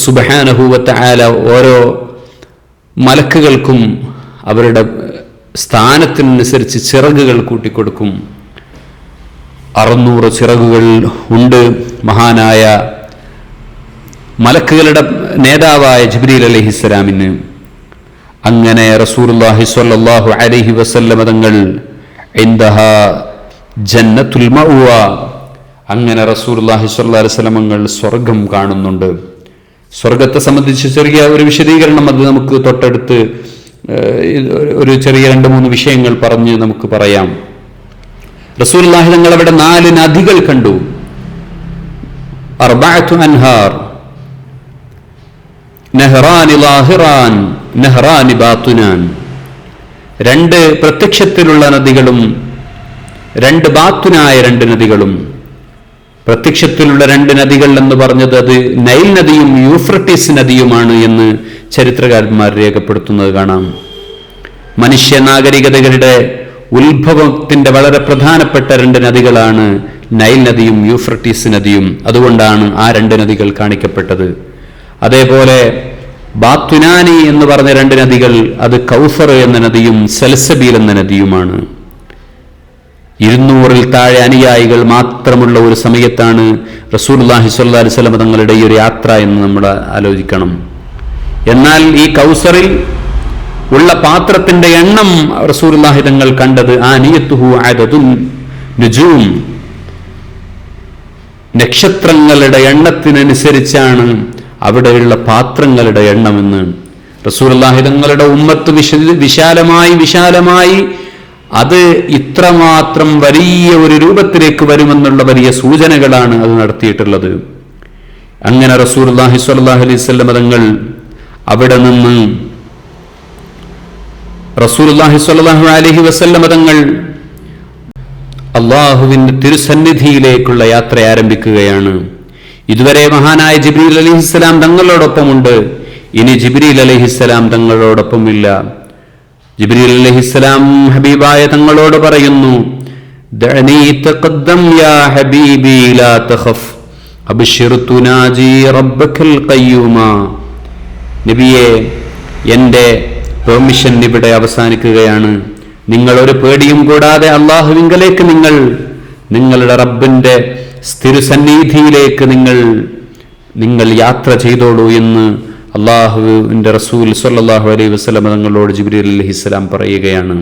സുബ്ഹാനഹു വ തആല ഓരോ മലക്കുകൾക്കും അവരുടെ സ്ഥാനത്തിനനുസരിച്ച് ചിറകുകൾ കൂട്ടിക്കൊടുക്കും. 600 ചിറകുകൾ ഉണ്ട് മഹാനായ മലക്കുകളുടെ നേതാവായ ജിബ്രീൽ അലൈഹിസ്സലാമിന്. അങ്ങനെ റസൂലുള്ളാഹി സ്വല്ലല്ലാഹു അലൈഹി വസല്ലം തങ്ങൾ ഇൻദഹാ ജന്നത്തുൽ മഅ്വ, അങ്ങനെ റസൂലുള്ളാഹി സ്വല്ലല്ലാഹു അലൈഹി വസല്ലം തങ്ങൾ സ്വർഗം കാണുന്നുണ്ട്. സ്വർഗത്തെ സംബന്ധിച്ച് ചെറിയ ഒരു വിശദീകരണം അത് നമുക്ക് തൊട്ടടുത്ത് ഒരു ചെറിയ 2-3 വിഷയങ്ങൾ പറഞ്ഞ് നമുക്ക് പറയാം. റസൂലുള്ളാഹി തങ്ങൾ അവിടെ 4 നദികൾ കണ്ടു. 4 അൻഹാർ, നഹ്റാനി ലാഹിറാൻ നഹ്റാനി ബാത്തുനാൻ, 2 പ്രത്യക്ഷത്തിലുള്ള നദികളും 2 ബാത്തുനായ 2 നദികളും. പ്രത്യക്ഷത്തിലുള്ള 2 നദികൾ എന്ന് പറഞ്ഞത് അത് നൈൽ നദിയും യൂഫ്രട്ടീസ് നദിയുമാണ് എന്ന് ചരിത്രകാരന്മാർ രേഖപ്പെടുത്തുന്നത് കാണാം. മനുഷ്യ നാഗരികതകളുടെ ഉത്ഭവത്തിന്റെ വളരെ പ്രധാനപ്പെട്ട 2 നദികളാണ് നൈൽ നദിയും യൂഫ്രട്ടീസ് നദിയും. അതുകൊണ്ടാണ് ആ 2 നദികൾ കാണിക്കപ്പെട്ടത്. അതേപോലെ ബാത്തുനാനി എന്ന് പറഞ്ഞ 2 നദികൾ അത് കൗസർ എന്ന നദിയും സൽസബീൽ എന്ന നദിയുമാണ്. 200-ൽ താഴെ അനുയായികൾ മാത്രമുള്ള ഒരു സമയത്താണ് റസൂലുള്ളാഹി സ്വല്ലല്ലാഹു അലൈഹി വസല്ലം തങ്ങളുടെ ഈ ഒരു യാത്ര എന്ന് നമ്മൾ ആലോചിക്കണം. എന്നാൽ ഈ കൗസറിൽ ഉള്ള പാത്രത്തിന്റെ എണ്ണം റസൂലുള്ളാഹി തങ്ങൾ കണ്ടത് ആനിയത്തുഹു അദദുൻ നുജൂം, നക്ഷത്രങ്ങളുടെ എണ്ണത്തിനനുസരിച്ചാണ് അവിടെയുള്ള പാത്രങ്ങളുടെ എണ്ണമെന്ന്. റസൂലുള്ളാഹി തങ്ങളുടെ ഉമ്മത്ത് വിശാലമായി അത് ഇത്രമാത്രം വലിയ ഒരു രൂപത്തിലേക്ക് വരുമെന്നുള്ള വലിയ സൂചനകളാണ് അത് നടത്തിയിട്ടുള്ളത്. അങ്ങനെ റസൂലുള്ളാഹി സ്വല്ലല്ലാഹു അലൈഹി വസല്ലം തങ്ങൾ അവിടെ നിന്ന് റസൂലുള്ളാഹി സ്വല്ലല്ലാഹു അലൈഹി വസല്ലം തങ്ങൾ അല്ലാഹുവിന്റെ തിരുസന്നിധിയിലേക്കുള്ള യാത്ര ആരംഭിക്കുകയാണ്. ഇതുവരെ മഹാനായ ജിബ്രീൽ അലൈഹിസ്സലാം തങ്ങളോടൊപ്പമുണ്ട്, ഇനി ജിബ്രീൽ അലൈഹിസ്സലാം തങ്ങളോടൊപ്പമില്ല. ജിബ്രീൽ അലൈഹിസ്സലാം ഹബീബായ തങ്ങളോട് പറയുന്നു, ദഅനി തഖദ്ദം യാ ഹബീബി ലാ തഖഫ് അബ്ശിർ തുനാജി റബ്ബക്കൽ ഖയ്യൂമ. നബിയെ, എൻ്റെ പെർമിഷൻ ഇവിടെ അവസാനിക്കുകയാണ്. നിങ്ങൾ ഒരു പേടിയും കൂടാതെ അള്ളാഹുവിങ്കലേക്ക് നിങ്ങളുടെ റബ്ബിന്റെ സ്ഥിരസന്നിധിയിലേക്ക് നിങ്ങൾ യാത്ര ചെയ്തോളൂ എന്ന് അള്ളാഹുവിന്റെ റസൂൽ സ്വല്ലല്ലാഹു അലൈഹി വസല്ലം തങ്ങളോട് ജിബ്രീൽ അലൈഹിസ്സലാം പറയുകയാണ്.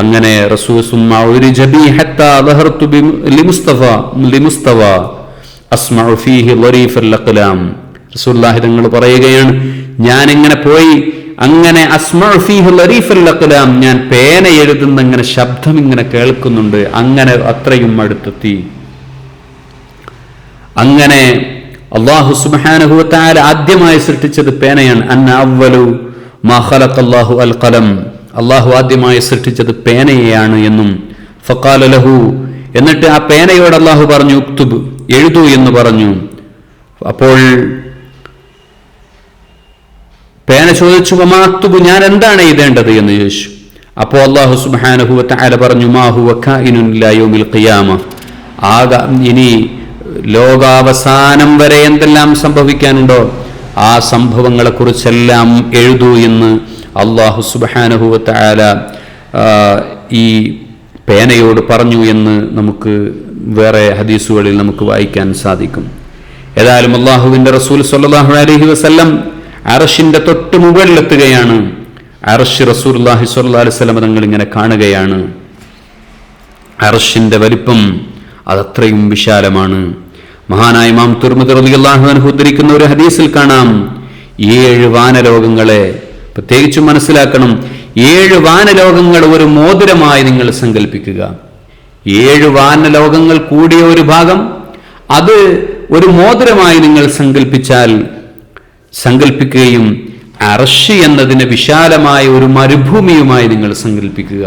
അങ്ങനെ റസൂൽ സുമ്മ ഉരിജബി ഹത്താ ദഹർതു ലിമുസ്തഫ അസ്മഉ ഫീഹി ളരീഫൽ അഖ്ലാം. റസൂലുള്ളാഹി തങ്ങൾ പറയുകയാണ്, ഞാൻ ഇങ്ങനെ പോയി അങ്ങനെ അസ്മഉ ഫീഹി ളരീഫൽ അഖ്ലാം, ഞാൻ പേന എഴുതുന്ന ഇങ്ങനെ ശബ്ദം ഇങ്ങനെ കേൾക്കുന്നുണ്ട്. അങ്ങനെ അത്രയും അടുത്തെത്തി. അങ്ങനെ അല്ലാഹു സുബ്ഹാനഹു വ തആല ആദ്യമായി സൃഷ്ടിച്ചത് പേനയാണ്. അന്ന അവ്വലു മാ ഖലഖല്ലാഹു അൽ ഖലം, അല്ലാഹു ആദ്യമായി സൃഷ്ടിച്ചത് പേനയെയാണ് എന്നും. ഫഖാല ലഹു, എന്നിട്ട് ആ പേനയോട് അല്ലാഹു പറഞ്ഞു, ഉക്തുബ്, എഴുതൂ എന്ന് പറഞ്ഞു. അപ്പോൾ പേന ചോദിച്ചു, വമാ അക്തുബു, ഞാൻ എന്താണ് എഴുതേണ്ടത് എന്ന് ചോദിച്ചു. അപ്പോൾ അല്ലാഹു സുബ്ഹാനഹു വ തആല പറഞ്ഞു, മാ ഹുവ കായിനുൻ ഇലാ യൗമിൽ ഖിയാമ, ഇനി ലോകാവസാനം വരെ എന്തെല്ലാം സംഭവിക്കാനുണ്ടോ ആ സംഭവങ്ങളെ കുറിച്ചെല്ലാം എഴുതൂ എന്ന് അല്ലാഹു സുബ്ഹാനഹു വ തആല ഈ പേനയോട് പറഞ്ഞു എന്ന് നമുക്ക് വേറെ ഹദീസുകളിൽ നമുക്ക് വായിക്കാൻ സാധിക്കും. ഏതായാലും അല്ലാഹുവിന്റെ റസൂൽ സ്വല്ലല്ലാഹു അലൈഹി വസല്ലം അർശിന്റെ തൊട്ട് മുകളിലെത്തുകയാണ്. അർശ് റസൂലുള്ളാഹി സ്വല്ലല്ലാഹു അലൈഹി വസല്ലം തങ്ങൾ ഇങ്ങനെ കാണുകയാണ്. അർശിന്റെ വലിപ്പം അതത്രയും വിശാലമാണ്. മഹാനായ ഇമാം തുർമുദി റളിയല്ലാഹു അൻഹു ഉദ്ധരിക്കുന്ന ഒരു ഹദീസിൽ കാണാം, 7 വാനലോകങ്ങളെ പ്രത്യേകിച്ചും മനസ്സിലാക്കണം. 7 വാനലോകങ്ങൾ ഒരു മോതിരമായി നിങ്ങൾ സങ്കല്പിക്കുക. 7 വാനലോകങ്ങൾ കൂടിയ ഒരു ഭാഗം, അത് ഒരു മോതിരമായി നിങ്ങൾ സങ്കല്പിക്കുകയും അർശ് എന്നതിനെ വിശാലമായ ഒരു മരുഭൂമിയുമായി നിങ്ങൾ സങ്കല്പിക്കുക.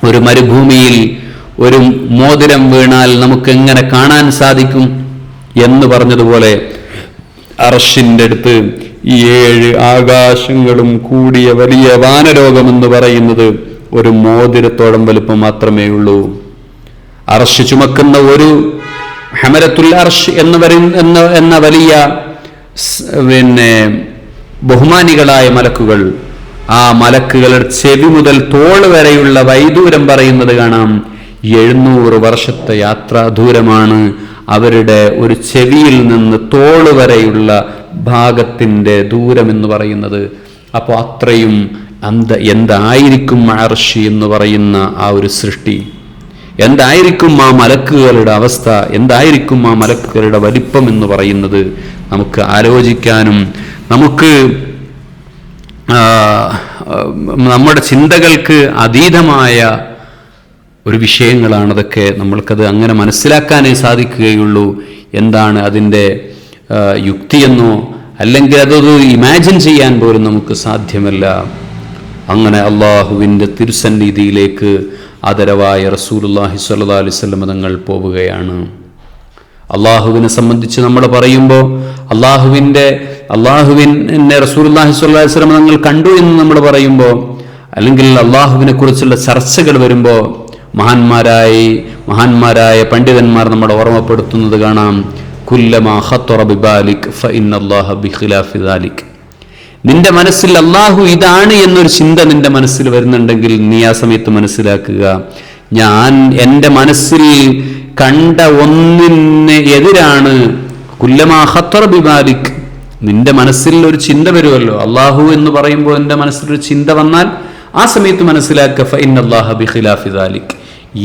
ഒരു മരുഭൂമിയിൽ ഒരു മോതിരം വീണാൽ നമുക്ക് എങ്ങനെ കാണാൻ സാധിക്കും എന്ന് പറഞ്ഞതുപോലെ അർശിന്റെ അടുത്ത് ഈ 7 ആകാശങ്ങളും കൂടിയ വലിയ വാനലോകം എന്ന് പറയുന്നത് ഒരു മോതിരത്തോളം വലുപ്പം മാത്രമേ ഉള്ളൂ. അർശ് ചുമക്കുന്ന ഒരു ഹമലത്തുൽ അർശ് എന്ന വലിയ ബഹുമാനികളായ മലക്കുകൾ, ആ മലക്കുകളുടെ ചെവി മുതൽ തോൾ വരെയുള്ള വൈദൂരം പറയുന്നത് കാണാം. 700 വർഷത്തെ യാത്രാ ദൂരമാണ് അവരുടെ ഒരു ചെവിയിൽ നിന്ന് തോള് വരെയുള്ള ഭാഗത്തിന്റെ ദൂരം എന്ന് പറയുന്നത്. അപ്പോൾ അത്രയും എന്തായിരിക്കും അർശ് എന്ന് പറയുന്ന ആ ഒരു സൃഷ്ടി, എന്തായിരിക്കും ആ മലക്കുകളുടെ അവസ്ഥ, എന്തായിരിക്കും ആ മലക്കുകളുടെ വലിപ്പം എന്ന് പറയുന്നത് നമുക്ക് ആലോചിക്കാനും നമുക്ക് നമ്മുടെ ചിന്തകൾക്ക് അതീതമായ ഒരു വിഷയങ്ങളാണതൊക്കെ. നമ്മൾക്കത് അങ്ങനെ മനസ്സിലാക്കാനേ സാധിക്കുകയുള്ളൂ. എന്താണ് അതിൻ്റെ യുക്തിയെന്നോ അല്ലെങ്കിൽ അതൊരു ഇമാജിൻ ചെയ്യാൻ പോലും നമുക്ക് സാധ്യമല്ല. അങ്ങനെ അള്ളാഹുവിൻ്റെ തിരുസന്നിധിയിലേക്ക് ആദരവായ റസൂലുള്ളാഹി സ്വല്ലല്ലാഹു അലൈഹി വസല്ലം തങ്ങൾ പോവുകയാണ്. അള്ളാഹുവിനെ സംബന്ധിച്ച് നമ്മൾ പറയുമ്പോൾ അള്ളാഹുവിനെ റസൂലുള്ളാഹി സ്വല്ലല്ലാഹു അലൈഹി വസല്ലം തങ്ങൾ കണ്ടു എന്ന് നമ്മൾ പറയുമ്പോൾ, അല്ലെങ്കിൽ അള്ളാഹുവിനെ കുറിച്ചുള്ള ചർച്ചകൾ വരുമ്പോൾ മഹാന്മാരായ പണ്ഡിതന്മാർ നമ്മളെ ഓർമ്മപ്പെടുത്തുന്നത് കാണാം. കുല്ലമാ ഖത്തറ ബിബാലിക് ഫഇന്നല്ലാഹ ബിഖിലാഫി ദാലിക്. നിന്റെ മനസ്സിൽ അള്ളാഹു ഇതാണ് എന്നൊരു ചിന്ത നിന്റെ മനസ്സിൽ വരുന്നുണ്ടെങ്കിൽ നീ ആ സമയത്ത് മനസ്സിലാക്കുക, ഞാൻ എൻ്റെ മനസ്സിൽ കണ്ട ഒന്നിന് എതിരാണ്. കുല്ലമാ ഖത്തറ ബിബാലിക്, നിന്റെ മനസ്സിൽ ഒരു ചിന്ത വരുമല്ലോ, അള്ളാഹു എന്ന് പറയുമ്പോൾ എൻ്റെ മനസ്സിലൊരു ചിന്ത വന്നാൽ ആ സമയത്ത് മനസ്സിലാക്കുക ഫഇന്നല്ലാഹ ബിഖിലാഫി ദാലിക്,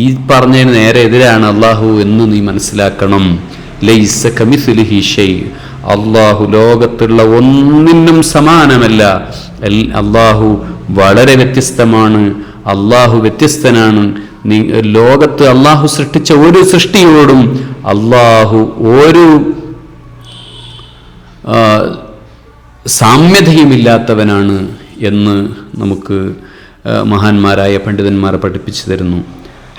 ഈ പറഞ്ഞതിന് നേരെ എതിരാണ് അള്ളാഹു എന്ന് നീ മനസ്സിലാക്കണം. ലൈസ കമിസ്ലിഹി ഷൈ, അള്ളാഹു ലോകത്തുള്ള ഒന്നിനും സമാനമല്ല. അള്ളാഹു വളരെ വ്യത്യസ്തമാണ്, അള്ളാഹു വ്യത്യസ്തനാണ്. ലോകത്ത് അള്ളാഹു സൃഷ്ടിച്ച ഒരു സൃഷ്ടിയോടും അള്ളാഹു ഒരു സാമ്യതയുമില്ലാത്തവനാണ് എന്ന് നമുക്ക് മഹാന്മാരായ പണ്ഡിതന്മാർ പഠിപ്പിച്ചു തരുന്നു.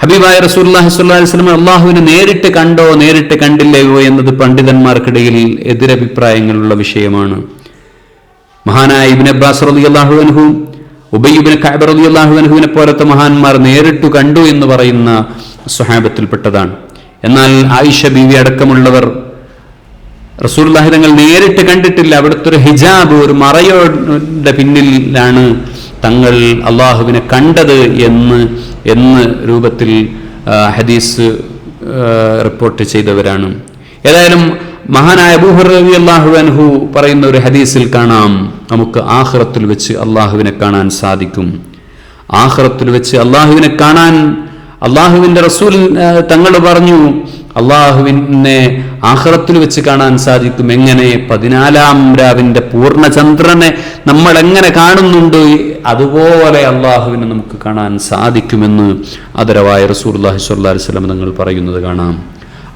ഹബീബായ റസൂലുള്ളാഹി സ്വല്ലല്ലാഹു അലൈഹി വസല്ലം അള്ളാഹുവിനെ നേരിട്ട് കണ്ടോ നേരിട്ട് കണ്ടില്ലയോ എന്നത് പണ്ഡിതന്മാർക്കിടയിൽ എതിരഭിപ്രായങ്ങളുള്ള വിഷയമാണ്. മഹാനായ ഇബ്നു അബ്ബാസ് റളിയല്ലാഹു അൻഹു, ഉബയ്യ് ഇബ്നു കഅബ് റളിയല്ലാഹു അൻഹുവിനെ പോലത്തെ മഹാന്മാർ നേരിട്ട് കണ്ടു എന്ന് പറയുന്ന സ്വഹാബത്തിൽപ്പെട്ടതാണ്. എന്നാൽ ആയിഷ ബീവി അടക്കമുള്ളവർ റസൂലുള്ളാഹി തങ്ങൾ നേരിട്ട് കണ്ടിട്ടില്ല. അവിടുത്തെ ഒരു ഹിജാബ്, ഒരു മറയുടെ പിന്നിലാണ് തങ്ങൾ അള്ളാഹുവിനെ കണ്ടത് എന്ന് രൂപത്തിൽ ഹദീസ് റിപ്പോർട്ട് ചെയ്തവരാണ്. ഏതായാലും മഹാനായ അബൂ ഹുറൈറ റളിയല്ലാഹു അൻഹു പറയുന്ന ഒരു ഹദീസിൽ കാണാം, നമുക്ക് ആഖിറത്തിൽ വെച്ച് അള്ളാഹുവിനെ കാണാൻ സാധിക്കും. ആഖിറത്തിൽ വെച്ച് അള്ളാഹുവിനെ കാണാൻ അള്ളാഹുവിൻ്റെ റസൂൽ തങ്ങൾ പറഞ്ഞു, അള്ളാഹുവിനെ ആഖിറത്തിൽ വെച്ച് കാണാൻ സാധിക്കും. എങ്ങനെ? 14-ാം രാവിന്റെ പൂർണ്ണചന്ദ്രനെ നമ്മൾ എങ്ങനെ കാണുന്നുണ്ട് അതുപോലെ അള്ളാഹുവിനെ നമുക്ക് കാണാൻ സാധിക്കുമെന്ന് ആദരവായ റസൂലുള്ളാഹി സ്വല്ലല്ലാഹു അലൈഹി വസല്ലം തങ്ങൾ പറയുന്നത് കാണാം.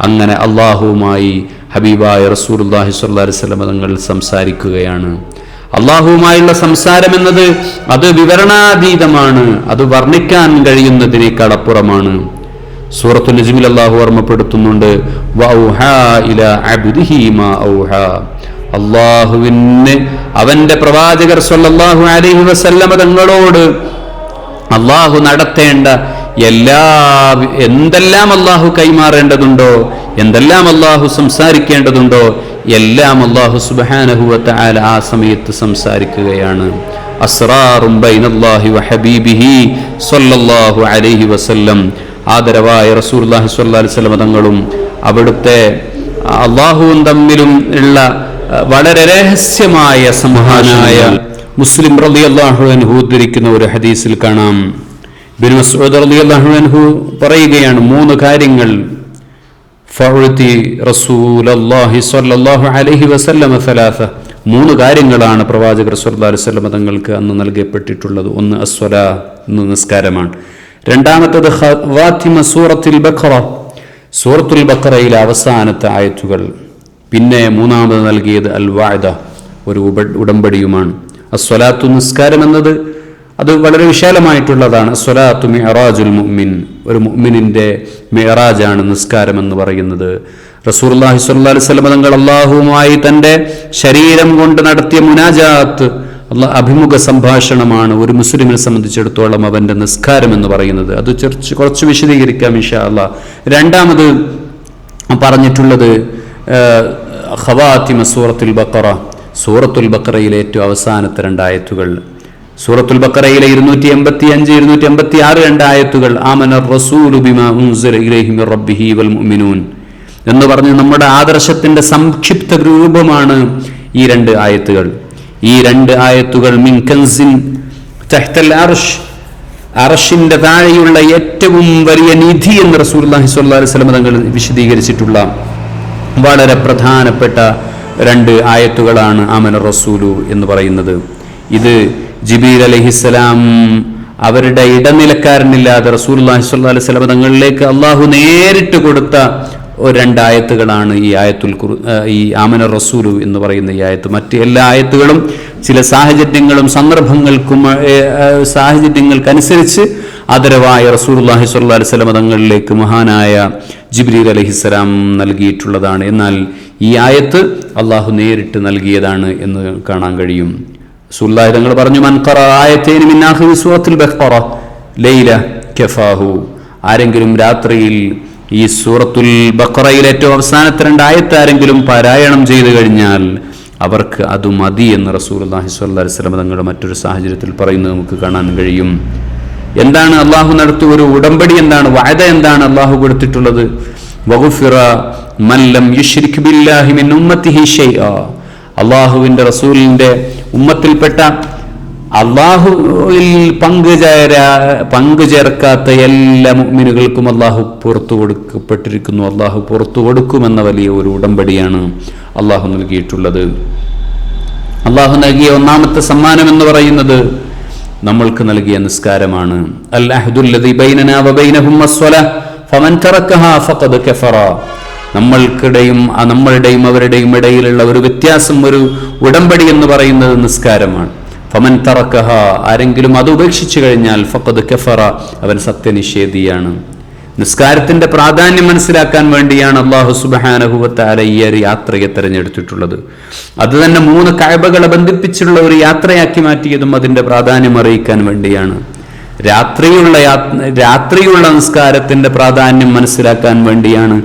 അങ്ങനെ അള്ളാഹുവുമായി ഹബീബായ റസൂലുള്ളാഹി സ്വല്ലല്ലാഹു അലൈഹി വസല്ലം തങ്ങൾ സംസാരിക്കുകയാണ്. അള്ളാഹുവുമായുള്ള സംസാരം എന്നത് അത് വിവരണാതീതമാണ്, അത് വർണ്ണിക്കാൻ കഴിയുന്നതിനേക്കാൾ അപ്പുറമാണ്. സൂറത്തുൽ നജ്മിൽ അല്ലാഹു ഓർമ്മപ്പെടുത്തുന്നുണ്ട്, വഔഹാ ഇലാ അബ്ദിഹി മാ ഔഹാ. അള്ളാഹുവിന് അവന്റെ പ്രവാചകർ സ്വല്ലല്ലാഹു അലൈഹി വസല്ലമ തങ്ങളോട് അള്ളാഹു നടത്തേണ്ട എന്തെല്ലാം അള്ളാഹു കൈമാറേണ്ടതുണ്ടോ, എന്തെല്ലാം അള്ളാഹു സംസാരിക്കേണ്ടതുണ്ടോ എല്ലാം അള്ളാഹു സുബ്ഹാനഹു വ തആല ആ സമയത്ത് സംസാരിക്കുകയാണ്. അസ്റാറും ബൈനല്ലാഹി വ ഹബീബിഹി സ്വല്ലല്ലാഹു അലൈഹി വസല്ലം. ആദരവായ റസൂലുള്ളാഹി സ്വല്ലല്ലാഹു അലൈഹി വസല്ലം തങ്ങളും അവിടുത്തെ അള്ളാഹുവും തമ്മിലും ഉള്ള വളരെ രഹസ്യമായ സംഹാനായ മുസ്ലിം റളിയല്ലാഹു അൻഹു ഉദ്ധരിക്കുന്ന ഒരു ഹദീസിൽ കാണാം, ഇബ്നു മസ്ഊദ് റളിയല്ലാഹു അൻഹു പറയുകയാണ്, 3 കാര്യങ്ങൾ ഫഉതി റസൂലുള്ളാഹി സ്വല്ലല്ലാഹു അലൈഹി വസല്ലം 3 3 കാര്യങ്ങളാണ് പ്രവാചകർ സ്വല്ലല്ലാഹു അലൈഹി വസല്ലം തങ്ങൾക്ക് അന്ന് നൽകപ്പെട്ടിട്ടുള്ളത്. ഒന്ന് അസ്വലാ, നിസ്കാരമാണ്. രണ്ടാമത്തത് ഖവാതിമ സൂറത്തുൽ ബഖറ, സൂറത്തുൽ ബഖറയിലെ അവസാനത്തെ ആയത്തുകൾ. പിന്നെ മൂന്നാമത് നൽകിയത് അൽ വഅദ, ഒരു ഉടമ്പടിയുമാണ്. അസ്വലാത്തു, നിസ്കാരം എന്നത് അത് വളരെ വിശാലമായിട്ടുള്ളതാണ്. അസ്വലാത്തു മിഅറാജുൽ മുഅ്മിൻ, ഒരു മുഅ്മിനിന്റെ മിഅറാജാണ് നിസ്കാരം എന്ന് പറയുന്നത്. റസൂലുള്ളാഹി സ്വല്ലല്ലാഹു അലൈഹി വസല്ലം തങ്ങൾ അല്ലാഹുവുമായി തന്റെ ശരീരം കൊണ്ട് നടത്തിയ മുനാജാത്ത്, അഭിമുഖ സംഭാഷണമാണ് ഒരു മുസ്ലിമിനെ സംബന്ധിച്ചിടത്തോളം അവന്റെ നിസ്കാരം എന്ന് പറയുന്നത്. അത് കുറച്ച് വിശദീകരിക്കാം ഇൻഷാ അല്ലാഹ്. രണ്ടാമത് പറഞ്ഞിട്ടുള്ളത് ഖവാതിമ സൂറത്തുൽ ബഖറ, സൂറത്തുൽ ബഖറയിലെ ഏറ്റവും അവസാനത്തെ 2 ആയത്തുകൾ. സൂറത്തുൽ ബഖറയിലെ 285, 286 2 ആയത്തുകൾ ആമനർ റസൂലു ബിമാ ഉൻസില ഇലൈഹി മിർ റബ്ബിഹി വൽ മുഅ്മിനൂൻ എന്ന് പറഞ്ഞ് നമ്മുടെ ആദർശത്തിന്റെ സംക്ഷിപ്ത രൂപമാണ് ഈ 2 ആയത്തുകൾ. ഈ 2 ആയത്തുകൾ മിൻ കൻസിൻ തഹ്തൽ അർശ്, അർശിന്റെ താഴെയുള്ള ഏറ്റവും വലിയ നിധി എന്ന് റസൂലുള്ളാഹി സ്വല്ലല്ലാഹു അലൈഹി വസല്ലം തങ്ങൾ വിശദീകരിച്ചിട്ടുള്ള വളരെ പ്രധാനപ്പെട്ട 2 ആയത്തുകളാണ് ആമന റസൂലു എന്ന് പറയുന്നത്. ഇത് ജിബ്രീൽ അലൈഹിസ്സലാം അവരുടെ ഇടനിലക്കാരനില്ലാതെ റസൂലുള്ളാഹി സ്വല്ലല്ലാഹു അലൈഹി വസല്ലം തങ്ങളിലേക്ക് അള്ളാഹു നേരിട്ട് കൊടുത്ത 2 ആയത്തുകളാണ് ഈ ആമന റസൂലു എന്ന് പറയുന്ന ഈ ആയത്ത്. മറ്റ് എല്ലാ ആയത്തുകളും ചില സാഹചര്യങ്ങളും സാഹചര്യങ്ങൾക്കനുസരിച്ച് ആദരവായ റസൂലുള്ളാഹി സ്വല്ലല്ലാഹു അലൈഹി വസല്ലം തങ്ങളിലേക്ക് മഹാനായ ജിബ്രീൽ അലൈഹിസ്സലാം നൽകിയിട്ടുള്ളതാണ്. എന്നാൽ ഈ ആയത്ത് അള്ളാഹു നേരിട്ട് നൽകിയതാണ് എന്ന് കാണാൻ കഴിയും. റസൂലുള്ളാഹി തങ്ങൾ പറഞ്ഞു, മൻ ഖറഅ ആയതൈനി മിൻ ആഖിരി സൂറത്തുൽ ബഖറ ലൈല കഫാഹു, ആരെങ്കിലും രാത്രിയിൽ ഈ സൂറത്തുൽ ബഖറയിലെ ഏറ്റവും അവസാനത്തെ 2 ആയത്ത് ആരെങ്കിലും പാരായണം ചെയ്തു കഴിഞ്ഞാൽ അവർക്ക് അത് മതി എന്ന് റസൂലുള്ളാഹി സ്വല്ലല്ലാഹു അലൈഹി വസല്ലം തങ്ങളുടെ മറ്റൊരു സാഹചര്യത്തിൽ പറയുന്നത് നമുക്ക് കാണാൻ കഴിയും. എന്താണ് അള്ളാഹു നടത്തിയ ഒരു ഉടമ്പടി? എന്താണ് വഅദ? എന്താണ് അള്ളാഹു കൊടുത്തിട്ടുള്ളത്? വഗുഫിറ മൻ ലം യുശ്രിക് ബില്ലാഹി മിൻ ഉമ്മത്തിഹി ഷൈഅ, അള്ളാഹുവിന്റെ റസൂലിന്റെ ഉമ്മത്തിൽപ്പെട്ട അള്ളാഹുവിൽ പങ്കുചേർക്കാത്ത എല്ലാ മുഅ്മിനുകൾക്കും അള്ളാഹു പുറത്തു കൊടുക്കപ്പെട്ടിരിക്കുന്നു. അള്ളാഹു പുറത്തു കൊടുക്കുമെന്ന വലിയ ഒരു ഉടമ്പടിയാണ് അള്ളാഹു നൽകിയിട്ടുള്ളത്. അള്ളാഹു നൽകിയ 1ാമത്തെ സമ്മാനം എന്ന് പറയുന്നത് നമ്മൾക്ക് നൽകിയ നിസ്കാരമാണ്. അൽ അഹ്ദുല്ലദീ ബൈനനാ വബൈനഹും അസ്സലാ ഫമൻ തറക്കഹാ ഫഖദ് കഫറ, നമ്മളുടെയും അവരുടെയും ഇടയിലുള്ള ഒരു വ്യത്യാസം, ഒരു ഉടമ്പടി എന്ന് പറയുന്നത് നിസ്കാരമാണ്. ഫമൻ തറക്കഹ, ആരെങ്കിലും അത് ഉപേക്ഷിച്ചു കഴിഞ്ഞാൽ ഫഖദ് കഫറ, അവൻ സത്യനിഷേധിയാണ്. നിസ്കാരത്തിന്റെ പ്രാധാന്യം മനസ്സിലാക്കാൻ വേണ്ടിയാണ് അല്ലാഹു സുബ്ഹാനഹു വ തആല ഈ ഒരു യാത്രയെ തെരഞ്ഞെടുത്തിട്ടുള്ളത്. അത് തന്നെ 3 കഅബകളെ ബന്ധിപ്പിച്ചുള്ള ഒരു യാത്രയാക്കി മാറ്റിയതും അതിന്റെ പ്രാധാന്യം അറിയിക്കാൻ വേണ്ടിയാണ്. രാത്രിയുള്ള നിസ്കാരത്തിന്റെ പ്രാധാന്യം മനസ്സിലാക്കാൻ വേണ്ടിയാണ്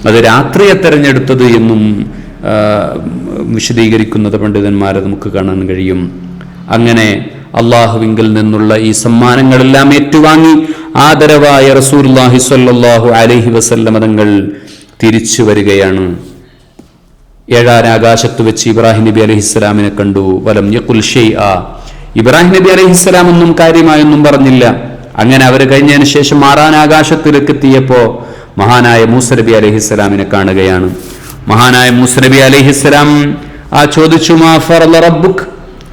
അത് രാത്രിയെ തെരഞ്ഞെടുത്തത് എന്നും വിശദീകരിക്കുന്നത് പണ്ഡിതന്മാരെ നമുക്ക് കാണാൻ കഴിയും. അങ്ങനെ അള്ളാഹുവിങ്കിൽ നിന്നുള്ള ഈ സമ്മാനങ്ങളെല്ലാം ഏറ്റുവാങ്ങി ആദരവായ റസൂലുള്ളാഹി സ്വല്ലല്ലാഹു അലൈഹി വസല്ലം തങ്ങൾ തിരിച്ചു വരികയാണ്. 7ാം ആകാശത്ത് വെച്ച് ഇബ്രാഹിം നബി അലൈഹിസ്സലാമിനെ കണ്ടു. വലം യഖുൽ ഷൈഅ, ഇബ്രാഹിം നബി അലൈഹിസ്സലാം ഒന്നും കാര്യമായൊന്നും പറഞ്ഞില്ല. അങ്ങനെ അവർ കഴിഞ്ഞതിന് ശേഷം 6ാം ആകാശത്തിലേക്ക് എത്തിയപ്പോ മഹാനായ മൂസ നബി അലൈഹിസ്സലാമിനെ കാണുകയാണ്. മഹാനായ മൂസ നബി അലൈഹിസ്സലാം ചോദിച്ചു, മാ ഫറള റബ്ബുക്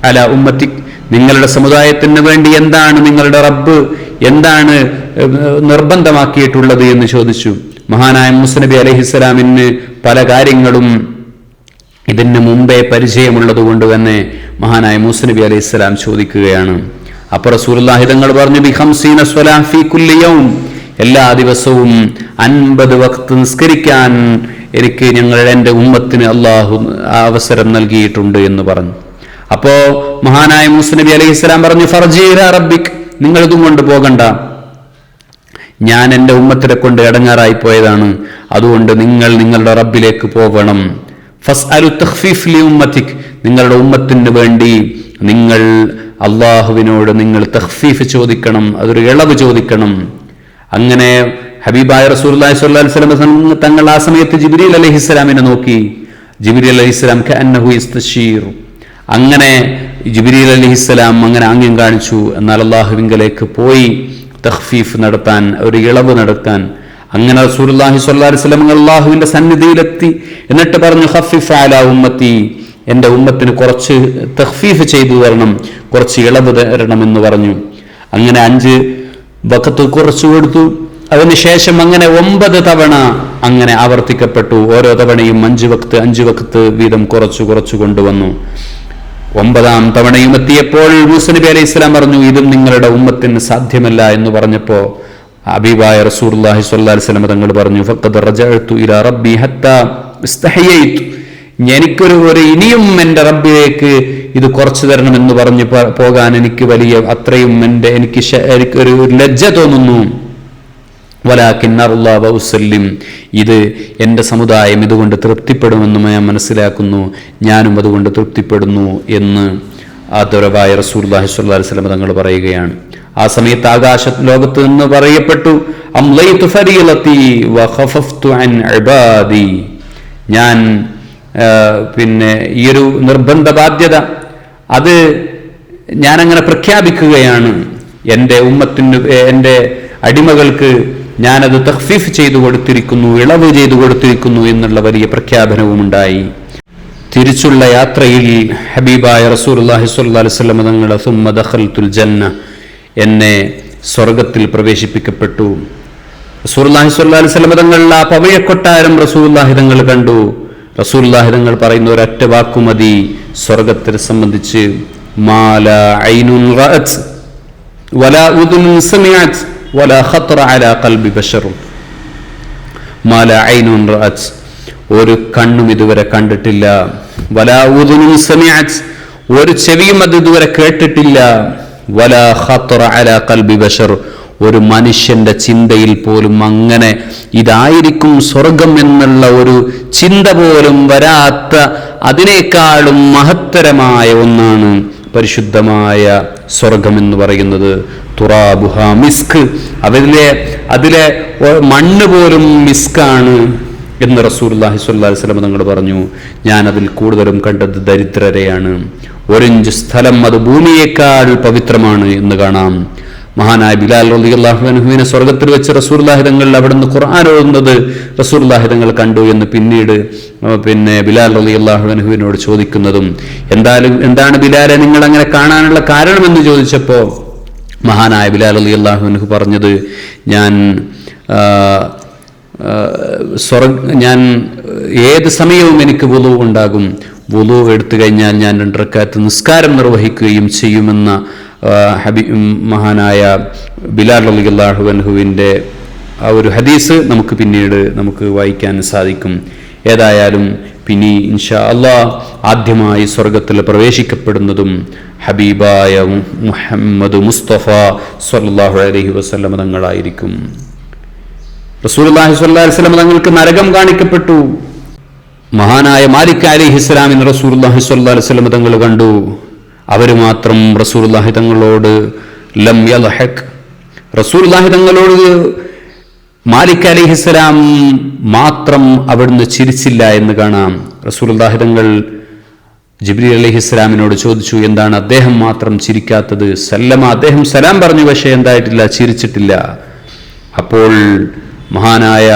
അലാ ഉമ്മത്തിക്, നിങ്ങളുടെ സമുദായത്തിന് വേണ്ടി എന്താണ് നിങ്ങളുടെ റബ്ബ് എന്താണ് നിർബന്ധമാക്കിയിട്ടുള്ളത് എന്ന് ചോദിച്ചു. മഹാനായ മൂസ നബി അലൈഹിസ്സലാമിന് പല കാര്യങ്ങളും ഇതിന് മുമ്പേ പരിചയമുള്ളത് കൊണ്ട് തന്നെ മഹാനായ മൂസ നബി അലൈഹിസ്സലാം ചോദിക്കുകയാണ്. അപ്പോൾ റസൂലുള്ളാഹി തങ്ങൾ പറഞ്ഞു, ബി 50 സ്വലാഹ് ഫീ കുല്ലി യൗം, എല്ലാ ദിവസവും 50 വഖ്ത് നിസ്കരിക്കാൻ എനിക്ക് എൻ്റെ ഉമ്മത്തിന് അള്ളാഹു അവസരം നൽകിയിട്ടുണ്ട് എന്ന് പറഞ്ഞു. അപ്പോ മഹാനായ മൂസ നബി അലൈഹിസ്സലാം പറഞ്ഞു, ഫർജി ഇലാ റബ്ബിക്, നിങ്ങൾ ഇതും കൊണ്ട് പോകണ്ട, ഞാൻ എൻ്റെ ഉമ്മത്തിനെ കൊണ്ട് ഇടങ്ങാറായി പോയതാണ്, അതുകൊണ്ട് നിങ്ങൾ നിങ്ങളുടെ റബ്ബിലേക്ക് പോകണം. ഫസ്അലു തഖ്ഫീഫ് ലി ഉമ്മത്തിക്, നിങ്ങളുടെ ഉമ്മത്തിന് വേണ്ടി നിങ്ങൾ അള്ളാഹുവിനോട് നിങ്ങൾ തഖ്ഫീഫ് ചോദിക്കണം, അതൊരു ഇളവ് ചോദിക്കണം. അങ്ങനെ ഹബീബായ റസൂലുള്ളാഹി സ്വല്ലല്ലാഹു അലൈഹി വസല്ലം തങ്ങൾ ആ സമയത്ത് ജിബ്രീൽ അലൈഹിസ്സലാമിനെ നോക്കി. ജിബ്രീൽ അലൈഹിസ്സലാം കഅന്നഹു യസ്തശീർ, അങ്ങനെ ജിബ്രീൽ അലൈഹിസ്സലാം അങ്ങനെ ആംഗ്യം കാണിച്ചു. എന്നാൽ അള്ളാഹുവിങ്കലേക്ക് പോയി തഖ്ഫീഫ് നടത്താൻ, ഒരു ഇളവ് നടത്താൻ. അങ്ങനെ റസൂലുള്ളാഹി സ്വല്ലല്ലാഹു അലൈഹി വസല്ലം അള്ളാഹുവിന്റെ സന്നിധിയിലെത്തി. എന്നിട്ട് പറഞ്ഞു, ഖഫിഫ് അലാ ഉമ്മത്തി, എൻ്റെ ഉമ്മത്തിന് കുറച്ച് തഖ്ഫീഫ് ചെയ്തു തരണം, കുറച്ച് ഇളവ് തരണമെന്ന് പറഞ്ഞു. അങ്ങനെ 5 വഖത്ത് കുറച്ചു കൊടുത്തു. അതിനുശേഷം അങ്ങനെ 9 തവണ അങ്ങനെ ആവർത്തിക്കപ്പെട്ടു. ഓരോ തവണയും 5 വഖത്ത് വീതം കുറച്ചു കൊണ്ടുവന്നു. 9ാം തവണയും എത്തിയപ്പോൾ മൂസാ നബി അലൈഹി സ്വലാം പറഞ്ഞു, ഇതും നിങ്ങളുടെ ഉമ്മത്തിന് സാധ്യമല്ല എന്ന് പറഞ്ഞപ്പോൾ ഹബീബായ റസൂലുള്ളാഹി സ്വല്ലല്ലാഹു അലൈഹി വസല്ലം തങ്ങൾ പറഞ്ഞു, ഫഖദ് റജഅതു ഇലാ റബ്ബി ഹത്താ ഇസ്തഹയൈതു, എനിക്കൊരു ഇനിയും എൻ്റെ റബ്ബിലേക്ക് ഇത് കുറച്ചു തരണം എന്ന് പറഞ്ഞു പോകാൻ എനിക്ക് വലിയ അത്രയും എനിക്കൊരു ലജ്ജ തോന്നുന്നു. വലാകിൻ അല്ലാഹു വസല്ലിം, ഇത് എൻ്റെ സമുദായം ഇതുകൊണ്ട് തൃപ്തിപ്പെടുമെന്ന് ഞാൻ മനസ്സിലാക്കുന്നു, ഞാനും അതുകൊണ്ട് തൃപ്തിപ്പെടുന്നു എന്ന് ആദരവായ റസൂലുള്ളാഹി സ്വല്ലല്ലാഹു അലൈഹി വസല്ലം തങ്ങൾ പറയുകയാണ്. ആ സമയത്ത് ആകാശ ലോകത്ത് നിന്ന് പറയപ്പെട്ടു, അംലൈതു ഫരീലതി വഖഫഫ്തു അൻ ഇബാദി, ഞാൻ ഈ ഒരു നിർബന്ധ ബാധ്യത അത് ഞാനങ്ങനെ പ്രഖ്യാപിക്കുകയാണ്. എൻ്റെ ഉമ്മത്തിന്, എൻ്റെ അടിമകൾക്ക് ഞാനത് തഖ്ഫീഫ് ചെയ്തു കൊടുത്തിരിക്കുന്നു, ഇളവ് ചെയ്തു കൊടുത്തിരിക്കുന്നു എന്നുള്ള വലിയ പ്രഖ്യാപനവും ഉണ്ടായി. തിരിച്ചുള്ള യാത്രയിൽ ഹബീബായ റസൂലുള്ളാഹി സ്വല്ലല്ലാഹു അലൈഹി വസല്ലം തങ്ങൾ സുമ്മ ദഖൽതുൽ ജന്ന, എന്നെ സ്വർഗത്തിൽ പ്രവേശിപ്പിക്കപ്പെട്ടു. റസൂലുള്ളാഹി സ്വല്ലല്ലാഹു അലൈഹി വസല്ലം തങ്ങൾ ആ പവിഴക്കൊട്ടാരം റസൂലുള്ളാഹി തങ്ങൾ കണ്ടു. റസൂലുള്ളാഹി തങ്ങൾ പറയുന്ന ഒരൊറ്റ വാക്കുമതി സ്വർഗത്തെ സംബന്ധിച്ച്, മാലാ ഐനുൻ റഅത് വലാ ഉദുനുൻ സമിഅത് വലാ ഖത്തറ അലാ ഖൽബി ബശർ. മാലാ ഐനുൻ റഅത്, ഒരു കണ്ണും ഇതുവരെ കണ്ടിട്ടില്ല. വലാ ഉദുനുൻ സമിഅത്, ഒരു ചെവിയും അത് ഇതുവരെ കേട്ടിട്ടില്ല. വലാ ഖത്തറ അലാ ഖൽബി ബശർ, ഒരു മനുഷ്യന്റെ ചിന്തയിൽ പോലും അങ്ങനെ ഇതായിരിക്കും സ്വർഗം എന്നുള്ള ഒരു ചിന്ത പോലും വരാത്ത, അതിനേക്കാളും മഹത്തരമായ ഒന്നാണ് പരിശുദ്ധമായ സ്വർഗം എന്ന് പറയുന്നത്. തുറാബുഹ മിസ്ക്, അതിലെ മണ്ണ് പോലും മിസ്കാണ് എന്ന് റസൂലുള്ളാഹി സ്വല്ലല്ലാഹു അലൈഹി വസല്ലം തങ്ങൾ പറഞ്ഞു. ഞാൻ അതിൽ കൂടുതലും കണ്ടത് ദരിദ്രരെയാണ്. 1 ഇഞ്ച് സ്ഥലം അത് ഭൂമിയേക്കാൾ പവിത്രമാണ് എന്ന് കാണാം. മഹാനായ ബിലാൽ റളിയല്ലാഹു അൻഹുവിനെ സ്വർഗത്തിൽ വെച്ച് റസൂലുള്ളാഹി തങ്ങൾ അവിടുന്ന് ഖുർആൻ ഓതുന്നത് റസൂലുള്ളാഹി തങ്ങൾ കണ്ടു എന്ന് പിന്നീട് ബിലാൽ റളിയല്ലാഹു അൻഹുവിനോട് ചോദിക്കുന്നതും, എന്താണ് ബിലാലെ നിങ്ങൾ അങ്ങനെ കാണാനുള്ള കാരണമെന്ന് ചോദിച്ചപ്പോൾ മഹാനായ ബിലാൽ റളിയല്ലാഹു അൻഹു പറഞ്ഞത്, ഞാൻ ഏത് സമയവും എനിക്ക് വുളു ഉണ്ടാകും, വുളു എടുത്തു കഴിഞ്ഞാൽ ഞാൻ 2 റക്അത്ത് നിസ്കാരം നിർവഹിക്കുകയും ചെയ്യുമെന്ന മഹാനായ ബിലാൽ റളിയല്ലാഹു അൻഹുവിൻ്റെ ആ ഒരു ഹദീസ് നമുക്ക് വായിക്കാൻ സാധിക്കും. ഏതായാലും പിന്നെ ഇൻഷാ അല്ലാഹ് ആദ്യമായി സ്വർഗത്തിൽ പ്രവേശിക്കപ്പെടുന്നതും ഹബീബായ മുഹമ്മദ് മുസ്തഫ സ്വല്ലല്ലാഹു അലൈഹി വസല്ലം തങ്ങളായിരിക്കും. റസൂലുള്ളാഹി സ്വല്ലല്ലാഹു അലൈഹി വസല്ലം തങ്ങൾക്ക് നരകം കാണിക്കപ്പെട്ടു. മഹാനായ മാലിക് അലൈഹിസ്സലാമിന് റസൂലുള്ളാഹി സ്വല്ലല്ലാഹു അലൈഹി വസല്ലം തങ്ങൾ കണ്ടു. അവർ മാത്രം റസൂലുള്ളാഹി തങ്ങളോട് ലം യൽഹഖ്, റസൂലുള്ളാഹി തങ്ങളോട് മാലിക് അലൈഹിസ്സലാം മാത്രം അവിടുന്ന് ചിരിച്ചില്ല എന്ന് കാണാം. റസൂലുള്ളാഹി തങ്ങൾ ജിബ്രീൽ അലൈഹിസ്സലാമിനോട് ചോദിച്ചു, എന്താണ് അദ്ദേഹം മാത്രം ചിരിക്കാത്തത്? അദ്ദേഹം സലാം പറഞ്ഞു, പക്ഷേ എന്തായിട്ടില്ല, ചിരിച്ചിട്ടില്ല. അപ്പോൾ മഹാനായ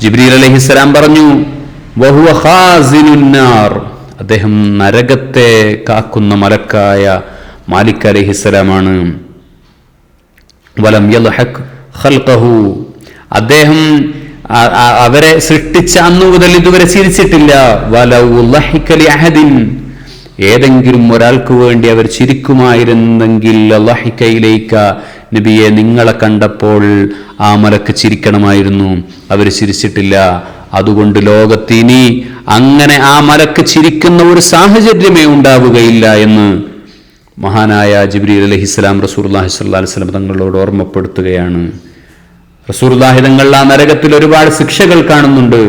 ജിബ്രീൽ അലൈഹിസ്സലാം പറഞ്ഞു, വഹുവ ഖാസിനുൻ നാർ, അദ്ദേഹം നരകത്തെ കാക്കുന്ന മലക്കായ മാലിക് അലൈഹിസ്സലാമാണ്. വലം യൽഹഖ് ഖൽഖഹു, അദ്ദേഹം അവരെ സൃഷ്ടിച്ച അന്നു മുതൽ ഇതുവരെ ചിരിച്ചിട്ടില്ല. വലൗ ലഹിക ലിഅഹദിൻ, ഏതെങ്കിലും ഒരാൾക്ക് വേണ്ടി അവർ ചിരിക്കുമായിരുന്നെങ്കിൽ ലഹിക ഇലൈക, നബിയെ നിങ്ങളെ കണ്ടപ്പോൾ ആ മലക്ക് ചിരിക്കണമായിരുന്നു, അവർ ചിരിച്ചിട്ടില്ല. അതുകൊണ്ട് ലോകത്തിനി അങ്ങനെ ആ മലക്ക് ചിരിക്കുന്ന ഒരു സാഹചര്യമേ ഉണ്ടാവുകയില്ല എന്ന് മഹാനായ ജിബ്രീൽ അലൈഹിസ്സലാം റസൂലുള്ളാഹി സ്വല്ലല്ലാഹു അലൈഹി വസല്ലം തങ്ങളോട് ഓർമ്മപ്പെടുത്തുകയാണ്. റസൂലുള്ളാഹി തങ്ങൾ ആ നരകത്തിൽ ഒരുപാട് ശിക്ഷകൾ കാണുന്നുണ്ട്.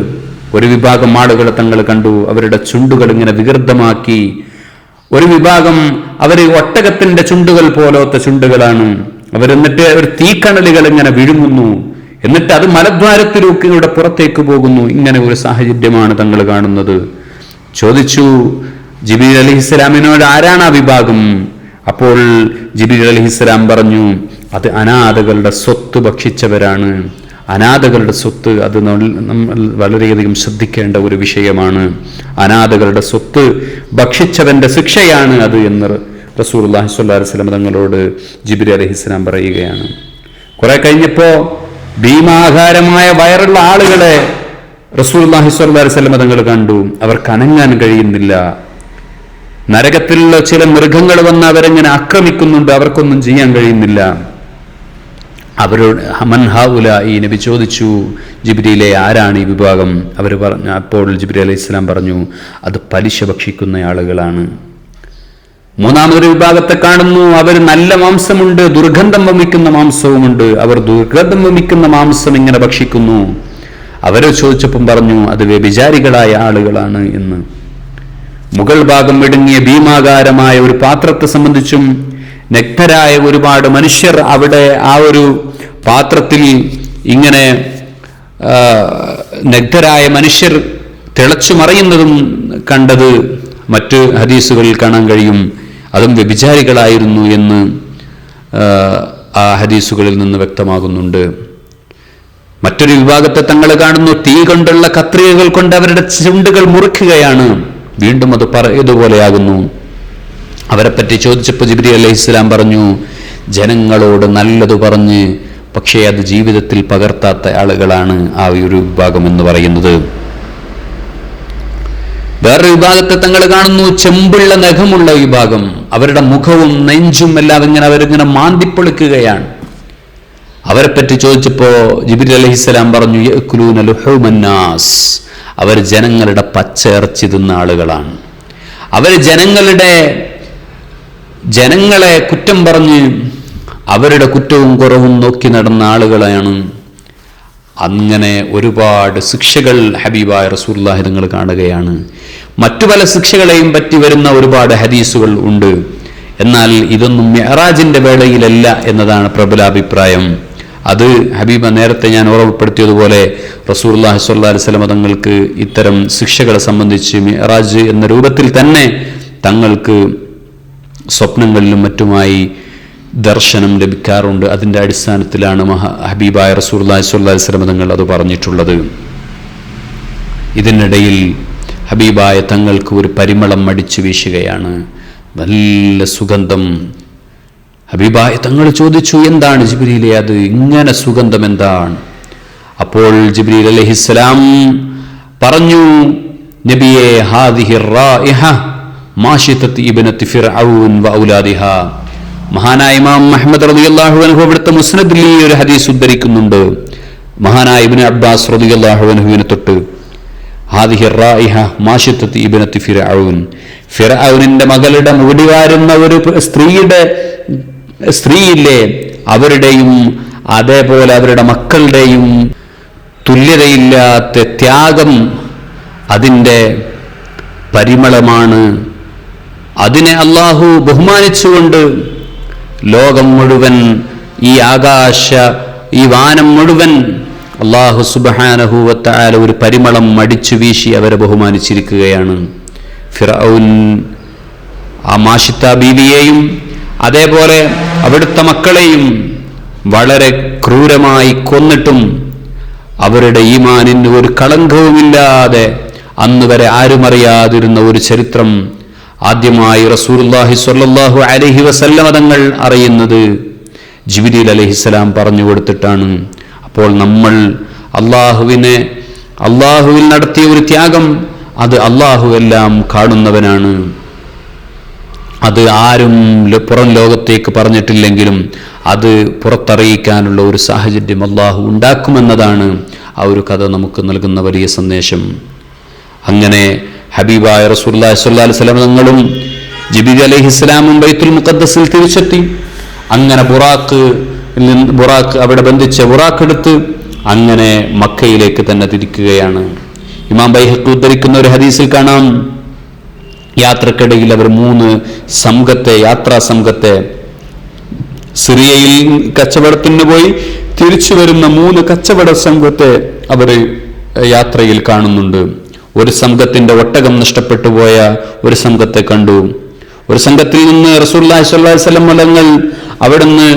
ഒരു വിഭാഗം ആളുകളെ തങ്ങൾ കണ്ടു, അവരുടെ ചുണ്ടുകൾ ഇങ്ങനെ വികൃതമാക്കി. ഒരു വിഭാഗം ഒട്ടകത്തിന്റെ ചുണ്ടുകൾ പോലത്തെ ചുണ്ടുകളാണ്. അവരെന്നിട്ട് ഒരു തീക്കണലുകൾ ഇങ്ങനെ വിഴുങ്ങുന്നു, എന്നിട്ട് അത് മലദ്വാരത്തിലൂടെ പുറത്തേക്ക് പോകുന്നു. ഇങ്ങനെ ഒരു സാഹചര്യമാണ് തങ്ങൾ കാണുന്നത്. ചോദിച്ചു ജിബ്രീൽ അലൈഹിസ്സലാമിനോട്, ആരാണ് ആ വിഭാഗം? അപ്പോൾ ജിബ്രീൽ അലൈഹിസ്സലാം പറഞ്ഞു, അത് അനാഥകളുടെ സ്വത്ത് ഭക്ഷിച്ചവരാണ്, അനാഥകളുടെ സ്വത്ത് അത് നമ്മൾ വളരെയധികം ശ്രദ്ധിക്കേണ്ട ഒരു വിഷയമാണ്. അനാഥകളുടെ സ്വത്ത് ഭക്ഷിച്ചവന്റെ ശിക്ഷയാണ് അത് എന്ന് റസൂലുള്ളാഹി സ്വല്ലല്ലാഹു അലൈഹി വസല്ലം തങ്ങളോട് ജിബ്രീൽ അലൈഹിസ്സലാം പറയുകയാണ്. കുറെ കഴിഞ്ഞപ്പോ ഭീമാകാരമായ വയറുള്ള ആളുകളെ റസൂലുള്ളാഹി സ്വല്ലല്ലാഹു അലൈഹി വസല്ലം തങ്ങൾ കണ്ടു. അവർക്ക് അനങ്ങാൻ കഴിയുന്നില്ല. നരകത്തിലുള്ള ചില മൃഗങ്ങൾ വന്ന് അവരെങ്ങനെ ആക്രമിക്കുന്നുണ്ട്, അവർക്കൊന്നും ചെയ്യാൻ കഴിയുന്നില്ല. അവരോട് മൻ ഹൗലായി നബി ചോദിച്ചു, ജിബ്രീലെ ആരാണ് ഈ വിഭാഗം? അവർ പറഞ്ഞു. അപ്പോൾ ജിബ്രീൽ അലൈഹിസ്സലാം പറഞ്ഞു, അത് പലിശ ഭക്ഷിക്കുന്ന ആളുകളാണ്. മൂന്നാമതൊരു വിഭാഗത്തെ കാണുന്നു, അവർ നല്ല മാംസമുണ്ട്, ദുർഗന്ധം വമിക്കുന്ന മാംസവുമുണ്ട്. അവർ ദുർഗന്ധം വമിക്കുന്ന മാംസം ഇങ്ങനെ ഭക്ഷിക്കുന്നു. അവരെ ചോദിച്ചപ്പം പറഞ്ഞു, അത് വ്യഭിചാരികളായ ആളുകളാണ് എന്ന്. മുകൾ ഭാഗം ഇടുങ്ങിയ ഭീമാകാരമായ ഒരു പാത്രത്തെ സംബന്ധിച്ചും നഗ്നരായ ഒരുപാട് മനുഷ്യർ അവിടെ ആ ഒരു പാത്രത്തിൽ ഇങ്ങനെ നഗ്നരായ മനുഷ്യർ തിളച്ചു മറിയുന്നതും കണ്ടത് മറ്റ് ഹദീസുകളിൽ കാണാൻ കഴിയും. അതും വ്യഭിചാരികളായിരുന്നു എന്ന് ആ ഹദീസുകളിൽ നിന്ന് വ്യക്തമാകുന്നുണ്ട്. മറ്റൊരു വിഭാഗത്തെ തങ്ങൾ കാണുന്നു, തീ കൊണ്ടുള്ള കത്രികകൾ കൊണ്ട് അവരുടെ ചുണ്ടുകൾ മുറിക്കുകയാണ്. വീണ്ടും അത് ഇതുപോലെയാകുന്നു. അവരെപ്പറ്റി ചോദിച്ചപ്പോൾ ജിബ്രീൽ അലൈഹിസ്സലാം പറഞ്ഞു, ജനങ്ങളോട് നല്ലത് പറഞ്ഞ് പക്ഷേ അത് ജീവിതത്തിൽ പകർത്താത്ത ആളുകളാണ് ആ ഒരു വിഭാഗം എന്ന് പറയുന്നത്. വേറൊരു വിഭാഗത്തെ തങ്ങൾ കാണുന്നു, ചെമ്പുള്ള നഖമുള്ള വിഭാഗം. അവരുടെ മുഖവും നെഞ്ചും എല്ലാം അവരിങ്ങനെ മാന്തിപ്പൊളിക്കുകയാണ്. അവരെപ്പറ്റി ചോദിച്ചപ്പോ ജിബ്രീൽ അലൈഹിസ്സലാം പറഞ്ഞു, യഅ്കുലൂന ലുഹൂമന്നാസ്, അവർ ജനങ്ങളുടെ പച്ച ഇറച്ചി തിന്ന ആളുകളാണ്. അവർ ജനങ്ങളെ കുറ്റം പറഞ്ഞ് അവരുടെ കുറ്റവും കുറവും നോക്കി നടന്ന ആളുകളാണ്. അങ്ങനെ ഒരുപാട് ശിക്ഷകൾ ഹബീബായ റസൂലുള്ളാഹി തങ്ങൾ കാണുകയാണ്. മറ്റു പല ശിക്ഷകളെയും പറ്റി വരുന്ന ഒരുപാട് ഹദീസുകൾ ഉണ്ട്. എന്നാൽ ഇതൊന്നും മിഅ്റാജിന്റെ വേളയിലല്ല എന്നതാണ് പ്രബലാഭിപ്രായം. അത് ഹബീബ നേരത്തെ ഞാൻ ഓർമ്മപ്പെടുത്തിയതുപോലെ റസൂലുള്ളാഹി സ്വല്ലല്ലാഹു അലൈഹി വസല്ലം തങ്ങൾക്ക് ഇത്തരം ശിക്ഷകളെ സംബന്ധിച്ച് മിഅ്റാജ് എന്ന രൂപത്തിൽ തന്നെ തങ്ങൾക്ക് സ്വപ്നങ്ങളിലും മറ്റുമായി ദർശനം ലഭിക്കാറുണ്ട്. അതിൻ്റെ അടിസ്ഥാനത്തിലാണ് ഹബീബായ റസൂലുള്ളാഹി സ്വല്ലല്ലാഹു അലൈഹി വസല്ലം തങ്ങൾ അത് പറഞ്ഞിട്ടുള്ളത്. ഇതിനിടയിൽ ഹബീബായ തങ്ങൾക്ക് ഒരു പരിമളം അടിച്ചു വീശുകയാണ്, നല്ല സുഗന്ധം. ഹബീബായ തങ്ങൾ ചോദിച്ചു, എന്താണ് ജിബ്രീലെ അത് ഇങ്ങനെ സുഗന്ധം എന്താണ്? അപ്പോൾ ജിബ്രീൽ അലൈഹിസ്സലാം പറഞ്ഞു, നബിയെ ഹാദിഹി റായിഹ മാഷിതത്ത് ഇബ്നത്തി ഫിർഔൻ വ ഔലാദിഹാ. മഹാനായ ഇമാം അഹ്മദ് റളിയല്ലാഹു അൻഹു അവിടുത്തെ മുസ്നദിൽ ഈ ഒരു ഹദീസ് ഉദ്ധരിക്കുന്നുണ്ട്. മഹാനായ ഇബ്നു അബ്ബാസ് റളിയല്ലാഹു അൻഹുവിനെ തൊട്ട് ഹാദിഹി റായിഹ മാഷിതത്ത് ഇബ്നത്തി ഫിർഔൻ, ഫിർഔനിന്റെ മകളുടെ മുടി വാരുന്ന ഒരു സ്ത്രീയില്ലേ, അവരുടെയും അതേപോലെ അവരുടെ മക്കളുടെയും തുല്യതയില്ലാത്ത ത്യാഗം, അതിൻ്റെ പരിമളമാണ്. അതിനെ അള്ളാഹു ബഹുമാനിച്ചുകൊണ്ട് ലോകം മുഴുവൻ, ഈ വാനം മുഴുവൻ അള്ളാഹു സുബ്ഹാനഹു വ തആല ഒരു പരിമളം അടിച്ചു വീശി അവരെ ബഹുമാനിച്ചിരിക്കുകയാണ്. ഫിർഔൻ ആ മാഷിത്ത ബീവിയെയും അതേപോലെ അവിടുത്തെ മക്കളെയും വളരെ ക്രൂരമായി കൊന്നിട്ടും അവരുടെ ഈമാനിന് ഒരു കളങ്കവുമില്ലാതെ അന്ന് വരെ ആരും അറിയാതിരുന്ന ഒരു ചരിത്രം ആദ്യമായി റസൂലുള്ളാഹി സ്വല്ലല്ലാഹു അലൈഹി വസല്ലം തങ്ങൾ അറിയുന്നത് ജിബ്രീൽ അലൈഹിസ്സലാം പറഞ്ഞു കൊടുത്തിട്ടാണ്. അപ്പോൾ നമ്മൾ അള്ളാഹുവിൽ നടത്തിയ ഒരു ത്യാഗം, അത് അള്ളാഹു എല്ലാം കാണുന്നവനാണ്. അത് ആരും പുറം ലോകത്തേക്ക് പറഞ്ഞിട്ടില്ലെങ്കിലും അത് പുറത്തറിയിക്കാനുള്ള ഒരു സാഹചര്യം അള്ളാഹു ഉണ്ടാക്കുമെന്നതാണ് ആ ഒരു കഥ നമുക്ക് നൽകുന്ന വലിയ സന്ദേശം. അങ്ങനെ ഹബീബായ റസൂലുള്ളാഹി സ്വല്ലല്ലാഹു അലൈഹി വസല്ലം തങ്ങളും ജിബ്രീൽ അലൈഹിസ്സലാമും ബൈത്തുൽ മുഖദ്ദസിൽ തിരിച്ചെത്തി. അങ്ങനെ ബുറാഖ് അവിടെ ബന്ധിച്ച ബുറാഖ് എടുത്ത് അങ്ങനെ മക്കയിലേക്ക് തന്നെ തിരിക്കുകയാണ്. ഇമാം ബൈഹഖി ഉദ്ധരിക്കുന്ന ഒരു ഹദീസിൽ കാണാം, യാത്രക്കിടയിൽ അവർ 3 യാത്രാ സംഘത്തെ സിറിയയിൽ കച്ചവടത്തിന് പോയി തിരിച്ചു വരുന്ന 3 കച്ചവട സംഘത്തെ അവർ യാത്രയിൽ കാണുന്നുണ്ട്. ഒരു സംഘത്തിന്റെ ഒട്ടകം നഷ്ടപ്പെട്ടു പോയ ഒരു സംഘത്തെ കണ്ടു. ഒരു സംഘത്തിൽ നിന്ന് റസൂലുള്ളാഹി സ്വല്ലല്ലാഹു അലൈഹി വസല്ലം തങ്ങൾ അവിടുന്ന്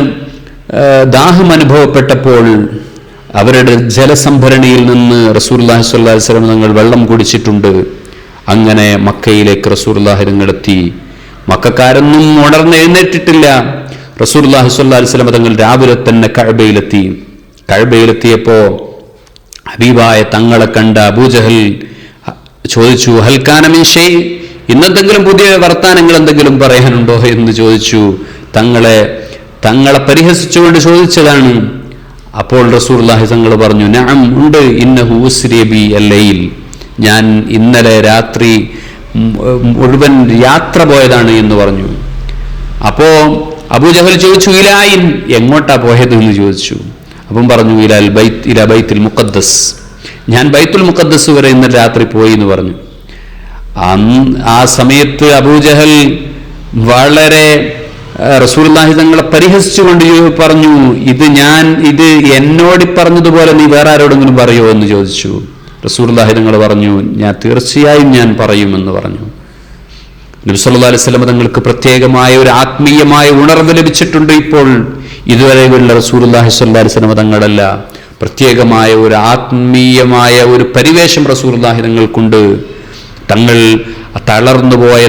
ദാഹം അനുഭവപ്പെട്ടപ്പോൾ അവരുടെ ജലസംഭരണിയിൽ നിന്ന് റസൂലുള്ളാഹി സ്വല്ലല്ലാഹി അലൈഹി വസല്ലം തങ്ങൾ വെള്ളം കുടിച്ചിട്ടുണ്ട്. അങ്ങനെ മക്കയിലേക്ക് റസൂലുള്ളാഹി തങ്ങളെത്തി. മക്കക്കാരൊന്നും ഉണർന്നെഴുന്നേറ്റിട്ടില്ല. റസൂലുള്ളാഹി സ്വല്ലല്ലാഹി അലൈഹി വസല്ലം തങ്ങൾ രാവിലെ തന്നെ കഅബയിലെത്തി. കഅബയിലെത്തിയപ്പോ ഹബീബായ തങ്ങളെ കണ്ട അബൂജഹൽ ചോദിച്ചു, ഹൽ കാന മിൻ ഷൈ, ഇന്നെന്തെങ്കിലും പുതിയ വർത്താനങ്ങൾ എന്തെങ്കിലും പറയാനുണ്ടോ എന്ന് ചോദിച്ചു. തങ്ങളെ പരിഹസിച്ചുകൊണ്ട് ചോദിച്ചതാണ്. അപ്പോൾ റസൂലുള്ളാഹി തങ്ങൾ പറഞ്ഞു, നഅം, ഉണ്ട്, ഇന്നഹു ഉസ്രിയ ബി അൽ-ലൈൽ, ഞാൻ ഇന്നലെ രാത്രി മുഴുവൻ യാത്ര പോയതാണ് എന്ന് പറഞ്ഞു. അപ്പോ അബൂജഹൽ ചോദിച്ചു, ഇലായിൻ, എങ്ങോട്ടാ പോയത് എന്ന് ചോദിച്ചു. അപ്പം പറഞ്ഞു, ഇലാ ബൈത്തുൽ മുഖദ്ദസ്, ഞാൻ ബൈത്തുൽ മുഖദ്ദസ് വരെ ഇന്നലെ രാത്രി പോയി എന്ന് പറഞ്ഞു. ആ സമയത്ത് അബൂജഹൽ വളരെ റസൂലുള്ളാഹി തങ്ങളെ പരിഹസിച്ചുകൊണ്ട് പറഞ്ഞു, ഇത് എന്നോട് പറഞ്ഞതുപോലെ നീ വേറെ ആരോടെങ്കിലും പറയുമോ എന്ന് ചോദിച്ചു. റസൂലുള്ളാഹി തങ്ങൾ പറഞ്ഞു, തീർച്ചയായും ഞാൻ പറയുമെന്ന് പറഞ്ഞു. നബി സല്ലല്ലാഹു അലൈഹി വസല്ലം തങ്ങൾക്ക് പ്രത്യേകമായ ഒരു ആത്മീയമായ ഉണർവ് ലഭിച്ചിട്ടുണ്ട്. ഇപ്പോൾ ഇതുവരെയുള്ള റസൂലുള്ളാഹി സ്വല്ലല്ലാഹി അലൈഹി വസല്ലം തങ്ങളല്ല, പ്രത്യേകമായ ഒരു ആത്മീയമായ ഒരു പരിവേഷം റസൂലുള്ളാഹി തങ്ങൾക്കുണ്ട്. തങ്ങൾ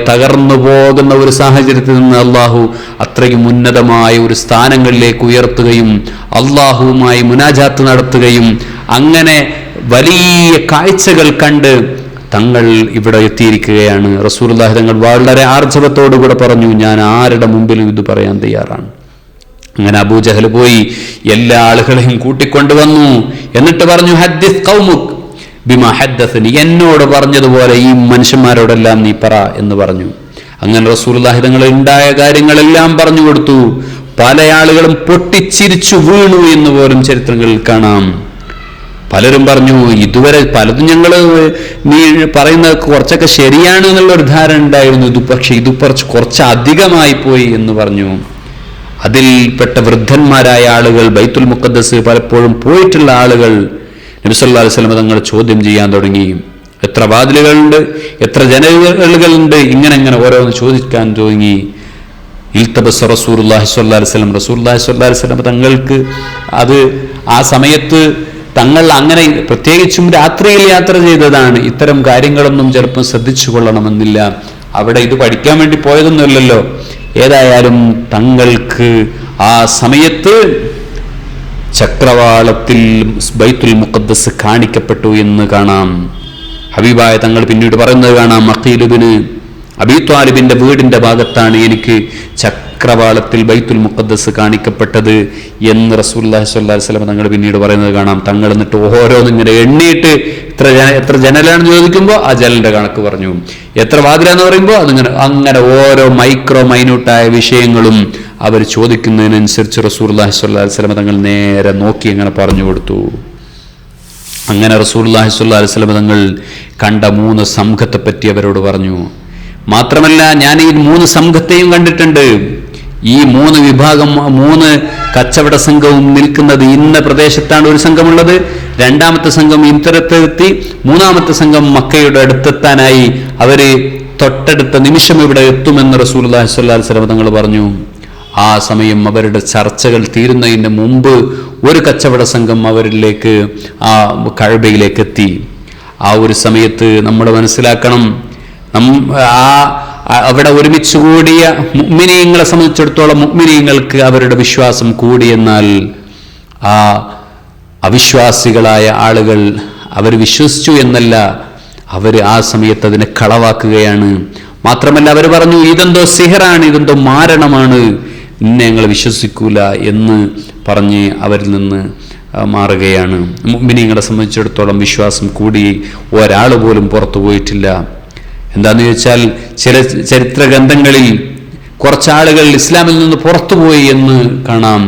തകർന്നു പോകുന്ന ഒരു സാഹചര്യത്തിൽ നിന്ന് അള്ളാഹു അത്രയും ഉന്നതമായ ഒരു സ്ഥാനങ്ങളിലേക്ക് ഉയർത്തുകയും അള്ളാഹുവുമായി മുനാജാത്ത് നടത്തുകയും അങ്ങനെ വലിയ കാഴ്ചകൾ കണ്ട് തങ്ങൾ ഇവിടെ എത്തിയിരിക്കുകയാണ്. റസൂലുള്ളാഹി തങ്ങൾ വളരെ ആർജവത്തോടുകൂടെ പറഞ്ഞു, ഞാൻ ആരുടെ മുമ്പിലും ഇത് പറയാൻ തയ്യാറാണ്. അങ്ങനെ അബൂജഹൽ പോയി എല്ലാ ആളുകളെയും കൂട്ടിക്കൊണ്ടുവന്നു. എന്നിട്ട് പറഞ്ഞു, ഹദ്ദിസ് ഖൗമുക് ബിമാ ഹദ്ദസനി, എന്നോട് പറഞ്ഞതുപോലെ ഈ മനുഷ്യന്മാരോടെല്ലാം നീ പറ എന്ന് പറഞ്ഞു. അങ്ങനെ റസൂലുള്ളാഹി തങ്ങൾ ഉണ്ടായ കാര്യങ്ങളെല്ലാം പറഞ്ഞു കൊടുത്തു. പല ആളുകളും പൊട്ടിച്ചിരിച്ചു വീണു എന്ന് പോലും ചരിത്രങ്ങളിൽ കാണാം. പലരും പറഞ്ഞു, ഇതുവരെ പലതും നീ പറയുന്നത് കുറച്ചൊക്കെ ശരിയാണ് എന്നുള്ളൊരു ധാരണ ഉണ്ടായിരുന്നു, പക്ഷെ ഇത് കുറച്ച് അധികമായി പോയി എന്ന് പറഞ്ഞു. അതിൽപ്പെട്ട വൃദ്ധന്മാരായ ആളുകൾ, ബൈത്തുൽ മുഖദ്ദസ് പലപ്പോഴും പോയിട്ടുള്ള ആളുകൾ നബി സല്ലല്ലാഹു അലൈഹി വസല്ലം തങ്ങൾ ചോദ്യം ചെയ്യാൻ തുടങ്ങി. എത്ര വാതിലുകളുണ്ട്, എത്ര ജനലുകളുണ്ട്, ഇങ്ങനെ ഓരോന്ന് ചോദിക്കാൻ തുടങ്ങി. ഇൽതബസ റസൂലുള്ളാഹി സ്വല്ലല്ലാഹി അലൈഹി വസല്ലം, റസൂലുള്ളാഹി സ്വല്ലല്ലാഹി അലൈഹി വസല്ലം തങ്ങൾക്ക് അത് ആ സമയത്ത് തങ്ങൾ അങ്ങനെ പ്രത്യേകിച്ചും രാത്രിയിൽ യാത്ര ചെയ്തതാണ്. ഇത്തരം കാര്യങ്ങളൊന്നും ചിലപ്പോൾ ശ്രദ്ധിച്ചു കൊള്ളണമെന്നില്ല. അവിടെ ഇത് പഠിക്കാൻ വേണ്ടി പോയതൊന്നുമല്ലല്ലോ. ഏതായാലും തങ്ങൾക്ക് ആ സമയത്ത് ചക്രവാളത്തിൽ ബൈത്തുൽ മുഖദ്ദസ് കാണിക്കപ്പെട്ടു എന്ന് കാണാം. ഹബീബായ തങ്ങൾ പിന്നീട് പറയുന്നത് കാണാം, അഖീൽ ഇബ്നു അബീ ത്വാലിബിന്റെ വീടിന്റെ ഭാഗത്താണ് എനിക്ക് ചക്രവാളത്തിൽ ബൈത്തുൽ മുഖദ്ദസ് കാണിക്കപ്പെട്ടത് എന്ന് റസൂലുള്ളാഹി സ്വല്ലല്ലാഹി അലൈഹി വസല്ലം തങ്ങൾ പിന്നീട് പറയുന്നത് കാണാം. തങ്ങൾ എന്നിട്ട് ഓരോന്നും ഇങ്ങനെ എണ്ണിയിട്ട് എത്ര ജനലാണെന്ന് ചോദിക്കുമ്പോൾ ആ ജനലിന്റെ കണക്ക് പറഞ്ഞു, എത്ര വാതിലാന്ന് പറയുമ്പോൾ അങ്ങനെ ഓരോ മൈന്യൂട്ടായ വിഷയങ്ങളും അവർ ചോദിക്കുന്നതിനനുസരിച്ച് റസൂലുള്ളാഹി സ്വല്ലല്ലാഹി അലൈഹി വസല്ലം തങ്ങൾ നേരെ നോക്കി അങ്ങനെ പറഞ്ഞു കൊടുത്തു. അങ്ങനെ റസൂലുള്ളാഹി സ്വല്ലല്ലാഹി അലൈഹി വസല്ലം തങ്ങൾ കണ്ട 3 സംഘത്തെ പറ്റി അവരോട് പറഞ്ഞു. മാത്രമല്ല, ഞാൻ ഈ 3 സംഘത്തെയും കണ്ടിട്ടുണ്ട്. ഈ 3 വിഭാഗം, 3 കച്ചവട സംഘവും നിൽക്കുന്നത് ഇന്ന പ്രദേശത്താണ് ഒരു സംഘമുള്ളത്, 2ാമത്തെ സംഘം ഇത്തരത്തെത്തി, 3ാമത്തെ സംഘം മക്കയുടെ അടുത്തെത്താനായി അവര് തൊട്ടടുത്ത നിമിഷം ഇവിടെ എത്തുമെന്ന് റസൂലുള്ളാഹി സ്വല്ലല്ലാഹി അലൈഹി വസല്ലം തങ്ങൾ പറഞ്ഞു. ആ സമയം അവരുടെ ചർച്ചകൾ തീരുന്നതിന് മുമ്പ് ഒരു കച്ചവട സംഘം അവരിലേക്ക് ആ കഅബയിലേക്ക് എത്തി. ആ ഒരു സമയത്ത് നമ്മൾ മനസ്സിലാക്കണം, അവിടെ ഒരുമിച്ച് കൂടിയ മുഅ്മിനീങ്ങളെ സംബന്ധിച്ചിടത്തോളം മുഅ്മിനീങ്ങൾക്ക് അവരുടെ വിശ്വാസം കൂടിയെന്നാൽ ആ അവിശ്വാസികളായ ആളുകൾ അവർ വിശ്വസിച്ചു എന്നല്ല, അവർ ആ സമയത്ത് അതിനെ കളവാക്കുകയാണ്. മാത്രമല്ല അവർ പറഞ്ഞു, ഇതെന്തോ സിഹറാണ്, ഇതെന്തോ മാരണമാണ്, ഇന്നെ ഞങ്ങൾ വിശ്വസിക്കൂല എന്ന് പറഞ്ഞ് അവരിൽ നിന്ന് മാറുകയാണ്. മുഅ്മിനീങ്ങളെ സംബന്ധിച്ചിടത്തോളം വിശ്വാസം കൂടി ഒരാൾ പോലും പുറത്തു പോയിട്ടില്ല. എന്താന്ന് ചോദിച്ചാൽ, ചില ചരിത്ര ഗ്രന്ഥങ്ങളിൽ കുറച്ചാളുകൾ ഇസ്ലാമിൽ നിന്ന് പുറത്തുപോയി എന്ന് കാണാം.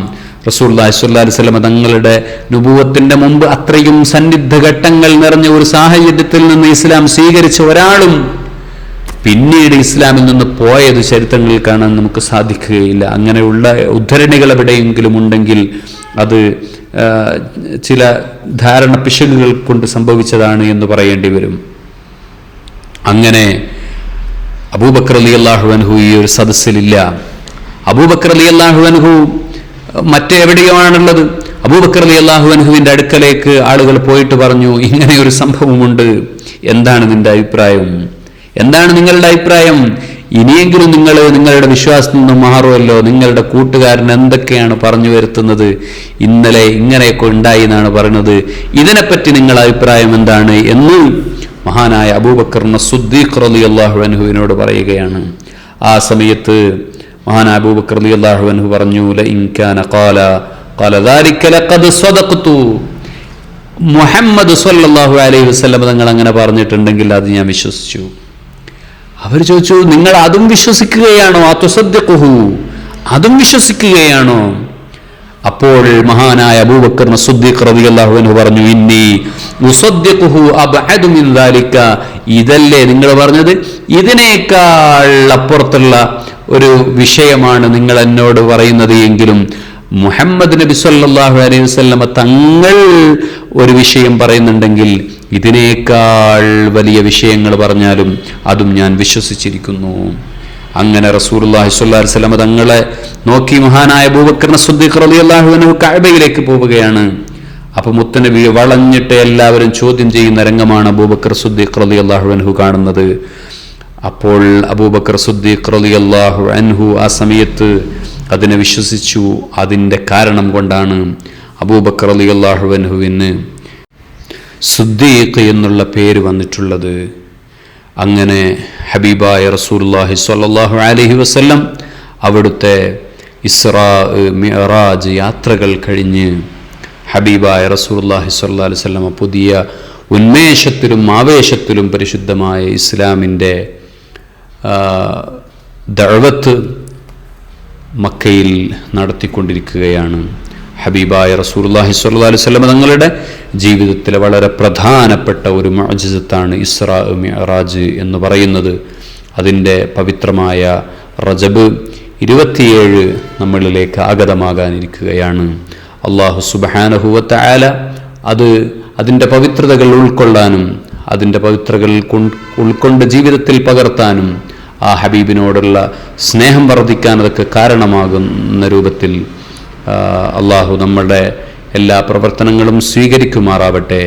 റസൂലുള്ളാഹി സ്വല്ലല്ലാഹി അലൈഹി വസല്ലം തങ്ങളുടെ നുബുവത്തിന്റെ മുമ്പ് അത്രയും സന്നിഗ്ധ ഘട്ടങ്ങൾ നിറഞ്ഞ ഒരു സാഹചര്യത്തിൽ നിന്ന് ഇസ്ലാം സ്വീകരിച്ച ഒരാളും പിന്നീട് ഇസ്ലാമിൽ നിന്ന് പോയത് ചരിത്രങ്ങളിൽ കാണാൻ നമുക്ക് സാധിക്കുകയില്ല. അങ്ങനെയുള്ള ഉദ്ധരണികൾ എവിടെയെങ്കിലും ഉണ്ടെങ്കിൽ അത് ചില ധാരണ പിശകുകൾ കൊണ്ട് സംഭവിച്ചതാണ് എന്ന് പറയേണ്ടി വരും. അങ്ങനെ അബൂബക്കർ റളിയല്ലാഹു അൻഹു ഈ ഒരു സദസ്സിലില്ല. അബൂബക്കർ റളിയല്ലാഹു അൻഹു മറ്റെവിടെയാണുള്ളത്? അബൂബക്കർ റളിയല്ലാഹു അൻഹുവിന്റെ അടുക്കലേക്ക് ആളുകൾ പോയിട്ട് പറഞ്ഞു, ഇങ്ങനെ ഒരു സംഭവമുണ്ട്, എന്താണ് നിന്റെ അഭിപ്രായം, എന്താണ് നിങ്ങളുടെ അഭിപ്രായം? ഇനിയെങ്കിലും നിങ്ങൾ നിങ്ങളുടെ വിശ്വാസത്തിൽ നിന്ന് മാറുമല്ലോ. നിങ്ങളുടെ കൂട്ടുകാരൻ എന്തൊക്കെയാണ് പറഞ്ഞു വരുത്തുന്നത്, ഇന്നലെ ഇങ്ങനെയൊക്കെ ഉണ്ടായി എന്നാണ് പറയുന്നത്, ഇതിനെപ്പറ്റി നിങ്ങളുടെ അഭിപ്രായം എന്താണ് എന്ന് മഹാനായ അബൂബക്കർ സിദ്ദീഖ് റളിയല്ലാഹു അൻഹുവിനോട് പറയുകയാണ്. ആ സമയത്ത് മഹാനായ അബൂബക്കർ റളിയല്ലാഹു അൻഹു പറഞ്ഞു, ലഇൻ കാന ഖാല ദാലിക ലഖദ് സദഖ്തു. മുഹമ്മദ് സ്വല്ലല്ലാഹു അലൈഹി വസല്ലം തങ്ങൾ അങ്ങനെ പറഞ്ഞിട്ടുണ്ടെങ്കിൽ അത് ഞാൻ വിശ്വസിച്ചു. അവർ ചോദിച്ചു, നിങ്ങൾ അതും വിശ്വസിക്കുകയാണോ? അതുസദ്ദിഖുഹു, അതും വിശ്വസിക്കുകയാണോ? അപ്പോൾ മഹാനായ അബൂബക്കർ സിദ്ദീഖ് റളിയല്ലാഹു അൻഹു പറഞ്ഞു, ഇന്നി ഉസദ്ദിഖുഹു അബ്അദു മിൻ ദാലിക. ഇതല്ലേ നിങ്ങൾ പറഞ്ഞത്, ഇതിനേക്കാൾ അപ്പുറത്തുള്ള ഒരു വിഷയമാണ് നിങ്ങൾ എന്നോട് പറയുന്നത് എങ്കിലും മുഹമ്മദ് നബി സല്ലല്ലാഹു അലൈഹി വസല്ലമ തങ്ങൾ ഒരു വിഷയം പറയുന്നുണ്ടെങ്കിൽ ഇതിനേക്കാൾ വലിയ വിഷയങ്ങൾ പറഞ്ഞാലും അതും ഞാൻ വിശ്വസിച്ചിരിക്കുന്നു. അങ്ങനെ റസൂലുള്ളാഹി സ്വല്ലല്ലാഹു അലൈഹി വസല്ലമ തങ്ങളെ നോക്കി മഹാനായ അബൂബക്കർ സിദ്ദീഖ് റളിയല്ലാഹു അൻഹു കഅബയിലേക്ക് പോവുകയാണ്. അപ്പൊ മുത്തനബി വളഞ്ഞിട്ട് എല്ലാവരും ചോദ്യം ചെയ്യുന്ന രംഗമാണ് അബൂബക്കർ സിദ്ദീഖ് റളിയല്ലാഹു അൻഹു കാണുന്നത്. അപ്പോൾ അബൂബക്കർ സിദ്ദീഖ് റളിയല്ലാഹു അൻഹു ആ സമയത്ത് അതിനെ വിശ്വസിച്ചു. അതിൻ്റെ കാരണം കൊണ്ടാണ് അബൂബക്കർ റളിയല്ലാഹു അൻഹുവിന് സിദ്ദീഖ് എന്നുള്ള പേര് വന്നിട്ടുള്ളത്. അങ്ങനെ ഹബീബായ റസൂലുള്ളാഹി സ്വല്ലല്ലാഹു അലൈഹി വസല്ലം അവിടുത്തെ ഇസ്റാ മിഅ്റാജ് യാത്രകൾ കഴിഞ്ഞ് ഹബീബായ റസൂലുള്ളാഹി സ്വല്ലല്ലാഹു അലൈഹി വസല്ലം പുതിയ ഉന്മേഷത്തിലും ആവേശത്തിലും പരിശുദ്ധമായ ഇസ്ലാമിൻ്റെ ദഅവത്ത് മക്കയിൽ നടത്തിക്കൊണ്ടിരിക്കുകയാണ്. ഹബീബായ റസൂലുള്ളാഹി സ്വല്ലല്ലാഹു അലൈഹി വസല്ലം തങ്ങളുടെ ജീവിതത്തിലെ വളരെ പ്രധാനപ്പെട്ട ഒരു മുഅ്ജിസത്താണ് ഇസ്റാ മിഅ്റാജ് എന്ന് പറയുന്നത്. അതിൻ്റെ പവിത്രമായ റജബ് 27 നമ്മളിലേക്ക് ആഗതമാകാനിരിക്കുകയാണ്. അല്ലാഹു സുബ്ഹാനഹു വ തആല അതിൻ്റെ പവിത്രതകൾ ഉൾക്കൊള്ളാനും അതിൻ്റെ പവിത്രതകൾ ഉൾക്കൊണ്ട് ജീവിതത്തിൽ പകർത്താനും ആ ഹബീബിനോടുള്ള സ്നേഹം വർദ്ധിക്കാൻ അതൊക്കെ കാരണമാകുന്ന രൂപത്തിൽ അള്ളാഹു നമ്മളുടെ എല്ലാ പ്രവർത്തനങ്ങളും സ്വീകരിക്കുമാറാവട്ടെ.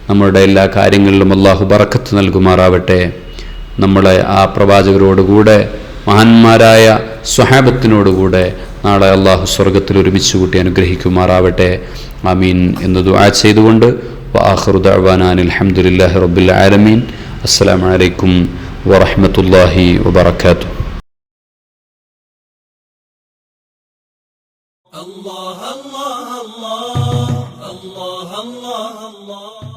നമ്മളുടെ എല്ലാ കാര്യങ്ങളിലും അള്ളാഹു ബറക്കത്ത് നൽകുമാറാവട്ടെ. നമ്മളെ ആ പ്രവാചകരോടുകൂടെ മഹാന്മാരായ സ്വഹാബത്തിനോടുകൂടെ നാളെ അള്ളാഹു സ്വർഗത്തിൽ ഒരുമിച്ച് കൂട്ടി അനുഗ്രഹിക്കുമാറാവട്ടെ. ആമീൻ എന്ന് ദുആ ചെയ്തുകൊണ്ട് വആഖിറു ദഅ്വാനാ അൽഹംദുലില്ലാഹി റബ്ബിൽ ആലമീൻ. അസ്സലാമു അലൈക്കും വറഹ്മത്തുള്ളാഹി വബറകാതുഹു. Allah Allah Allah Allah Allah Allah Allah